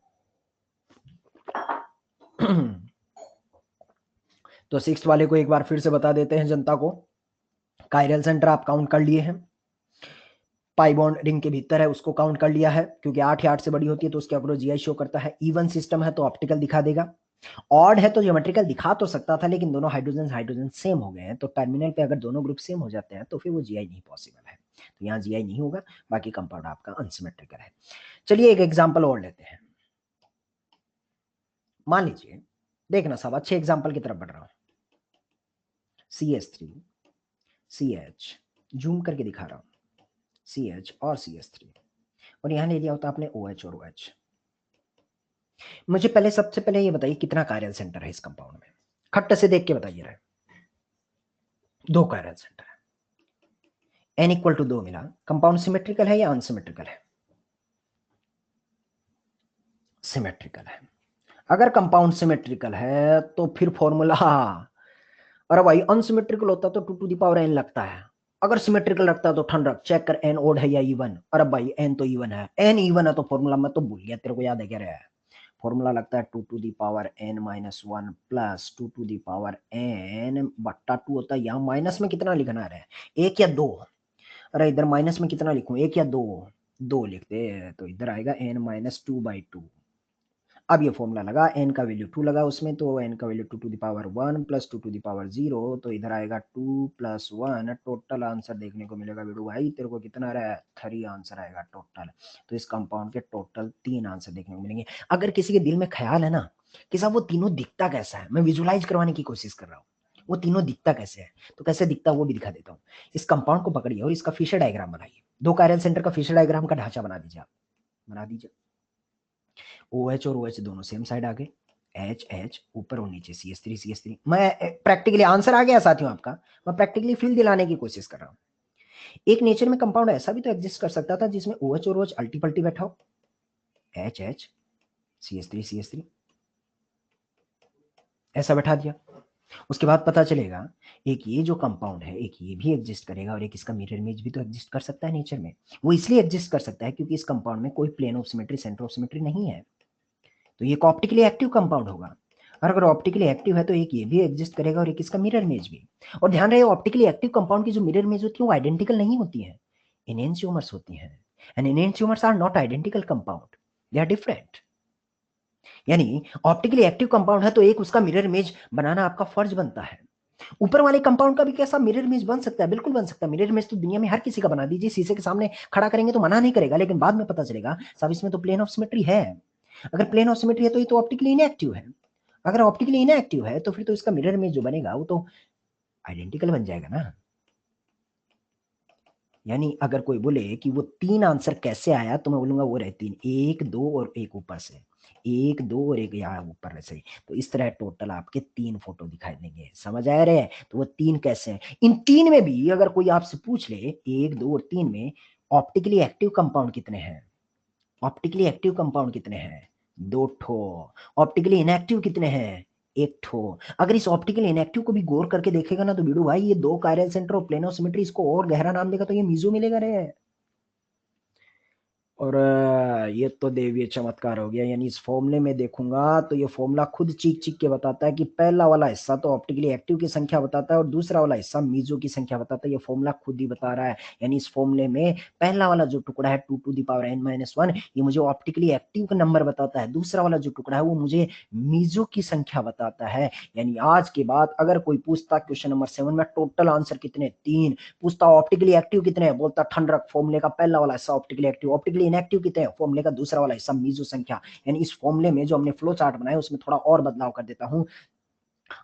तो सिक्स वाले को एक बार फिर से बता देते हैं जनता को। कायरल सेंटर आप काउंट कर लिए हैं, पाई बॉन्ड रिंग के भीतर है उसको काउंट कर लिया है, क्योंकि 8 या 8 से बड़ी होती है तो उसके अक्रॉस जीआई शो करता है। इवन सिस्टम है तो ऑप्टिकल दिखा देगा। ऑड है तो ज्योमेट्रिकल दिखा तो सकता था, लेकिन दोनों हाइड्रोजन हाइड्रोजन सेम हो गए हैं, तो टर्मिनल पे अगर दोनों ग्रुप सेम हो जाते हैं तो फिर वो जीआई नहीं पॉसिबल है। तो यहाँ जीआई नहीं होगा, बाकी कंपाउंड आपका अनसिमेट्रिकल है। चलिए एक एग्जाम्पल और लेते हैं। मान लीजिए, देखना साहब अच्छे एग्जाम्पल की तरफ बढ़ रहा हूं। CH3 CH, जूम करके दिखा रहा हूं, CH और CH3, और यहां ले लिया होता आपने OH और OH। मुझे पहले सबसे पहले ये बताइए कितना कायरल सेंटर है इस कंपाउंड में? खट्ट से देख के बताइए रहे। 2 कायरल सेंटर है, n=2 मिला। कंपाउंड सिमेट्रिकल है या अनसिमेट्रिकल है? सिमेट्रिकल है। अगर कंपाउंड सिमेट्रिकल है तो फिर फॉर्मूला, अरे भाई अनसिमेट्रिकल होता तो 2 to the power n लगता है, अगर सिमेट्रिकल रखता है तो ठंड रख, चेक कर n ओड है या इवन। अरे भाई n तो इवन है, n इवन है तो फॉर्मूला मैं तो भूल गया, तेरे को याद है क्या रहा है? फॉर्मूला लगता है 2 to the power n-1 plus 2 to the power n बट्टा 2 होता है। यहाँ माइनस में कितना लिखना है? 1 या 2? अरे इधर माइनस में कितना लिखूं, 1 या 2? 2 लिखते हैं तो इधर आएगा n-2/2। अब ये फॉर्मूला लगा, n का वैल्यू 2 लगा उसमें, तो n का value 2 to the power 1 plus 2 to the power 0, तो इधर आएगा 2 + 1। टोटल आंसर देखने को मिलेगा बेटू भाई तेरे को कितना रहा है? 3 आंसर आएगा टोटल। तो इस कंपाउंड के टोटल 3 आंसर देखने को मिलेंगे। अगर किसी के दिल में ख्याल है ना कि साहब वो तीनों दिखता कैसा है, मैं विजुलाइज करवाने की कोशिश कर रहा हूँ वो तीनों दिखता कैसे है, तो कैसे दिखता है वो भी दिखा देता हूँ। इस कंपाउंड को पकड़िए और इसका फिशर डायग्राम बनाइए। 2 कायरल सेंटर का फिशर डायग्राम का ढांचा बना दीजिए आप, बना दीजिए। OH और OH दोनों सेम साइड आ गए, H H ऊपर और नीचे CH3 मैं प्रैक्टिकली आंसर आ गया साथियों आपका, मैं प्रैक्टिकली फील दिलाने की कोशिश कर रहा हूँ। एक नेचर में कंपाउंड ऐसा भी तो एग्जिस्ट कर सकता था जिसमें OH और OH अल्टी पल्टी बैठा हो, H H CH3 ऐसा बैठा दिया। उसके बाद पता चलेगा एक ये जो कंपाउंड है, एक ये भी एग्जिस्ट करेगा, और एक इसका मिरर इमेज भी तो एग्जिस्ट कर सकता है नेचर में। वो इसलिए एग्जिस्ट कर सकता है क्योंकि इस कंपाउंड में कोई plane of symmetry centre of symmetry नहीं है, तो ये ऑप्टिकली एक्टिव कंपाउंड होगा। और अगर ऑप्टिकली एक्टिव है तो एक ये भी एग्जिस्ट करेगा और एक इसका मिरर इमेज भी। और ध्यान रहे ऑप्टिकली एक्टिव कंपाउंड की जो मिरर इमेज होती है वो आइडेंटिकल नहीं होती है, एनेंशियोमर्स होती हैं। And enantiomers are not identical compound, they are different. यानी ऑप्टिकली एक्टिव कंपाउंड है तो एक उसका मिरर इमेज बनाना आपका फर्ज बनता है। ऊपर वाले कंपाउंड का भी कैसा मिरर इमेज बन सकता है? बिल्कुल बन सकता है। मिरर इमेज तो दुनिया में हर किसी का बना दीजिए, शीशे के सामने खड़ा करेंगे तो मना नहीं करेगा, लेकिन बाद में पता चलेगा साहब इसमें तो प्लेन ऑफ सिमेट्री है। अगर प्लेन ऑफ सिमेट्री है तो ये तो ऑप्टिकली इनएक्टिव है। अगर ऑप्टिकली इनएक्टिव है तो फिर तो इसका मिरर इमेज जो बनेगा वो तो आइडेंटिकल बन जाएगा ना। यानी अगर कोई बोले कि वो 3 आंसर कैसे आया, तो मैं बोलूँगा वो रहे 3, 1, 2 और 1 ऊपर से। 1, 2 और 1 यहाँ ऊपर से। तो इस तरह टोटल आपके 3 फ़ोटो दिखाई देंगे। समझ आ रहे हैं? तो वो 3 कैसे हैं? इन 3 में भी अगर कोई आपसे पूछ ले 1, 2 और 3 में ऑप्टिकली एक्टिव कंपाउंड कितने हैं? ऑप्टिकली एक्टिव कंपाउंड कितने हैं? 2 ठो। ऑप्टिकली इनएक्टिव कितने हैं? 1 ठो। अगर इस ऑप्टिकली इनएक्टिव को भी गौर करके देखेगा ना, तो बीड़ू भाई ये 2 कायरल सेंटर और प्लेन ऑफ सिमेट्री, इसको और गहरा नाम देगा तो ये मीजो मिलेगा रे। और ये तो देवीय चमत्कार हो गया। यानी इस फॉर्मूले में देखूंगा तो ये फॉर्मूला खुद चीख चीख के बताता है कि पहला वाला हिस्सा तो ऑप्टिकली एक्टिव की संख्या बताता है और दूसरा वाला हिस्सा मीजो की संख्या बताता है। ये फॉर्मूला खुद ही बता रहा है। यानी इस फॉर्मूले में पहला वाला जो टुकड़ा है 2 टू द पावर n-1, ये मुझे ऑप्टिकली एक्टिव का नंबर बताता है। दूसरा वाला जो टुकड़ा है वो मुझे मीजो की संख्या बताता है। यानी आज के बाद अगर कोई पूछता क्वेश्चन नंबर 7 में टोटल आंसर कितने, 3, पूछता ऑप्टिकली एक्टिव कितने हैं, बोलता ठंडक फॉर्मूले का पहला वाला हिस्सा ऑप्टिकली एक्टिव, ऑप्टिकली इनएक्टिव कितने हैं, फॉर्मूले का दूसरा वाला हिस्सा मीजो संख्या। यानी इस फॉर्मूले में जो हमने फ्लो चार्ट बनाया उसमें थोड़ा और बदलाव कर देता हूं।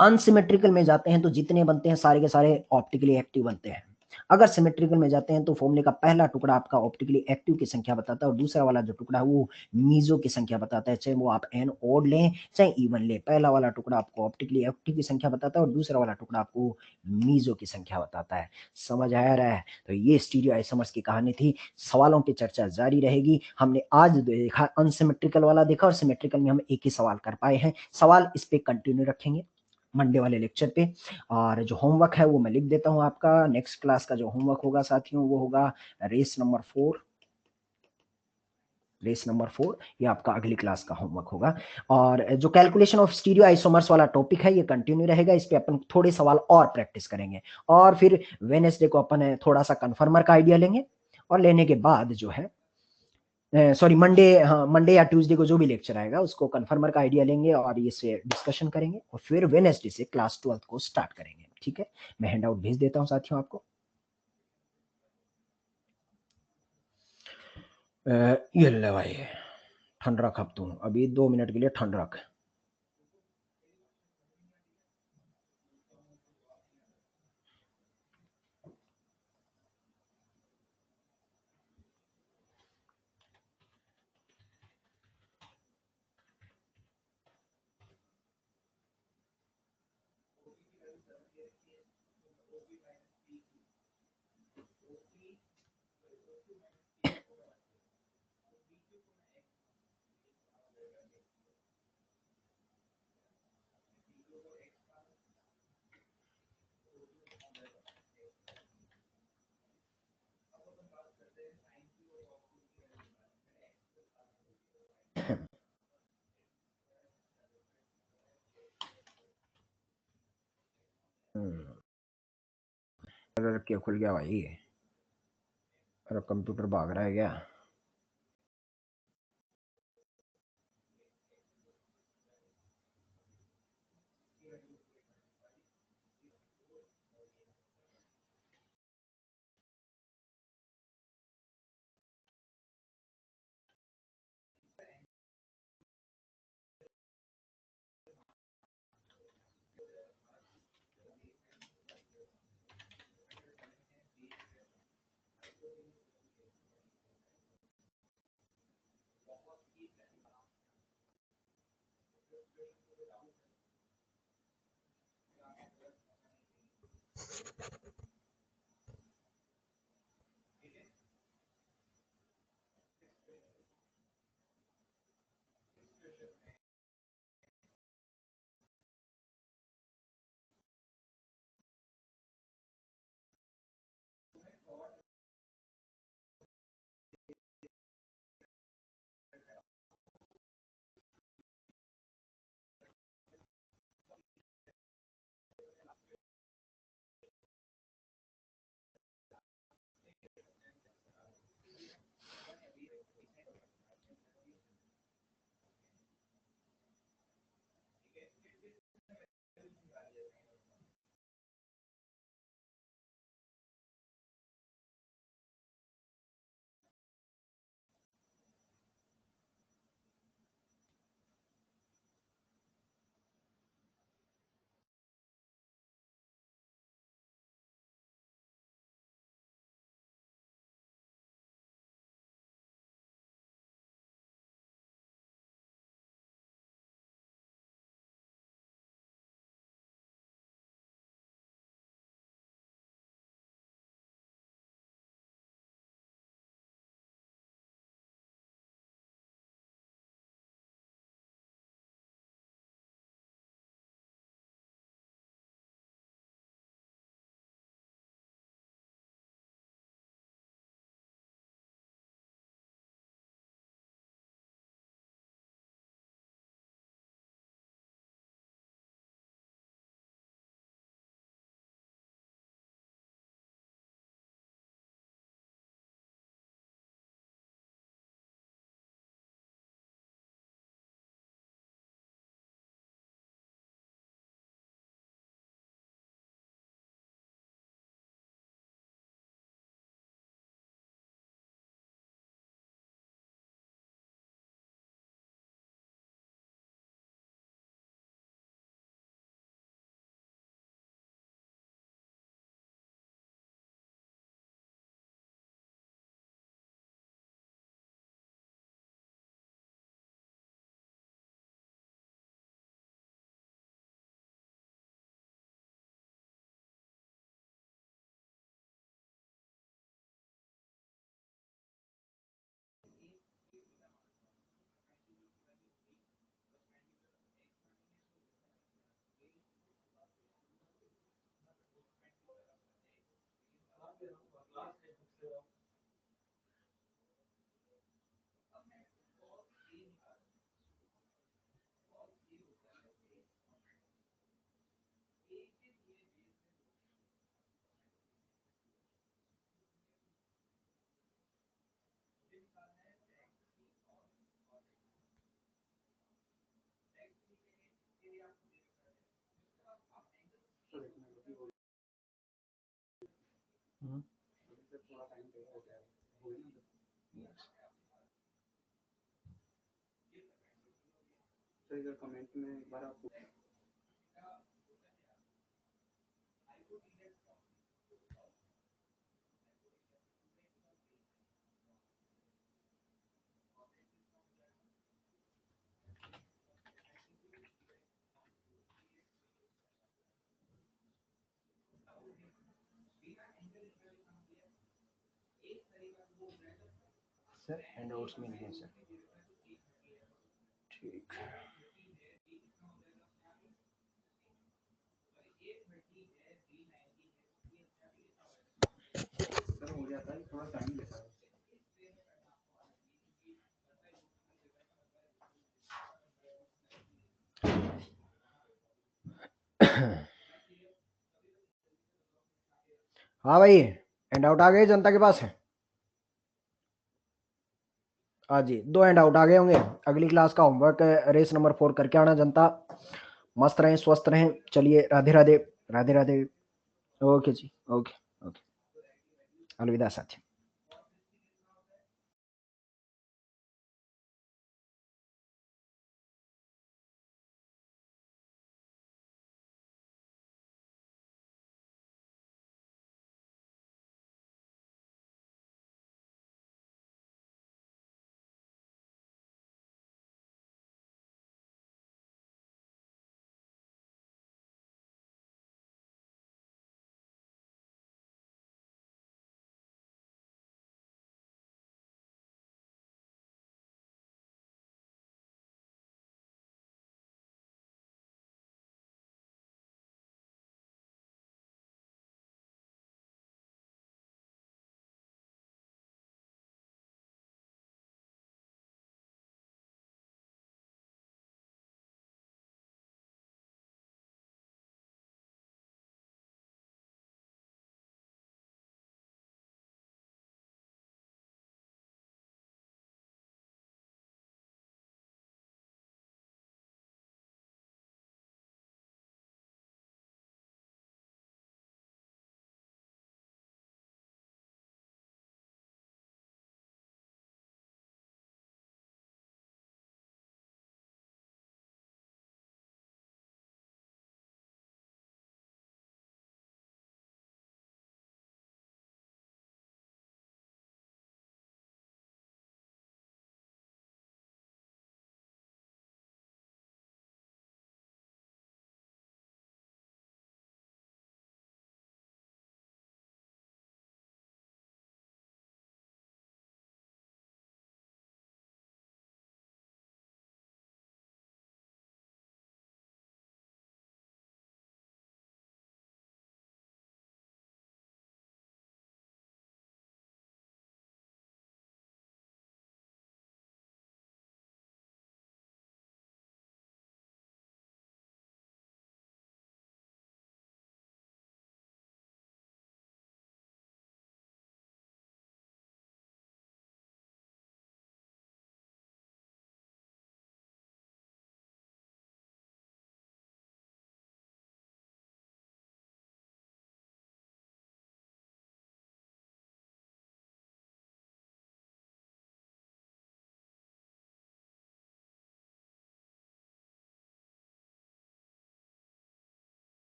अनसिमेट्रिकल में जाते हैं तो जितने बनते हैं सारे के सारे ऑप्टिकली एक्टिव बनते हैं। अगर सिमेट्रिकल में जाते हैं तो फॉर्मूले का पहला टुकड़ा आपका ऑप्टिकली एक्टिव की संख्या बताता है और दूसरा वाला जो टुकड़ा है वो मीजो की संख्या बताता है। चाहे वो आप एन ओड लें चाहे इवन लें, पहला वाला टुकड़ा आपको ऑप्टिकली एक्टिव की संख्या बताता है और दूसरा वाला टुकड़ा आपको मीजो की संख्या बताता है। समझ आ रहा है? तो ये स्टीरियो आइसोमर्स की कहानी थी। सवालों की चर्चा जारी रहेगी। हमने आज देखा अनसिमेट्रिकल वाला देखा और सिमेट्रिकल में हम एक ही सवाल कर पाए हैं। सवाल इस पे कंटिन्यू रखेंगे मंडे वाले लेक्चर पे। और जो होमवर्क है वो मैं लिख देता हूँ। आपका नेक्स्ट क्लास का जो होमवर्क होगा साथियों वो होगा रेस नंबर 4। रेस नंबर 4 ये आपका अगली क्लास का होमवर्क होगा। और जो कैलकुलेशन ऑफ स्टीरियो आइसोमर्स वाला टॉपिक है ये कंटिन्यू रहेगा। इस पे अपन थोड़े सवाल और प्रैक्टिस करेंगे और फिर वेनेसडे को अपन थोड़ा सा कन्फर्मर का आइडिया लेंगे और लेने के बाद जो है सॉरी मंडे, हाँ मंडे या ट्यूसडे को जो भी लेक्चर आएगा उसको कन्फर्मर का आइडिया लेंगे और इससे डिस्कशन करेंगे और फिर वेनेसडे से क्लास 12 को स्टार्ट करेंगे। ठीक है, मैं हैंड आउट भेज देता हूँ साथियों आपको। ये ले भाई, ठंड रख अब तू, अभी 2 मिनट के लिए ठंड रख। अरे क्या खुल गया भाई? अरे कंप्यूटर भाग रहा है क्या? कमेंट में एक बार आप सर हैंडआउट्स मिल गए सर। ठीक। सर हो जाता है, थोड़ा टाइम लेता है। हाँ भाई, हैंडआउट आ गए जनता के पास है। हाँ जी, 2 हैंडआउट आ गए होंगे। अगली क्लास का होमवर्क रेस नंबर 4 करके आना जनता। मस्त रहें, स्वस्थ रहें। चलिए, राधे राधे। राधे राधे। ओके जी, ओके ओके। अलविदा साथी।